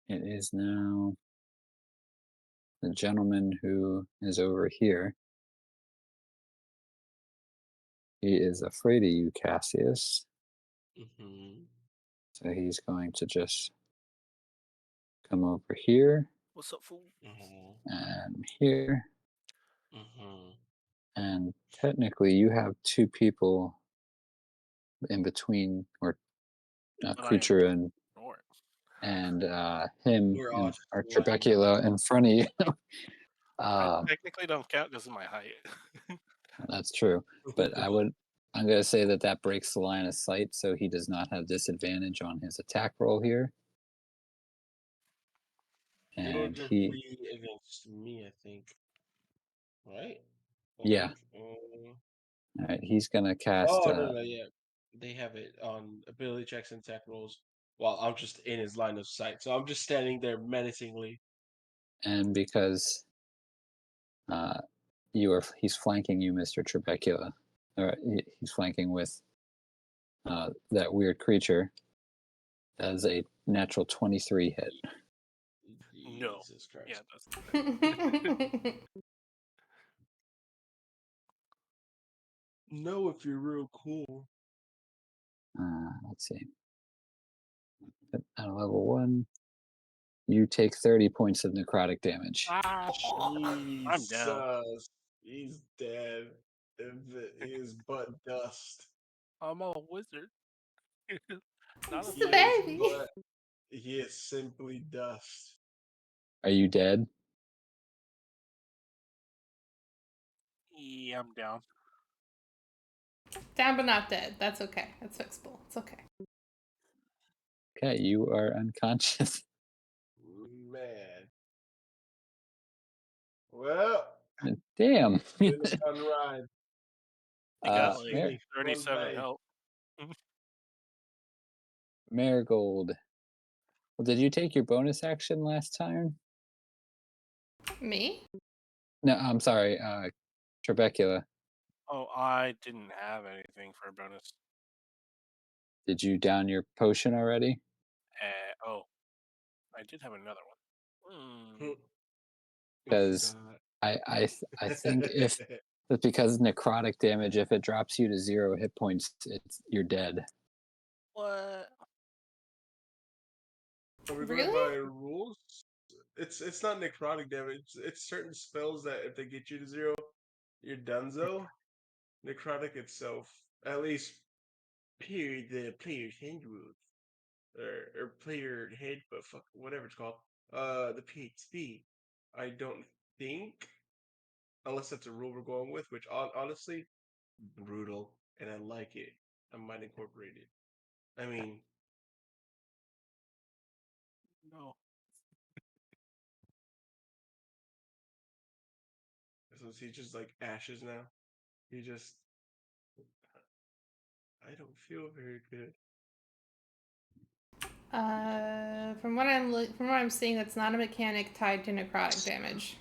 It is now the gentleman who is over here. He is afraid of you, Cassius. Mm-hmm. So he's going to just come over here What's up, fool? Mm-hmm. and here. Mm-hmm. And technically, you have two people in between, or a But I am creature short. and him We're all and just our lying in Trebecula in front of you. I um, technically don't count because of my height. that's true. But there. I'm going to say that that breaks the line of sight, so he does not have disadvantage on his attack roll here. It'll And just he, be against me, I think. Right? I yeah, think. all right, he's going to cast. Oh no, no, yeah. They have it on ability checks and attack rolls. While I'm just in his line of sight, so I'm just standing there menacingly. And because uh, he's flanking you, Mr. Trebecula. Or he's flanking with that weird creature. That is a natural 23 hit. No. Jesus Yeah, Christ! that's No, if you're real cool. Let's see. At level 1. You take 30 points of necrotic damage. Ah, I'm down. Jesus, he's dead. He is but dust. I'm a wizard. Not a Just a He fighter. is baby. but he is simply dust. Are you dead? Yeah, I'm down. Down but not dead. That's okay. That's fixable. It's okay. Okay, you are unconscious. Man. Well, Damn. been a fun ride. He got uh, like Mar- 37 One health. Marigold. Well, did you take your bonus action last time? Me? No, I'm sorry. Trebecula. Oh, I didn't have anything for a bonus. Did you down your potion already? Oh, I did have another one. day. He Because forgot. I think if it's because necrotic damage, if it drops you to 0 hit points, you're dead. What? Are we going by Really? rules? It's not necrotic damage. It's certain spells that if they get you to 0, you're donezo. Necrotic itself, at least per the player's handbook or player handbook, fuck whatever it's called. The PHP. I don't think, unless that's a rule we're going with, which honestly, brutal, and I like it. I might incorporate it. I mean, No. so he just like ashes now. He just, I don't feel very good. From what I'm seeing, that's not a mechanic tied to necrotic damage.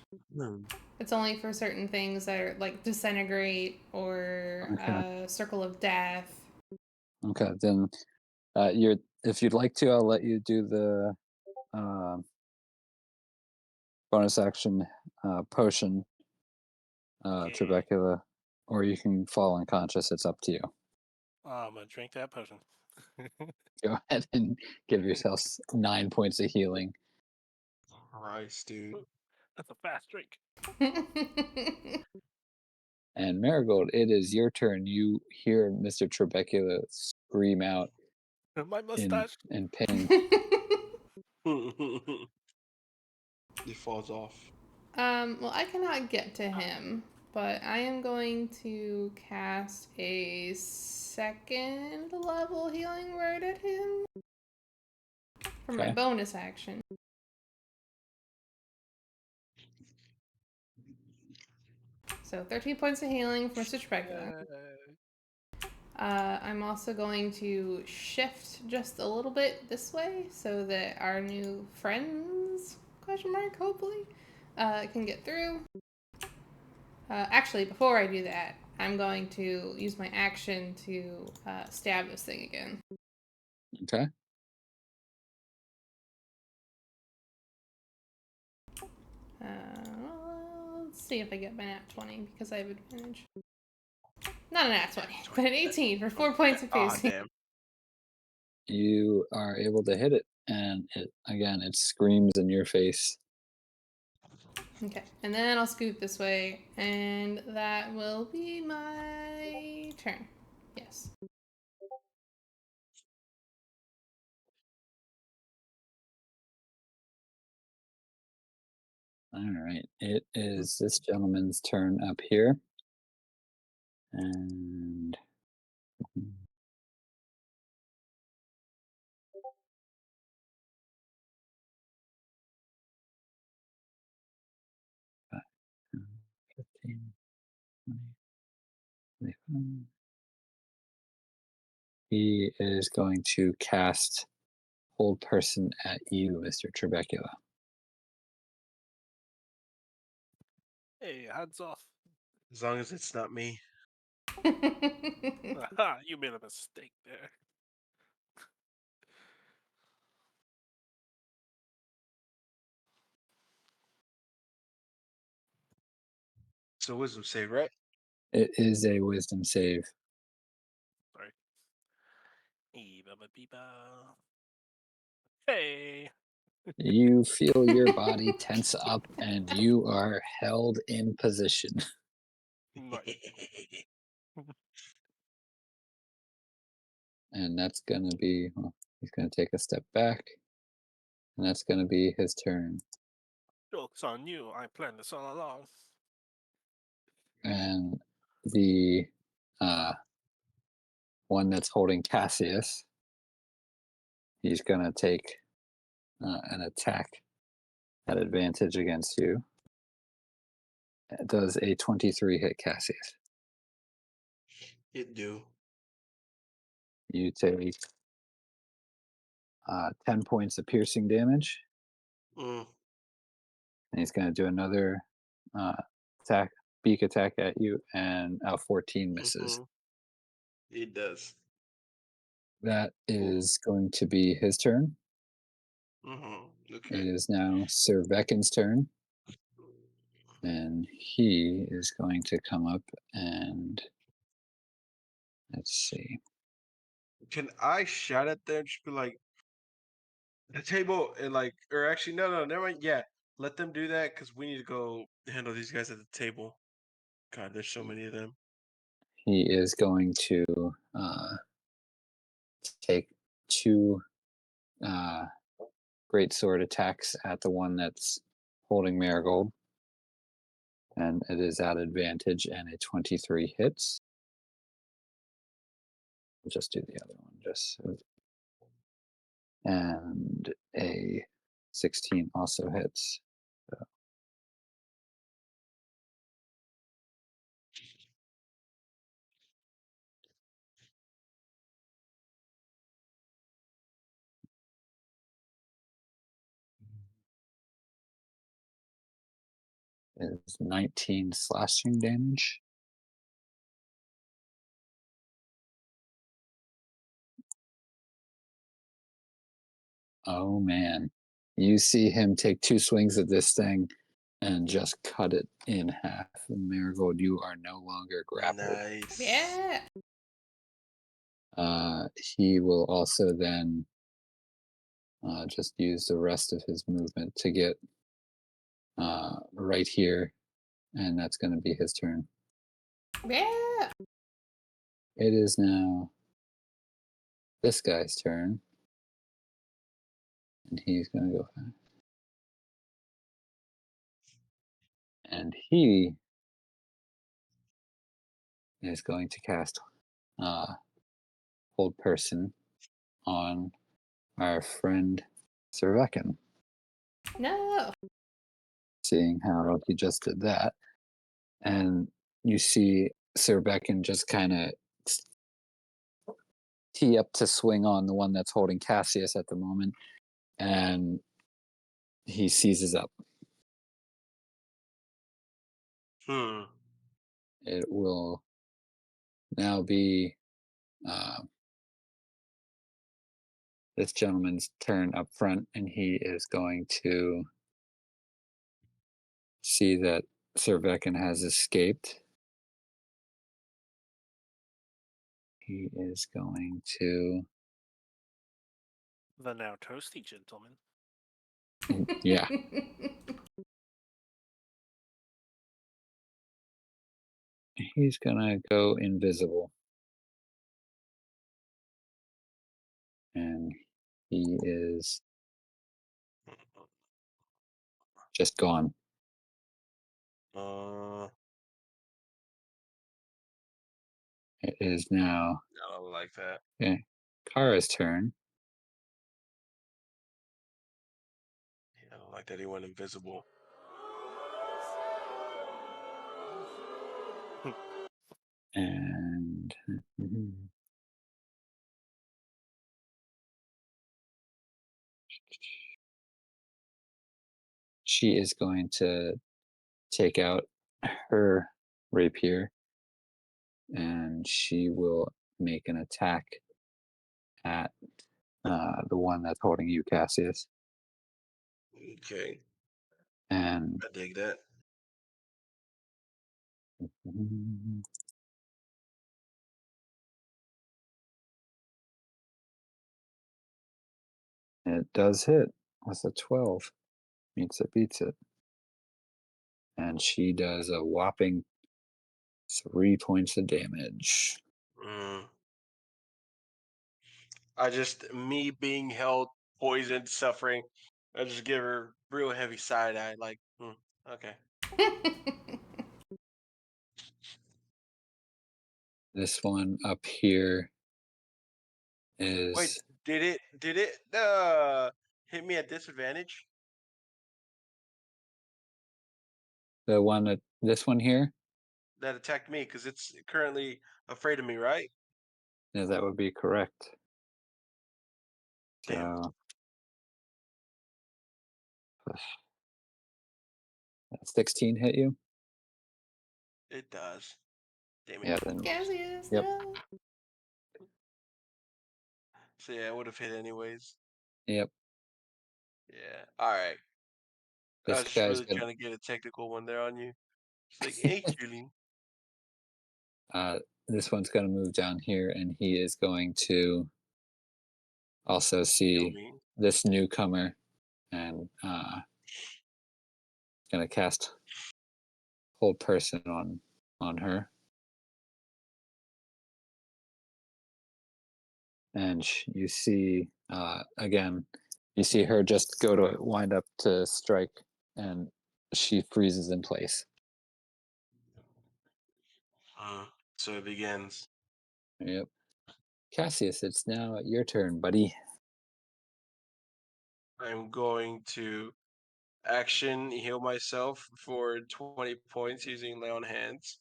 It's only for certain things that are like disintegrate or Okay. circle of death. Okay, then you're. If you'd like to, I'll let you do the um bonus action potion, Yeah. Trebecula, or you can fall unconscious. It's up to you. I'm gonna drink that potion. Go ahead and give yourself 9 points of healing. Christ, dude. That's a fast drink. And Marigold, it is your turn. You hear Mr. Trebecula scream out My in mustache. pain. He falls off. Well, I cannot get to him, but I am going to cast a second level healing word at him for my Okay. bonus action. So 13 points of healing for Mr. Trebecula. I'm also going to shift just a little bit this way so that our new friends, question mark, hopefully, can get through. Actually, before I do that, I'm going to use my action to stab this thing again. Okay. Let's see if I get my nat 20 because I have advantage. Not a nat 20, but an 18 for 4 points of Ah, piercing. damn. You are able to hit it, and it screams in your face. Okay, and then I'll scoot this way, and that will be my turn. Yes. All right. It is this gentleman's turn up here. And mm, 5, 10, 15, 20, 25. He is going to cast Hold Person at you, Mr. Trebecula. Hey, hands off. As long as it's not me. Aha, you made a mistake there. So wisdom save, right? It is a wisdom save. Sorry. Hey, Baba Biba. Hey. You feel your body tense up and you are held in position. Nice. And that's going to be, well, he's going to take a step back. And that's going to be his turn. Joke's on you. I planned this all along. And the one that's holding Cassius, he's going to take an attack at advantage against you. It does a 23 hit Cassius. It do. You take 10 points of piercing damage. Mm, And he's going to do another uh, attack, beak attack at you, and 14 misses. mm-hmm. It does. That is going to be his turn. Mm-hmm. It Okay. is now Sir Vecken's turn, and he is going to come up and let's see. Can I shout at them? Just be like, the table, and like, or actually, no, never mind. Yeah, let them do that because we need to go handle these guys at the table. God, there's so many of them. He is going to take two great sword attacks at the one that's holding Marigold, and it is at advantage, and a 23 hits. We'll just do the other one, just so. And a 16 also hits. So is 19 slashing damage. Oh man. You see him take two swings at this thing and just cut it in half. And Marigold, you are no longer grappled. Nice. Yeah. He will also then just use the rest of his movement to get right here, and that's going to be his turn. Yeah. It is now this guy's turn, and he's going to go. And he is going to cast Hold Person on our friend Servekin. No. Seeing how he just did that, and you see Servekin just kind of tee up to swing on the one that's holding Cassius at the moment, and he seizes up. Hmm. It will now be this gentleman's turn up front, and he is going to see that Servekin has escaped. He is going to, The now toasty gentleman. yeah, he's gonna go invisible, and he is just gone. Uh, It is now I don't like that. Kara's turn. I don't like that he went invisible. And she is going to take out her rapier, and she will make an attack at the one that's holding you, Cassius. Okay, And I dig that. it does hit. with a 12. Meets it, beats it. And she does a whopping 3 points of damage. Mm. I just me being held, poisoned, suffering. I just give her real heavy side eye, like, okay. This one up here Wait, is did it hit me at disadvantage? the one that this one here. That attacked me because it's currently afraid of me, right? Yeah, that would be correct. Damn, So 16 hit you? it does. Damn it. Yeah, then Cassius, yep, no. So yeah, I would have hit anyways. yep. Yeah. All right. I This was just guy's really gonna trying to get a technical one there on you. It's like, hey, Julian, uh this one's gonna move down here and he is going to also kill see me. this newcomer and gonna cast hold person on her. And you see again, you see her just go to wind up to strike, and she freezes in place. So it begins. Yep. Cassius, it's now your turn, buddy. I'm going to action heal myself for 20 points using lay on hands.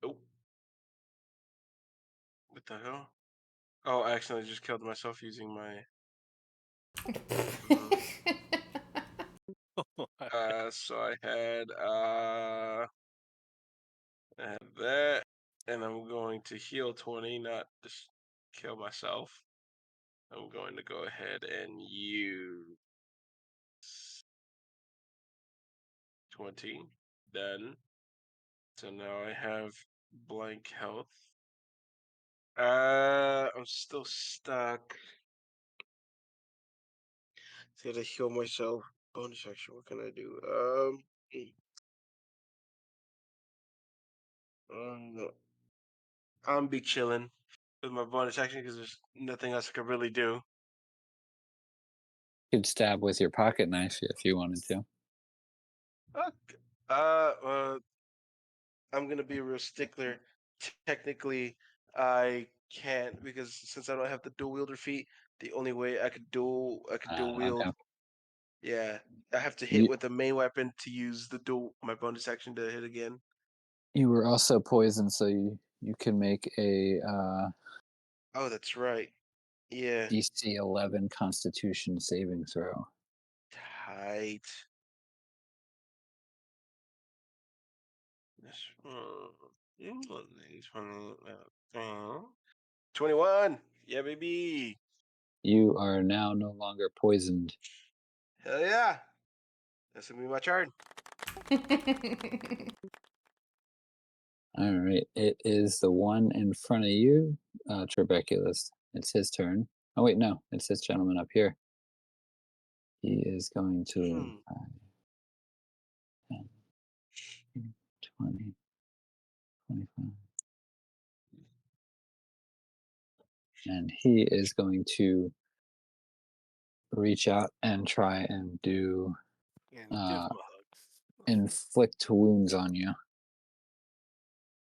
Oh, what the hell? Oh, I accidentally just killed myself using my. Mm. So I had that, and I'm going to heal 20, not just kill myself. I'm going to go ahead and use 20. Done. So now I have blank health. I'm still stuck. So I gotta heal myself. Bonus action. What can I do? Um, I'm be chilling with my bonus action because there's nothing else I can really do. You could stab with your pocket knife if you wanted to. Okay. I'm gonna be a real stickler. Technically, I can't because since I don't have the dual wielder feat, the only way I could dual wield. Okay. Yeah, I have to hit You, with the main weapon to use the dual my bonus action to hit again. you were also poisoned, so you can make a Oh, that's right. Yeah, DC 11 Constitution saving throw. tight. This, 21. Yeah, baby. You are now no longer poisoned. Hell yeah. That's gonna be my turn. All right, it is the one in front of you, Trabeculus. It's his turn. Oh wait, no, it's this gentleman up here. He is going to Hmm. 10, 20, 25, and he is going to reach out and try and do And give uh, him a hug. inflict wounds on you,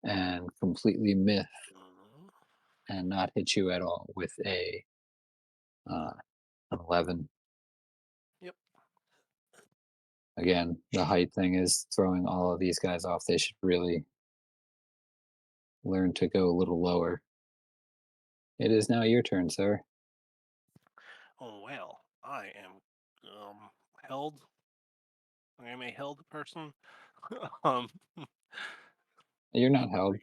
and completely miss Mhm. and not hit you at all with a uh, an 11. Yep. Again, the height thing is throwing all of these guys off. They should really learn to go a little lower. It is now your turn, sir. Oh well, I am held. I am a held person. um, You're not held.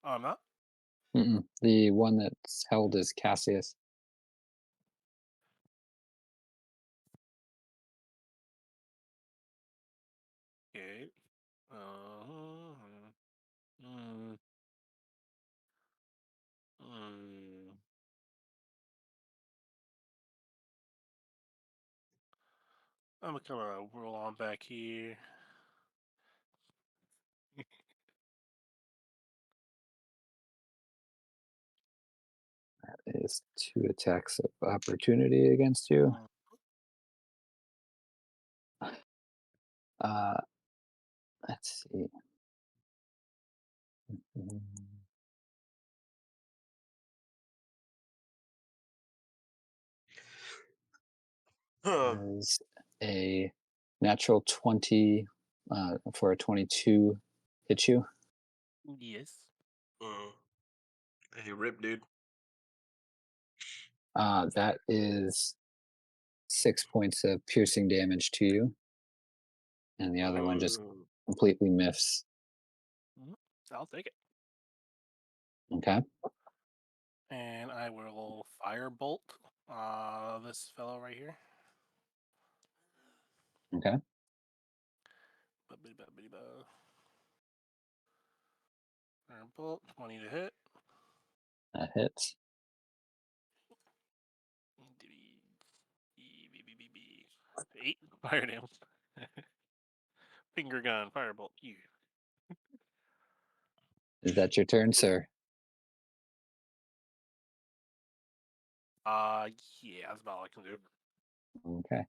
oh, I'm not. Mm-mm. The one that's held is Cassius. Okay. Uh, mm, mm. I'm gonna roll on back here. Is 2 attacks of opportunity against you. Uh, let's see. Mm, Huh. Is a natural 20 for a 22 hit you. Yes. Mm. Hey, rip, dude. That is 6 points of piercing damage to you, and the other one just Mm. completely miffs. Mhm. I'll take it. Okay. And I will firebolt this fellow right here. Okay. Ba-ba-ba-ba-ba. Firebolt, 20 to hit. That hits. 8 fire damage. Finger gun, firebolt. You. Is that your turn, sir? Yeah, that's about all I can do. Okay.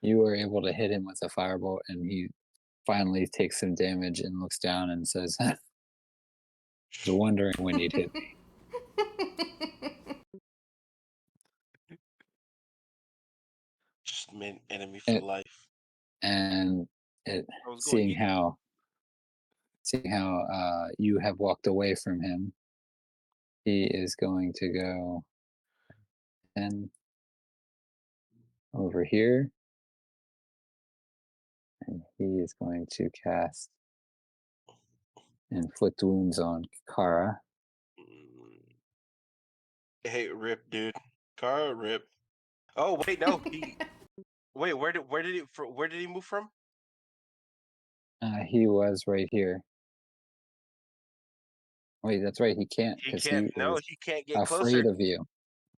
You were able to hit him with a firebolt, and he finally takes some damage and looks down and says, I was wondering when you'd hit me. Just made enemy for And, life. and I was going seeing in. how you have walked away from him, he is going to go 10 over here, and he is going to cast Inflict Wounds on Kara. Mm. Hey, rip, dude. Car rip. Oh wait, no. Wait. Where did he move from? He was right here. Wait, that's right. He can't He because can't. he No, is he can't get afraid closer. of you.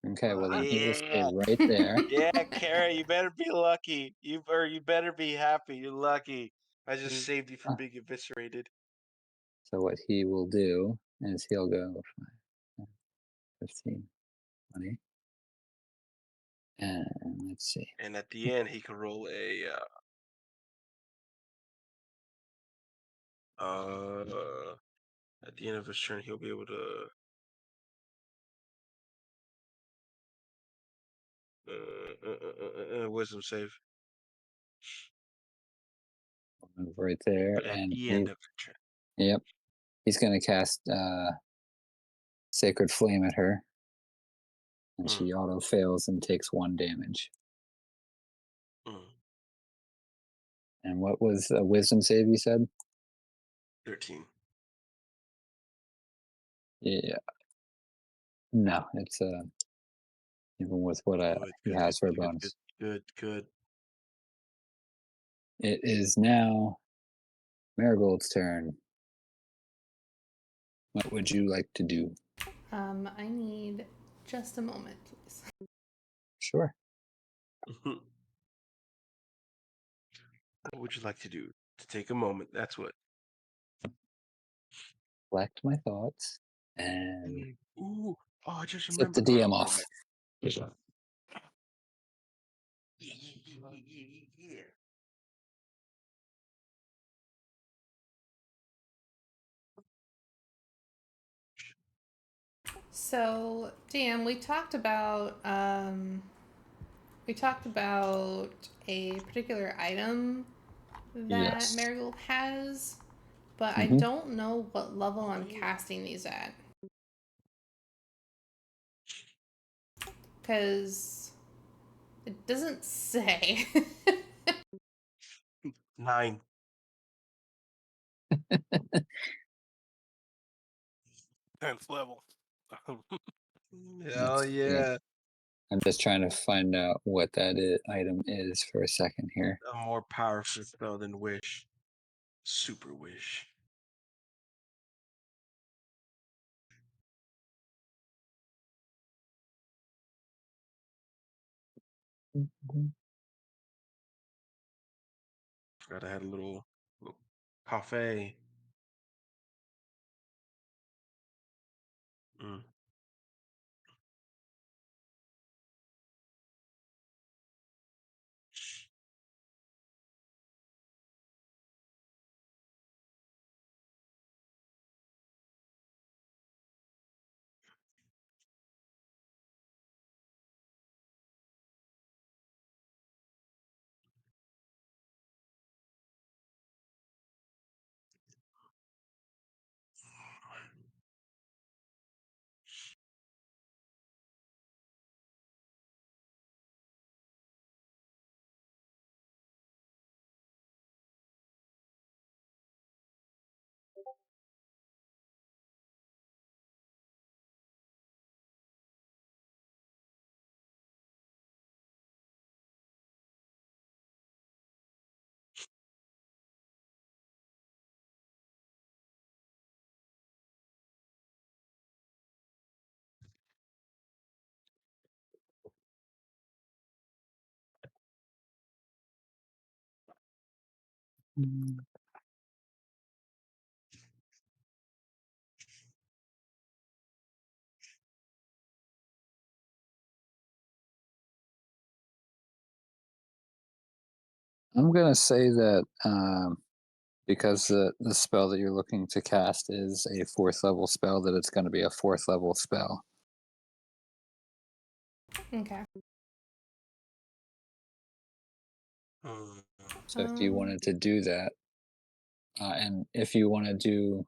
Okay, well then he will stay Yeah, right there. yeah, Kara, you better be lucky. You better be happy. You're lucky. I just saved you from Uh, being eviscerated. So what he will do is he'll go 5, 15, 20, and let's see. And at the end, he can roll at the end of his turn, he'll be able to wisdom save. Move right there, But at and the end he, of the turn. yep, he's gonna cast Sacred Flame at her, and Mm, she auto fails and takes 1 damage. mm, And what was a Wisdom save you said? 13. Yeah, no, it's even with what Good, he good, good, has for a good, good, good, bonus. good, good. It is now Marigold's turn. What would you like to do? I need just a moment, please. Sure. What would you like to do? To take a moment. That's what. Collect my thoughts and Ooh, oh, I just flip the remembered. DM Oh, off. yeah, yeah, yeah, yeah, yeah. So, Dan, we talked about a particular item that Yes. Marigold has, but I Hmm. don't know what level I'm casting these at. Because it doesn't say. 9. 10th level. Hell Yeah, yeah. I'm just trying to find out what that item is for a second here. A more powerful spell than Wish. Super Wish. Mhm. Forgot I had a little cafe. Mm. Mm. I'm gonna say that because the spell that you're looking to cast is a fourth level spell, that it's going to be a fourth level spell. Okay. Mm. So if you wanted to do that, and if you want to do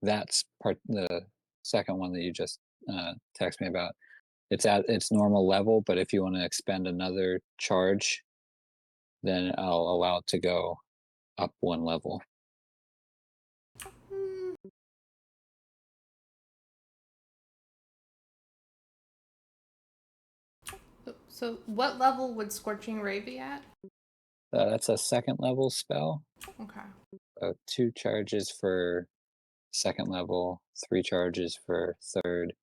the second one that you just text me about, it's at its normal level. But if you want to expend another charge, then I'll allow it to go up one level. Mm, so what level would Scorching Ray be at? That's a second level spell. Okay. 2 charges for second level, 3 charges for third,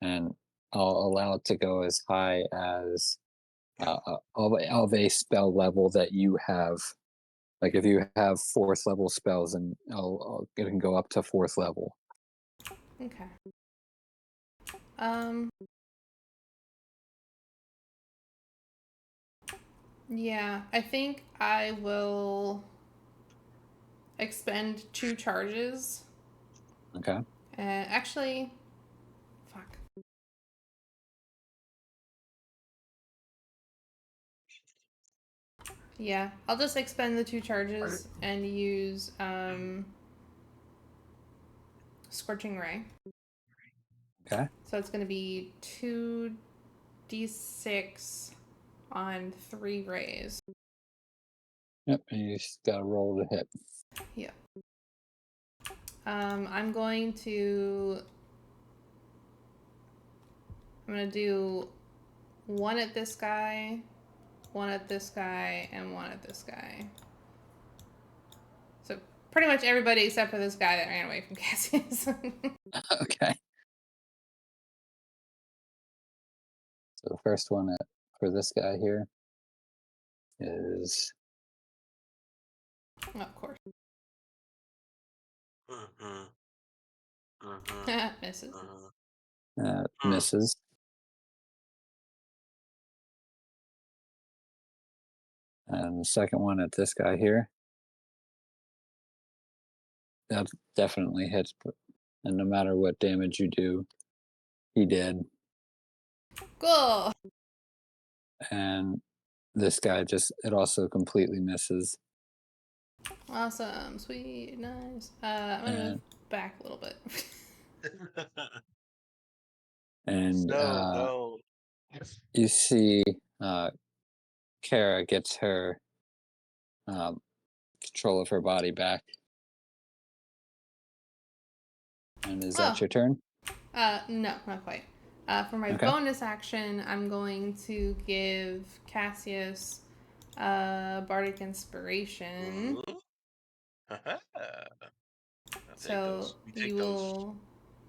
and I'll allow it to go as high as of a spell level that you have. Like if you have fourth level spells, and it can go up to fourth level. Okay. Um. Yeah, I think I will expend 2 charges. Okay. Actually, fuck. Yeah, I'll just expend the 2 charges and use Scorching Ray. Okay. So it's going to be 2d6 on 3 rays. Yep. And you just gotta roll to hit. Yep. I'm going to do 1 at this guy, 1 at this guy, and 1 at this guy. So pretty much everybody except for this guy that ran away from Cassius. Okay. So the first one for this guy here is Of course. Mhm. Mhm. Misses. Mhm. Mm. misses, and the second one at this guy here, that definitely hits. And no matter what damage you do, he did. Cool. And this guy it also completely misses. Awesome. Sweet. Nice. I'm going to move And back a little bit. and No. you see Kara gets her control of her body back. And is that Oh, your turn? no, not quite. For my Okay. bonus action, I'm going to give Cassius Bardic Inspiration. Mhm. I'll take So those. We take those.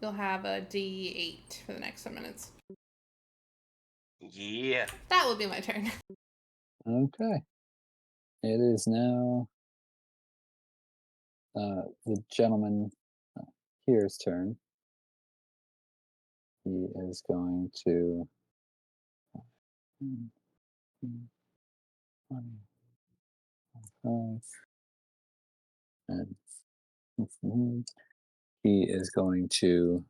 you'll have a D8 for the next 10 minutes. Yeah. That will be my turn. Okay. It is now the gentleman here's turn. He is going to. And he is going to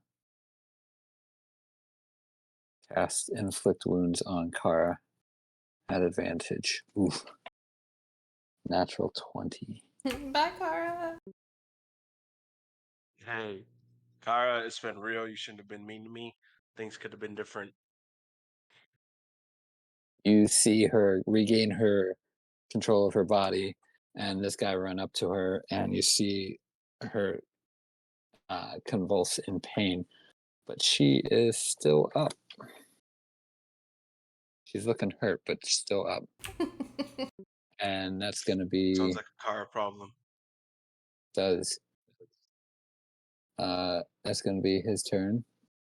cast inflict wounds on Kara at advantage. Oof. Natural 20. Bye, Kara. Hey, Kara, it's been real. You shouldn't have been mean to me. Things could have been different. You see her regain her control of her body, and this guy run up to her, and you see her convulse in pain, but she is still up. She's looking hurt, but still up. And that's going to be Sounds like a Kara problem. does. That's going to be his turn.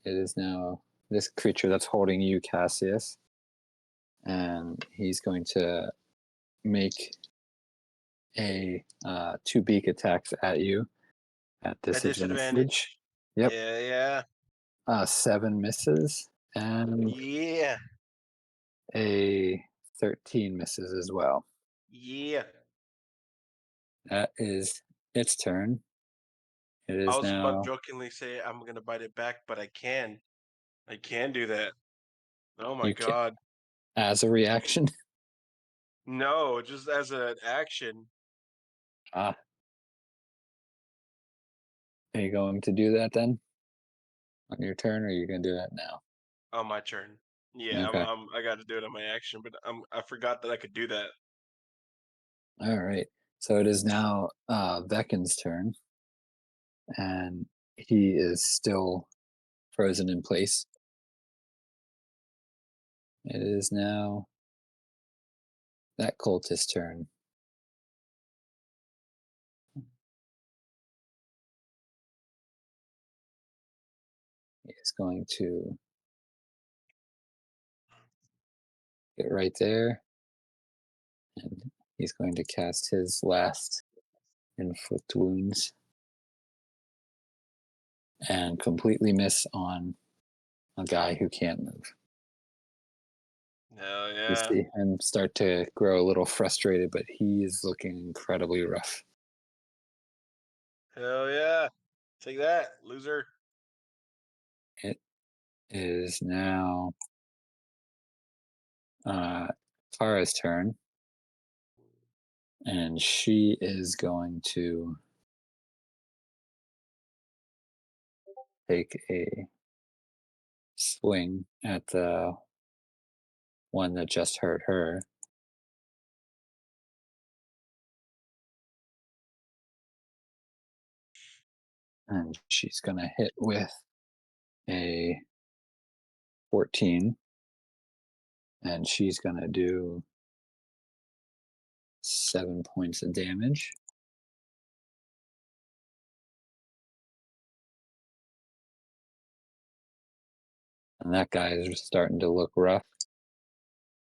It is now this creature that's holding you, Cassius, and he's going to make a two beak attacks at you at At disadvantage. disadvantage. Yep. Yeah. 7 misses and Yeah. a 13 misses as well. Yeah. That is its turn. It I is was about now to jokingly say I'm gonna bite it back, but I can. I can do that. Oh my you can god. as a reaction. No, just as an action. Ah, are you going to do that then on your turn, or are you going to do that now? On my turn. Yeah, Okay. I got to do it on my action, but I forgot that I could do that. All right. So it is now Vecken's turn, and he is still frozen in place. It is now that cultist turn. He is going to get right there, and he's going to cast his last inflict wounds and completely miss on a guy who can't move. Hell You yeah. see him start to grow a little frustrated, but he is looking incredibly rough. Hell yeah. Take that, loser. It is now Kara's turn, and she is going to take a swing at the one that just hurt her. And she's going to hit with a 14. And she's going to do 7 points of damage. And that guy is starting to look rough.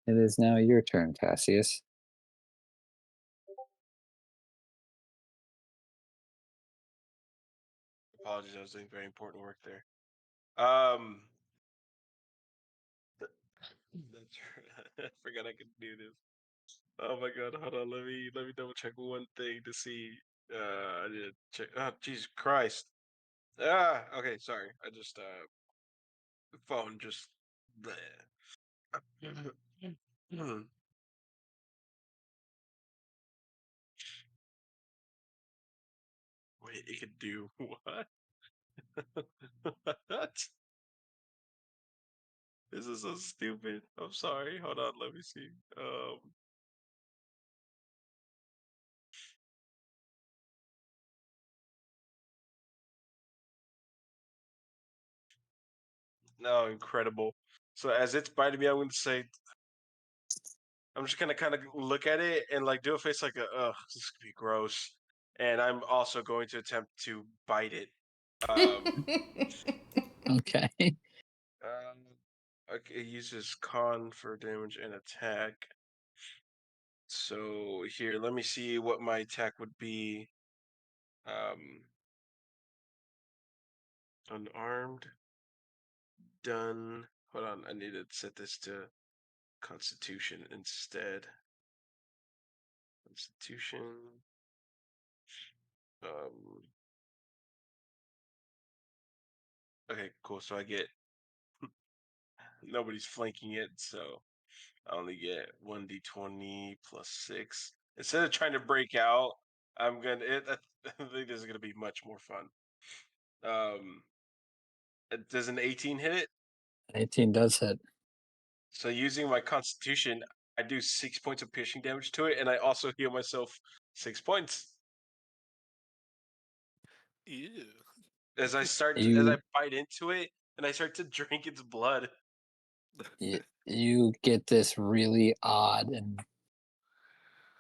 It is now your turn, Cassius. Apologies, I was doing very important work there. That's I forgot I could do this. Oh my god, hold on, let me double check one thing to see. I did check. Oh, Jesus Christ. Okay, sorry. I just phone just. Bleh. Wait, it could do what? What? This is so stupid. I'm sorry. Hold on, let me see. No, incredible. So as it's biting me, I'm going to say, I'm just gonna kind of look at it and like do a face like, ugh, this could be gross. And I'm also going to attempt to bite it. Um, Okay. okay, it uses con for damage and attack. So here, let me see what my attack would be. Um, unarmed. Done. Hold on, I need to set this to Constitution instead. Constitution. Um. Okay, cool. So I get nobody's flanking it, so I only get 1d20 plus 6. Instead of trying to break out, I'm gonna. I think this is gonna be much more fun. Um, does an 18 hit it? 18 does hit. So using my Constitution, I do 6 points of piercing damage to it, and I also heal myself 6 points Ew. as as I You bite into it, and I start to drink its blood. you get this really odd and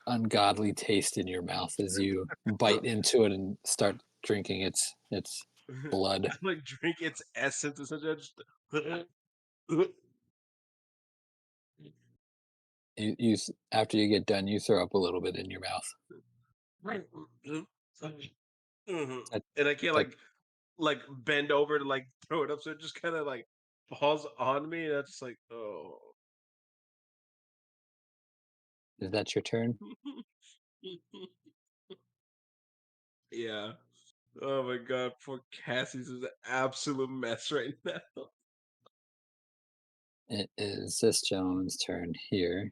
ungodly taste in your mouth as you bite into it and start drinking its blood. I like drink its essence and such. You after you get done, you throw up a little bit in your mouth. That, And I can't that like bend over to like throw it up, so it just kind of like falls on me, and I'm just like, oh. is that your turn? Yeah. Oh my god, poor Cassie's is an absolute mess right now. It is this gentleman's turn here,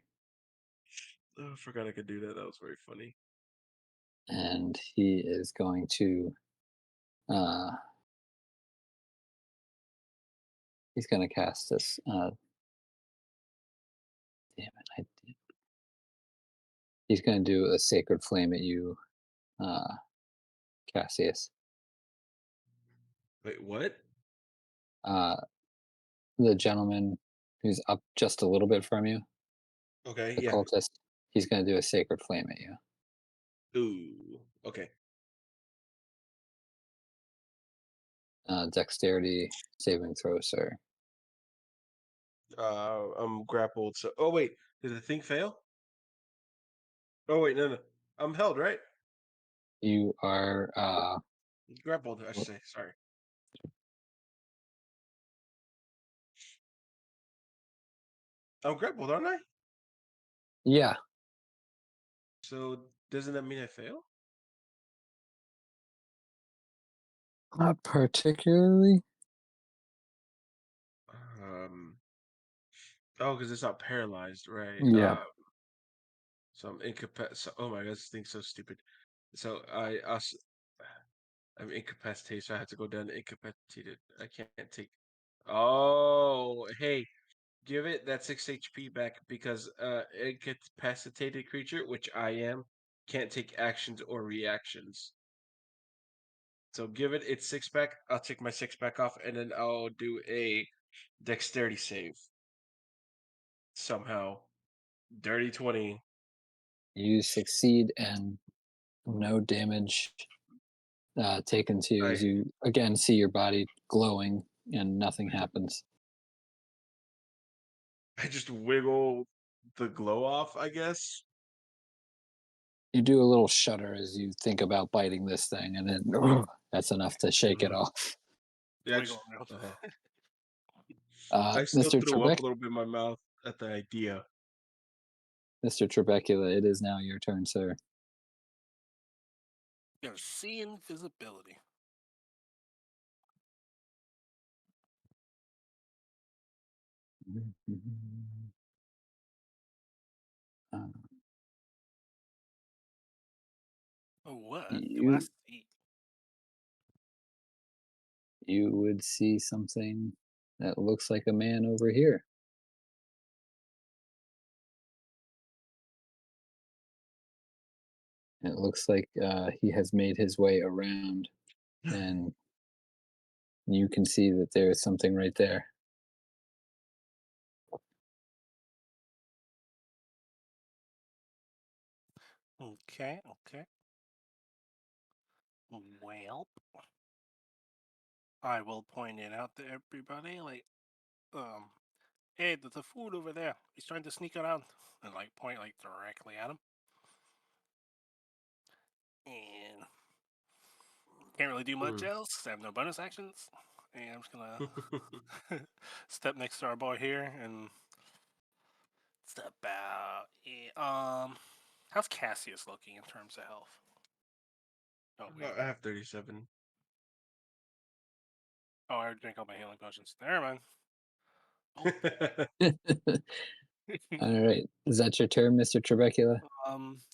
Oh, I forgot I could do that. That was very funny. and he is going to uh he's going to cast this. Damn it! He's going to do a sacred flame at you, uh, Cassius. Wait, what? Uh, the gentleman who's up just a little bit from you, Okay, the yeah. cultist, he's going to do a sacred flame at you. Ooh, okay. Dexterity saving throw, sir. I'm grappled. So, oh wait, did the thing fail? Oh wait, no, no, I'm held, right? You are Grappled, I should say. Sorry, I'm grappled, aren't I? yeah, So doesn't that mean I fail? not particularly. Um. Oh, because it's not paralyzed, right? Yeah, So I'm incapacitated. So, oh my god, this thing's so stupid. So I'm incapacitated, so I have to go down to incapacitated. I can't take. Oh, hey, give it that 6 HP back because incapacitated creature, which I am, can't take actions or reactions. So give it its 6 back. I'll take my 6 back off, and then I'll do a dexterity save. Somehow, dirty 20. you succeed, and no damage taken to you as I you again see your body glowing, and nothing happens. I just wiggle the glow off, I guess. You do a little shudder as you think about biting this thing, and then that's enough to shake it Mhm. off. Yeah, Wiggle around. I still Mr. threw up a little bit in my mouth at the idea. Mr. Trebecula, it is now your turn, sir. You're seeing visibility. Uh, Oh, what do I you see? you would see something that looks like a man over here. It looks like he has made his way around, and you can see that there is something right there. Okay, okay. Well, I will point it out to everybody. Like, hey, there's a food over there. He's trying to sneak around, and like point directly at him. And can't really do much Hmm. else 'cause I have no bonus actions. And I'm just gonna step next to our boy here and step out. How's Cassius looking in terms of health? Oh, we I have 37. oh, I already drank all my healing potions. Never mind. All right. Is that your turn, Mr. Trebecula?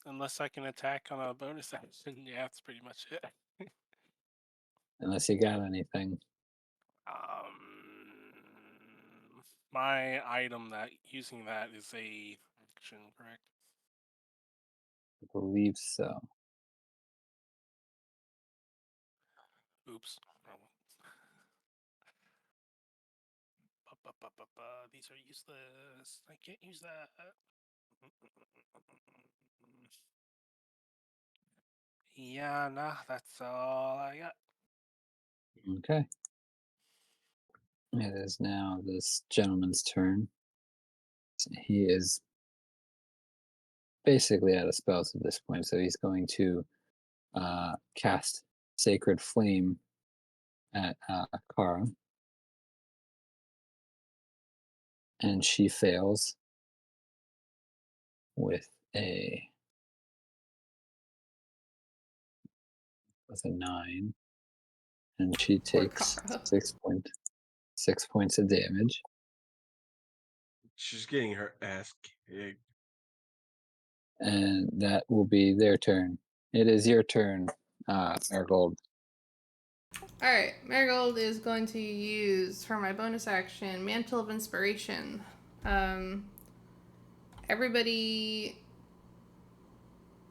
Unless I can attack on a bonus action, yeah, that's pretty much it. Unless you got anything. My item that using that is a action, correct? I believe so. Oops. These are useless. I can't use that. Yeah, nah, that's all I got. Okay. It is now this gentleman's turn. He is basically out of spells at this point, so he's going to cast Sacred Flame at Kara, and she fails with a 9, and she Poor takes Kara. 6 points of damage. She's getting her ass kicked. And that will be their turn. It is your turn, Marigold. Alright, Marigold is going to use, for my bonus action, Mantle of Inspiration. Everybody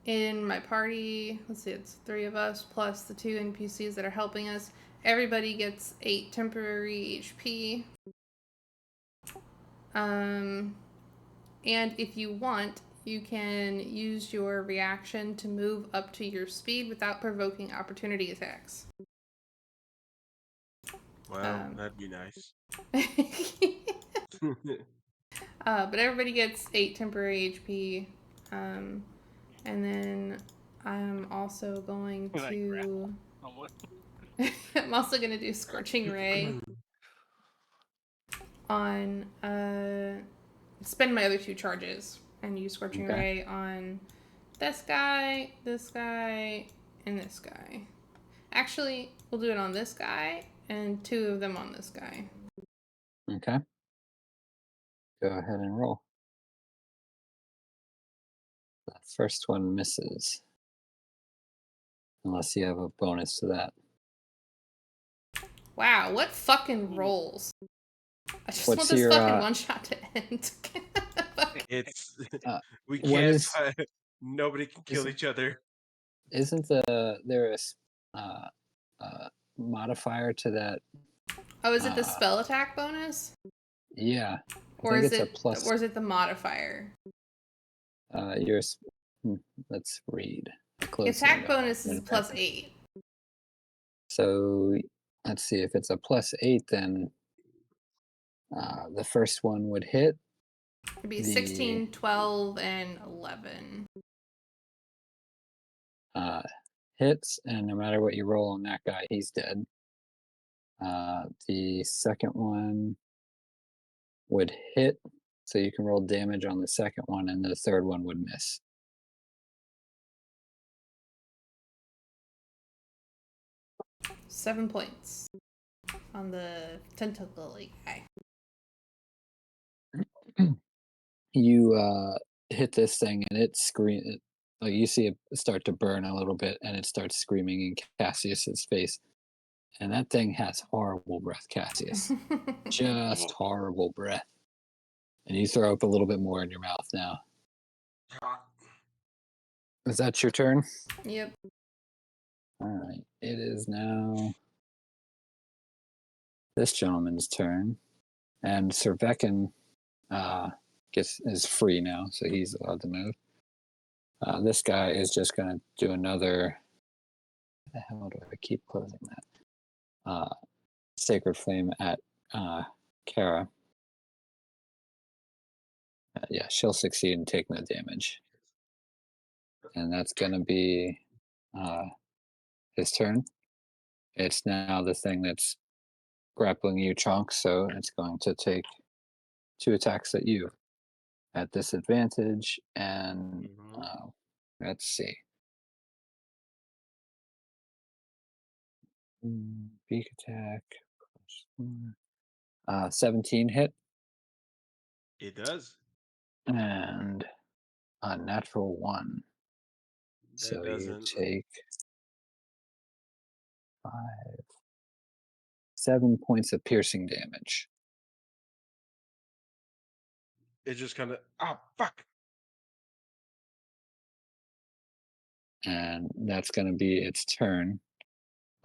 in my party, let's see, it's 3 of us, plus the 2 NPCs that are helping us. Everybody gets 8 temporary HP. And if you want, you can use your reaction to move up to your speed without provoking opportunity attacks. Wow, that'd be nice. But everybody gets 8 temporary HP. And then I'm also going Like to. someone. I'm also going to do Scorching Ray on. Spend my other 2 charges and use Scorching Okay. Ray on this guy, and this guy. Actually, we'll do it on this guy and 2 of them on this guy. Okay. Go ahead and roll. The first one misses. Unless you have a bonus to that. Wow, what fucking rolls? I just What's want this your, fucking one shot to end. It's uh, we what can't is, fight. Nobody can kill isn't, each other. isn't there a modifier to that? Oh, is it the spell attack bonus? Yeah. I Or think is it's a it plus. or is it the modifier? Let's read. The Close the attack window. bonus is plus 8. So let's see, if it's a plus 8, then the first one would hit. It'd be The 16, 12, and 11. hits, and no matter what you roll on that guy, he's dead. The second one would hit, so you can roll damage on the second one, and the third one would miss. Seven points on the tentacle guy. You hit this thing, and it screams. Like you see it start to burn a little bit, and it starts screaming in Cassius's face. And that thing has horrible breath, Cassius. Just horrible breath. And you throw up a little bit more in your mouth now. Is that your turn? Yep. All right. It is now this gentleman's turn. And Sir Becken is free now, so he's allowed to move. This guy is just going to do another. How the hell do I keep closing that? Sacred Flame at Kara. Yeah, she'll succeed and take no damage. And that's going to be his turn. It's now the thing that's grappling you, Chunk, so it's going to take two attacks at you at disadvantage. And Hmm. let's see. Beak attack. +4. 17 hit It does. and a natural 1. That So you doesn't. take 5, 7 points of piercing damage. It just kind of. Ah, fuck. And that's going to be its turn.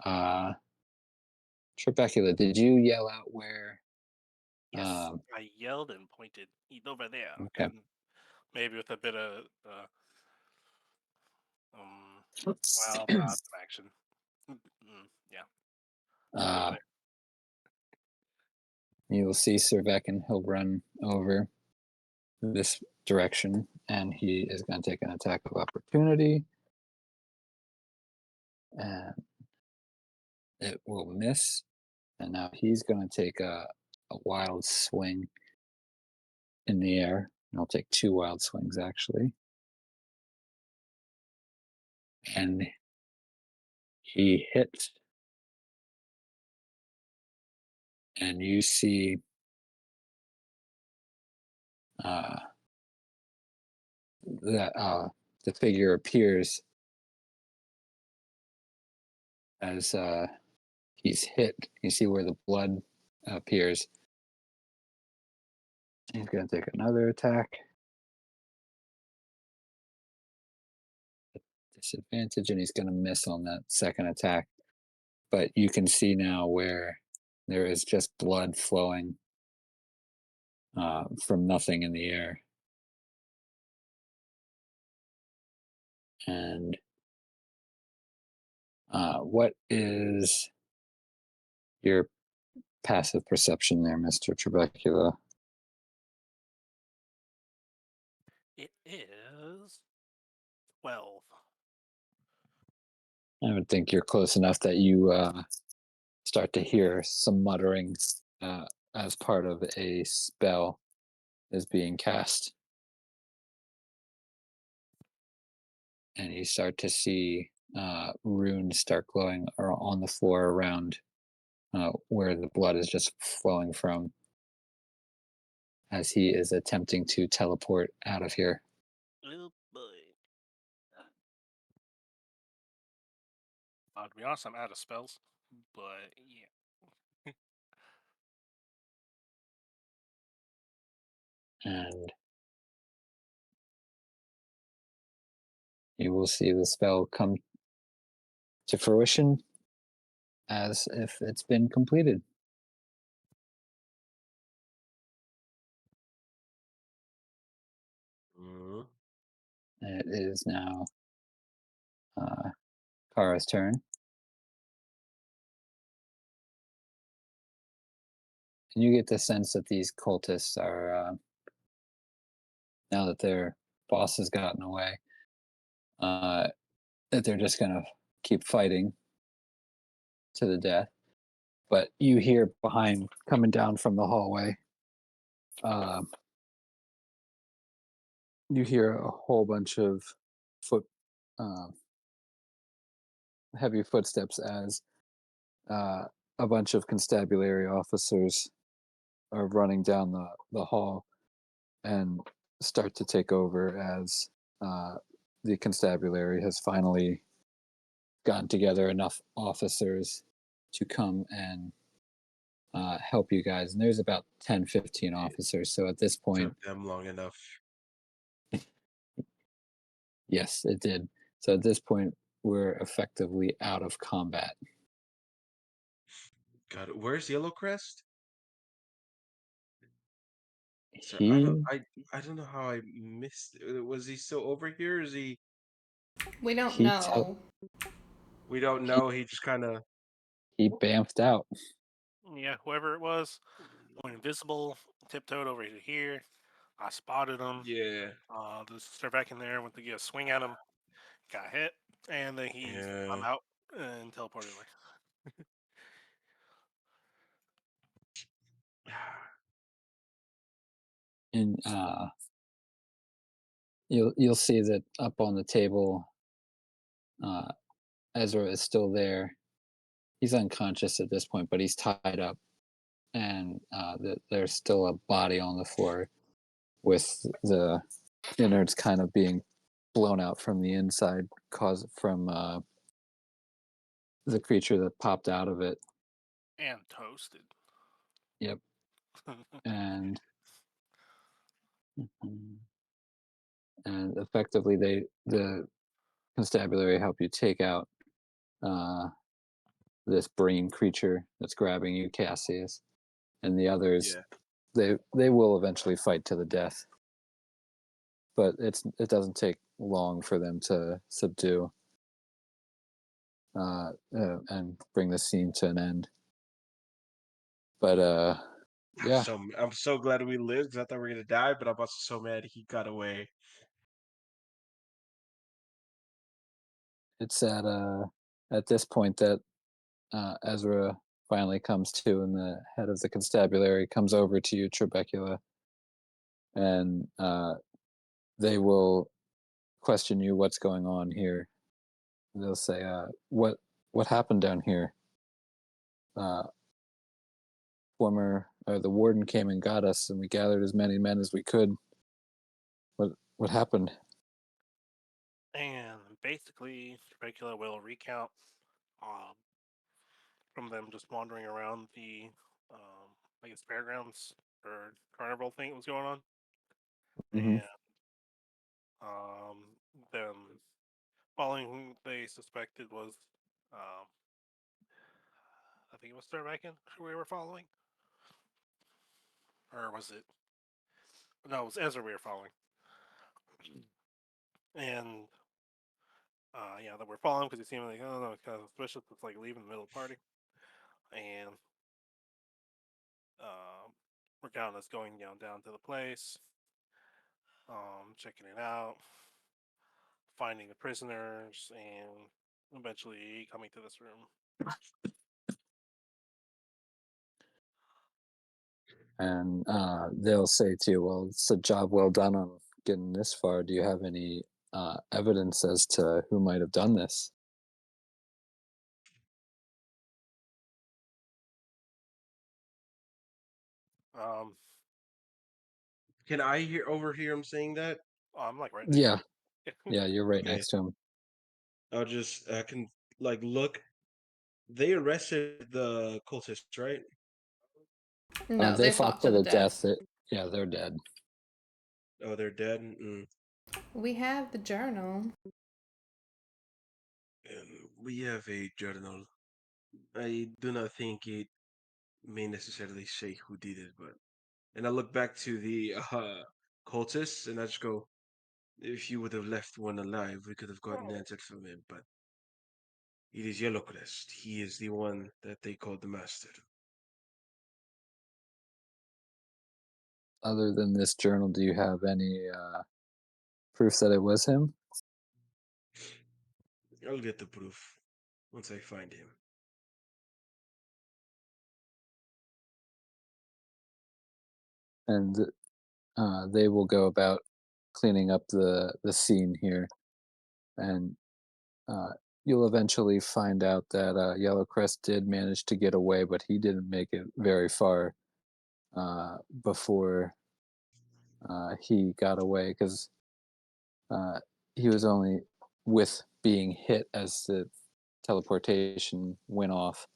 Uh, Trebecula, did you yell out where? Yes, I yelled and pointed. He's over there, Okay. and maybe with a bit of well, no, it's an action. Yeah, he's over uh, there. you will see Sir and he'll run over this direction, and he is going to take an attack of opportunity, and it will miss. And now he's going to take a wild swing in the air. And I'll take two wild swings actually. And he hits, and you see uh, that the figure appears as he's hit. You see where the blood appears. He's going to take another attack. Disadvantage, and he's going to miss on that second attack. But you can see now where there is just blood flowing from nothing in the air. And what is your passive perception there, Mr. Trebecula? It is 12. I would think you're close enough that you start to hear some muttering as part of a spell is being cast. And you start to see runes start glowing on the floor around where the blood is just flowing from as he is attempting to teleport out of here. Oh boy. To be honest, I'm out of spells, but yeah. And you will see the spell come to fruition as if it's been completed. Mhm. It is now Kara's turn. And you get the sense that these cultists are, now that their boss has gotten away, uh, that they're just going to keep fighting to the death. But you hear behind, coming down from the hallway, uh, you hear a whole bunch of foot, uh, heavy footsteps as uh, a bunch of constabulary officers are running down the hall and start to take over as uh, the constabulary has finally gotten together enough officers to come and help you guys. And there's about 10, 15 It officers. So at this point, took them long enough. yes, it did. So at this point, we're effectively out of combat. God, where's Yellow Crest? So He I don't know how I missed. Was he still over here? Is he? We don't he tel- know. We don't he know. He just kind of. he bamfed out. Yeah, whoever it was went invisible, tiptoed over to here. I spotted him. Yeah. The sister back in there went to get a swing at him, got hit, and then I'm Yeah. out and teleported away. and you'll see that up on the table, uh, Ezra is still there. He's unconscious at this point, but he's tied up, and there's still a body on the floor with the innards kind of being blown out from the inside, caused from the creature that popped out of it. And toasted. Yep, and mhm. And effectively, the constabulary help you take out uh, this brain creature that's grabbing you, Cassius, and the others. Yeah. They will eventually fight to the death, but it doesn't take long for them to subdue and bring the scene to an end. But yeah, So I'm so glad we lived 'cause I thought we were gonna die, but I'm also so mad he got away. it's at this point that Ezra finally comes to, and the head of the constabulary comes over to you, Trebecula, and they will question you what's going on here. They'll say, what happened down here? Uh, the warden came and got us, and we gathered as many men as we could. What happened?" And basically, Dracula will recount um, from them just wandering around the, I guess, fairgrounds or carnival thing that was going on, Hmm. and them following who they suspected was, um, I think it was Starvacan who we were following, or was it? No, it was Ezra we were following, and yeah, that we're following because he seemed like, oh no, kind of suspicious. It's like leaving the middle of the party, and recounting us going down to the place, checking it out, finding the prisoners, and eventually coming to this room. And they'll say to you, "Well, it's a job well done on getting this far. Do you have any evidence as to who might have done this?" Um, Can I overhear him saying that? I'm like right next to Yeah, him. yeah, you're right Okay, next to him. I can like look. They arrested the cultists, right? No, They they fought fought to to the the death. death. Yeah, they're dead. Oh, they're dead. Mm. We have the journal. We have a journal. I do not think it may necessarily say who did it, but and I look back to the cultists and I just go, if you would have left one alive, we could have gotten answered from him, but it is Yellowcrest. He is the one that they called the master. Other than this journal, do you have any proof that it was him? I'll get the proof once I find him. And they will go about cleaning up the scene here, and uh, you'll eventually find out that Yellowcrest did manage to get away, but he didn't make it very far before he got away, because uh, he was only with being hit as the teleportation went off.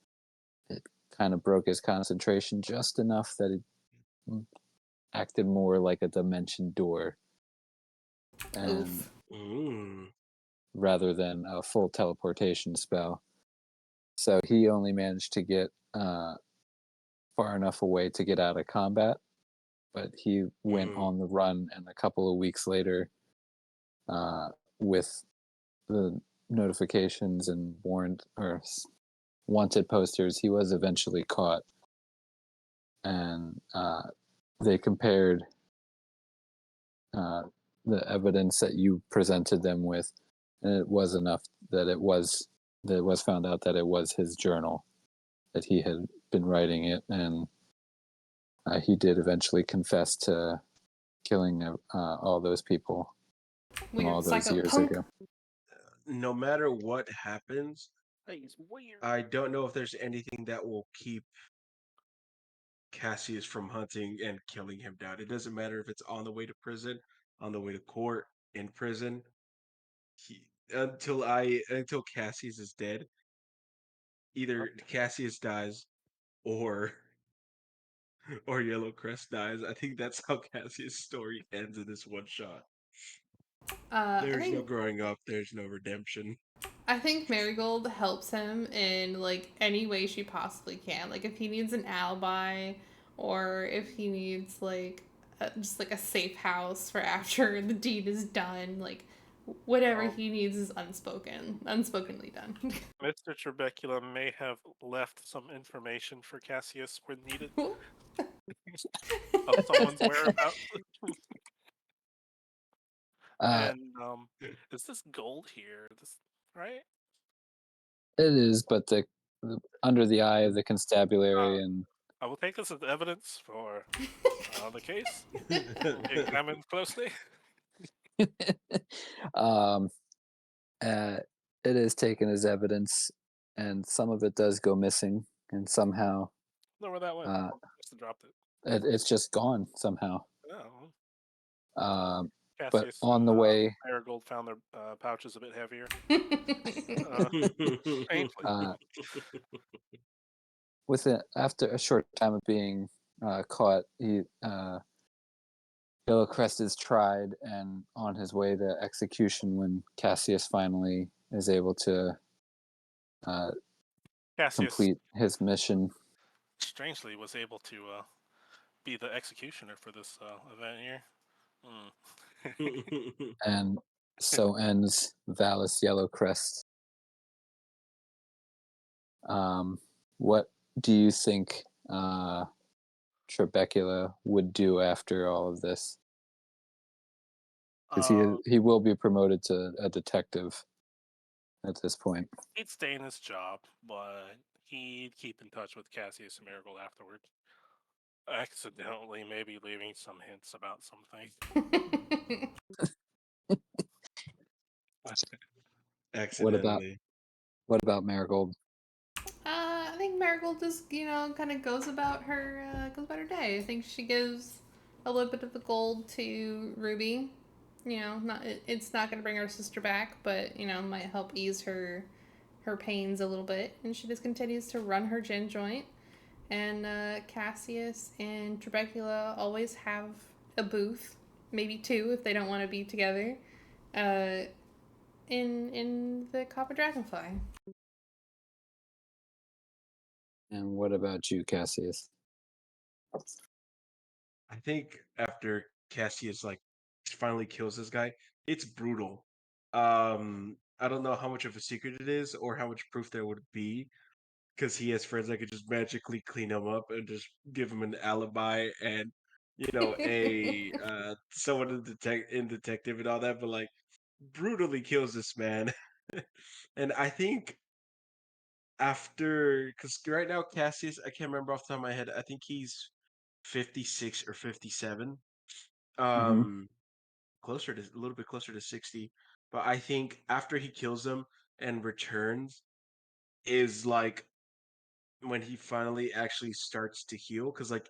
It kind of broke his concentration just enough that he acted more like a dimension door, and Oof. Mm. rather than a full teleportation spell. So he only managed to get far enough away to get out of combat, but he went Mm-hmm. on the run, and a couple of weeks later, with the notifications and wanted posters, he was eventually caught, and they compared uh, the evidence that you presented them with, and it was enough that it was found out that it was his journal, that he had been writing it, and he did eventually confess to killing all those people from all Weird those psycho years punk. ago. No matter what happens, He's weird. I don't know if there's anything that will keep Cassius from hunting and killing him down. It doesn't matter if it's on the way to prison, on the way to court, in prison. He, until Cassius is dead, either Cassius dies or Yellow Crest dies. I think that's how Cassius' story ends in this one shot. I There's no think growing up. There's no redemption. I think Marigold helps him in like any way she possibly can. Like if he needs an alibi, or if he needs like just like a safe house for after the deed is done. Like whatever Um, he needs is unspokenly done. Mr. Trebecula may have left some information for Cassius when needed of someone's whereabouts. Uh, And is this gold here? This right? it is, but under the eye of the Uh, constabulary and I will take this as evidence for the case. Examined closely. um, uh, it is taken as evidence, and some of it does go missing, and somehow Know where that went. uh, Must have dropped it. it's just gone somehow. Oh. Um, but Cassius on and the way, Marigold found their pouches a bit heavier. Uh, strangely. uh, after a short time of being caught, Crest is tried and on his way to execution when Cassius finally is able to uh, Cassius, complete his mission. strangely, was able to be the executioner for this event here. And so ends Valis Yellowcrest. What do you think Trebecula would do after all of this? Because uh, he will be promoted to a detective at this point. he'd stay in his job, but he'd keep in touch with Cassius and Marigold afterwards. Accidentally, maybe leaving some hints about something. What about Accidentally. Marigold? I think Marigold just kind of goes about her day. I think she gives a little bit of the gold to Ruby. It's not going to bring her sister back, but might help ease her pains a little bit. And she just continues to run her gin joint. And Cassius and Trebecula always have a booth, maybe two if they don't want to be together, uh, in the Copper Dragonfly. And what about you, Cassius? I think after Cassius finally kills this guy, it's brutal. I don't know how much of a secret it is or how much proof there would be because he has friends that could just magically clean him up and just give him an alibi and a someone in detective and all that, but like brutally kills this man. And I think after because right now Cassius, I can't remember off the top of my head. I think he's 56 or 57. Mm-hmm. Um, closer to a little bit closer to 60. But I think after he kills them and returns is like when he finally actually starts to heal because like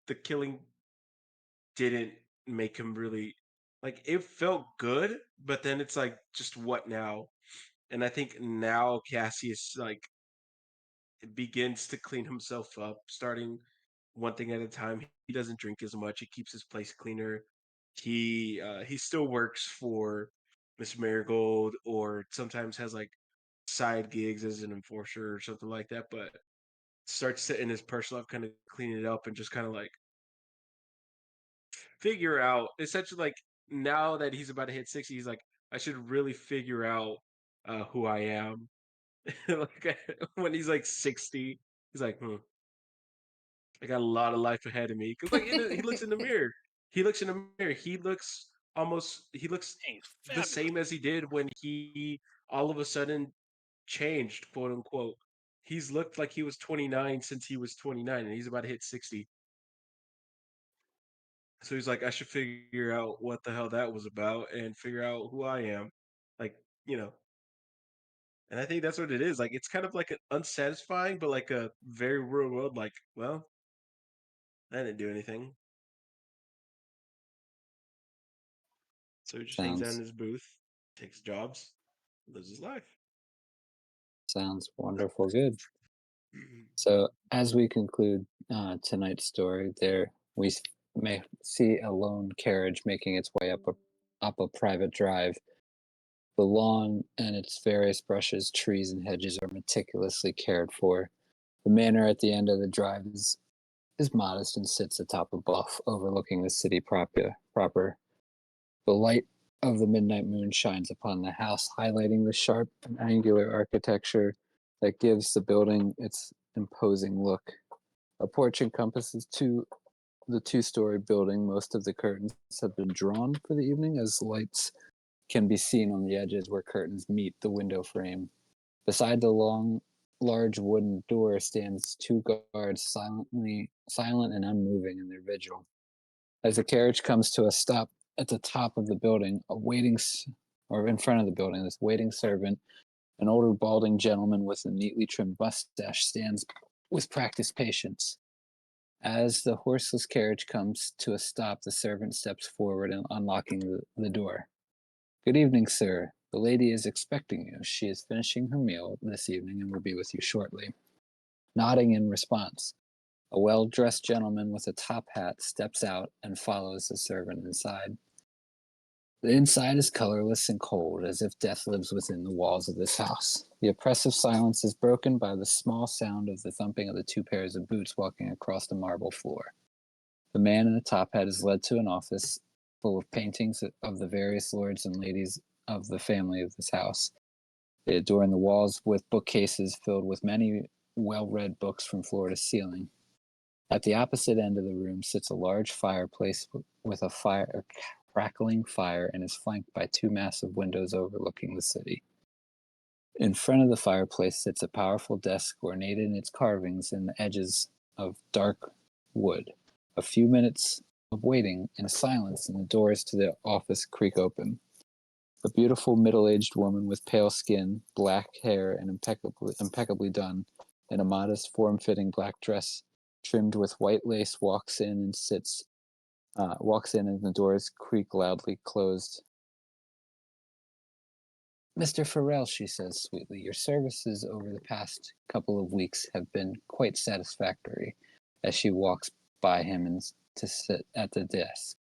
the killing didn't make him really like it felt good, but then it's like just what now? And I think now Cassius begins to clean himself up, starting one thing at a time. He doesn't drink as much. He keeps his place cleaner. He still works for Miss Marigold, or sometimes has like side gigs as an enforcer or something like that. But starts to in his personal life kind of clean it up and just kind of like figure out. Essentially, like now that he's about to hit 60, he's like, I should really figure out who I am. Like when he's like 60, he's like, I got a lot of life ahead of me. Cause like he looks in the mirror. He looks in the mirror. He looks He's the fabulous. same as he did when he all of a sudden changed, quote unquote. He's looked like he was 29 since he was 29 and he's about to hit 60. So he's like, I should figure out what the hell that was about and figure out who I am. Like, you know. And I think that's what it is. Like it's kind of like an unsatisfying, but like a very real world, like, well, I didn't do anything. So he just hangs out in Sounds his booth, takes jobs, lives his life. sounds wonderful good. So, as we conclude tonight's story, there may see a lone carriage making its way up a private drive. The lawn and its various brushes, trees, and hedges are meticulously cared for. The manor at the end of the drive is modest and sits atop a bluff overlooking the city proper. The light of the midnight moon shines upon the house, highlighting the sharp and angular architecture that gives the building its imposing look. A porch encompasses the two-story building. Most of the curtains have been drawn for the evening, as lights can be seen on the edges where curtains meet the window frame. Beside the large wooden door stands two guards, silent and unmoving in their vigil. As the carriage comes to a stop at the top of the building, or in front of the building, this waiting servant, an older balding gentleman with a neatly trimmed mustache, stands with practiced patience. As the horseless carriage comes to a stop, the servant steps forward and unlocking the door. Good evening, sir. The lady is expecting you. She is finishing her meal this evening and will be with you shortly. Nodding in response, a well-dressed gentleman with a top hat steps out and follows the servant inside. The inside is colorless and cold, as if death lives within the walls of this house. The oppressive silence is broken by the small sound of the thumping of the two pairs of boots walking across the marble floor. The man in the top hat is led to an office full of paintings of the various lords and ladies of the family of this house. They adorn the walls with bookcases filled with many well-read books from floor to ceiling. At the opposite end of the room sits a large fireplace with a crackling fire and is flanked by two massive windows overlooking the city. In front of the fireplace sits a powerful desk ornate in its carvings and the edges of dark wood. A few minutes of waiting in silence, and the doors to the office creak open. A beautiful middle-aged woman with pale skin, black hair, and impeccably done, in a modest, form-fitting black dress trimmed with white lace, walks in and the doors creak loudly closed. Mr. Farrell, she says sweetly, your services over the past couple of weeks have been quite satisfactory, as she walks by him and to sit at the desk.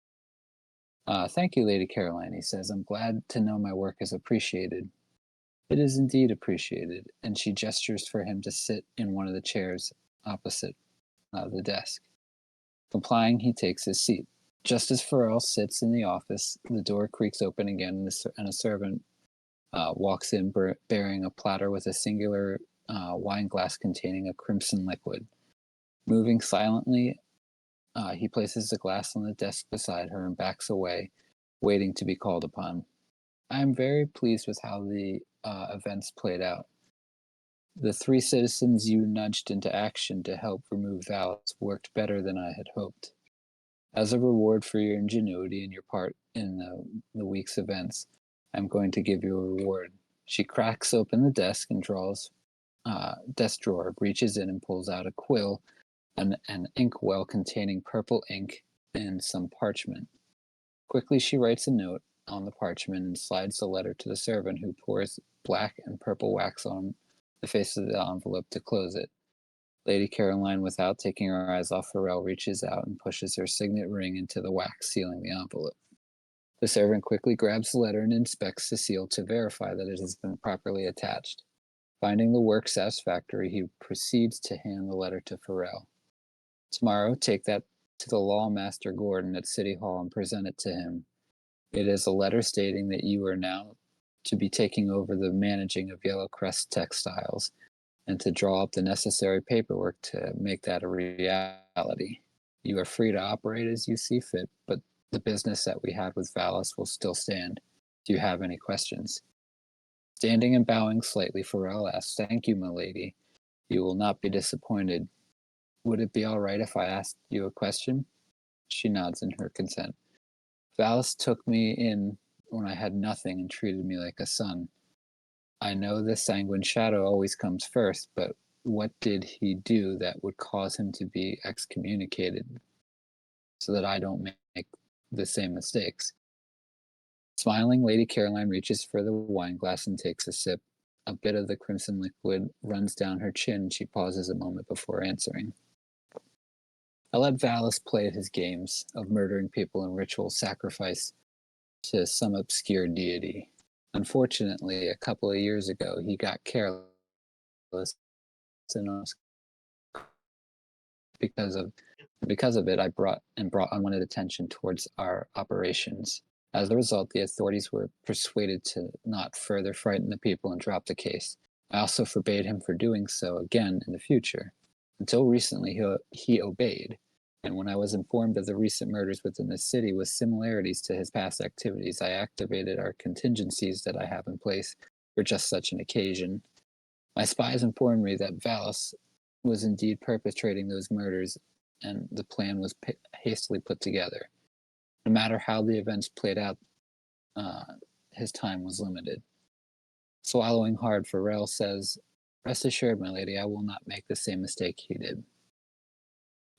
Thank you, Lady Caroline, he says. I'm glad to know my work is appreciated. It is indeed appreciated, and she gestures for him to sit in one of the chairs opposite the desk. Complying, he takes his seat. Just as Farrell sits in the office, the door creaks open again, and a servant walks in bearing a platter with a singular wine glass containing a crimson liquid. Moving silently, he places the glass on the desk beside her and backs away, waiting to be called upon. I am very pleased with how the events played out. The three citizens you nudged into action to help remove Valis worked better than I had hoped. As a reward for your ingenuity and your part in the week's events, I'm going to give you a reward. She cracks open the desk and desk drawer, reaches in and pulls out a quill and an inkwell containing purple ink and some parchment. Quickly she writes a note on the parchment and slides the letter to the servant, who pours black and purple wax on the face of the envelope to close it. Lady Caroline, without taking her eyes off Farrell, reaches out and pushes her signet ring into the wax, sealing the envelope. The servant quickly grabs the letter and inspects the seal to verify that it has been properly attached. Finding the work satisfactory, he proceeds to hand the letter to Farrell. Tomorrow, take that to the lawmaster Gordon at City Hall and present it to him. It is a letter stating that you are now to be taking over the managing of Yellow Crest Textiles and to draw up the necessary paperwork to make that a reality. You are free to operate as you see fit, but the business that we had with Valis will still stand. Do you have any questions? Standing and bowing slightly, Farrell asks, Thank you, my lady. You will not be disappointed. Would it be all right if I asked you a question? She nods in her consent. Valis took me in when I had nothing and treated me like a son. I know the sanguine shadow always comes first, but what did he do that would cause him to be excommunicated so that I don't make the same mistakes? Smiling, Lady Caroline reaches for the wine glass and takes a sip. A bit of the crimson liquid runs down her chin. She pauses a moment before answering. I let Valis play his games of murdering people in ritual sacrifice to some obscure deity. Unfortunately, a couple of years ago, he got careless and almost because of it, I brought unwanted attention towards our operations. As a result, the authorities were persuaded to not further frighten the people and drop the case. I also forbade him for doing so again in the future. Until recently, he obeyed, and when I was informed of the recent murders within the city with similarities to his past activities, I activated our contingencies that I have in place for just such an occasion. My spies informed me that Valis was indeed perpetrating those murders, and the plan was hastily put together. No matter how the events played out, uh, his time was limited. Swallowing hard, Farrell says, "Rest assured, my lady, I will not make the same mistake he did."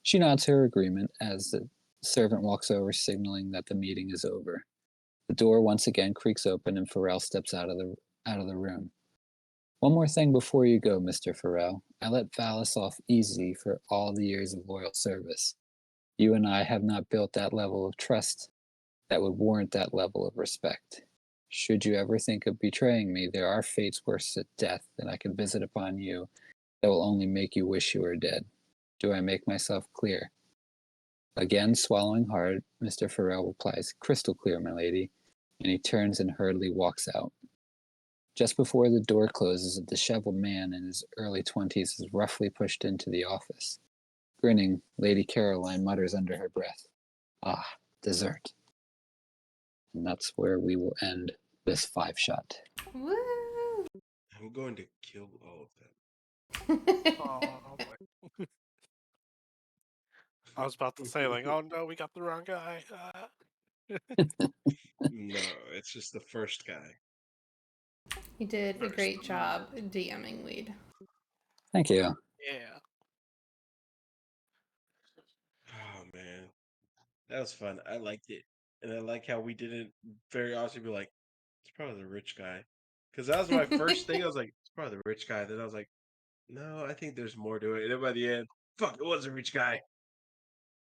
She nods her agreement as the servant walks over, signaling that the meeting is over. The door once again creaks open, and Farrell steps out of the room. "One more thing before you go, Mr. Farrell. I let Valis off easy for all the years of loyal service. You and I have not built that level of trust that would warrant that level of respect. Should you ever think of betraying me, there are fates worse than death that I can visit upon you that will only make you wish you were dead. Do I make myself clear?" Again swallowing hard, Mr. Farrell replies, "Crystal clear, my lady," and he turns and hurriedly walks out. Just before the door closes, a disheveled man in his early 20s is roughly pushed into the office. Grinning, Lady Caroline mutters under her breath, "Ah, dessert." And that's where we will end this 5-shot. Woo! I'm going to kill all of them. Oh, I was about to say like, oh no, we got the wrong guy. No, it's just the first guy. You did a First great the job DMing Weed. Thank you. Yeah. Oh man, that was fun. I liked it, and I like how we didn't very often be like, "It's probably the rich guy," because that was my first thing. I was like, "It's probably the rich guy." Then I was like, "No, I think there's more to it." And then by the end, fuck, it was a rich guy.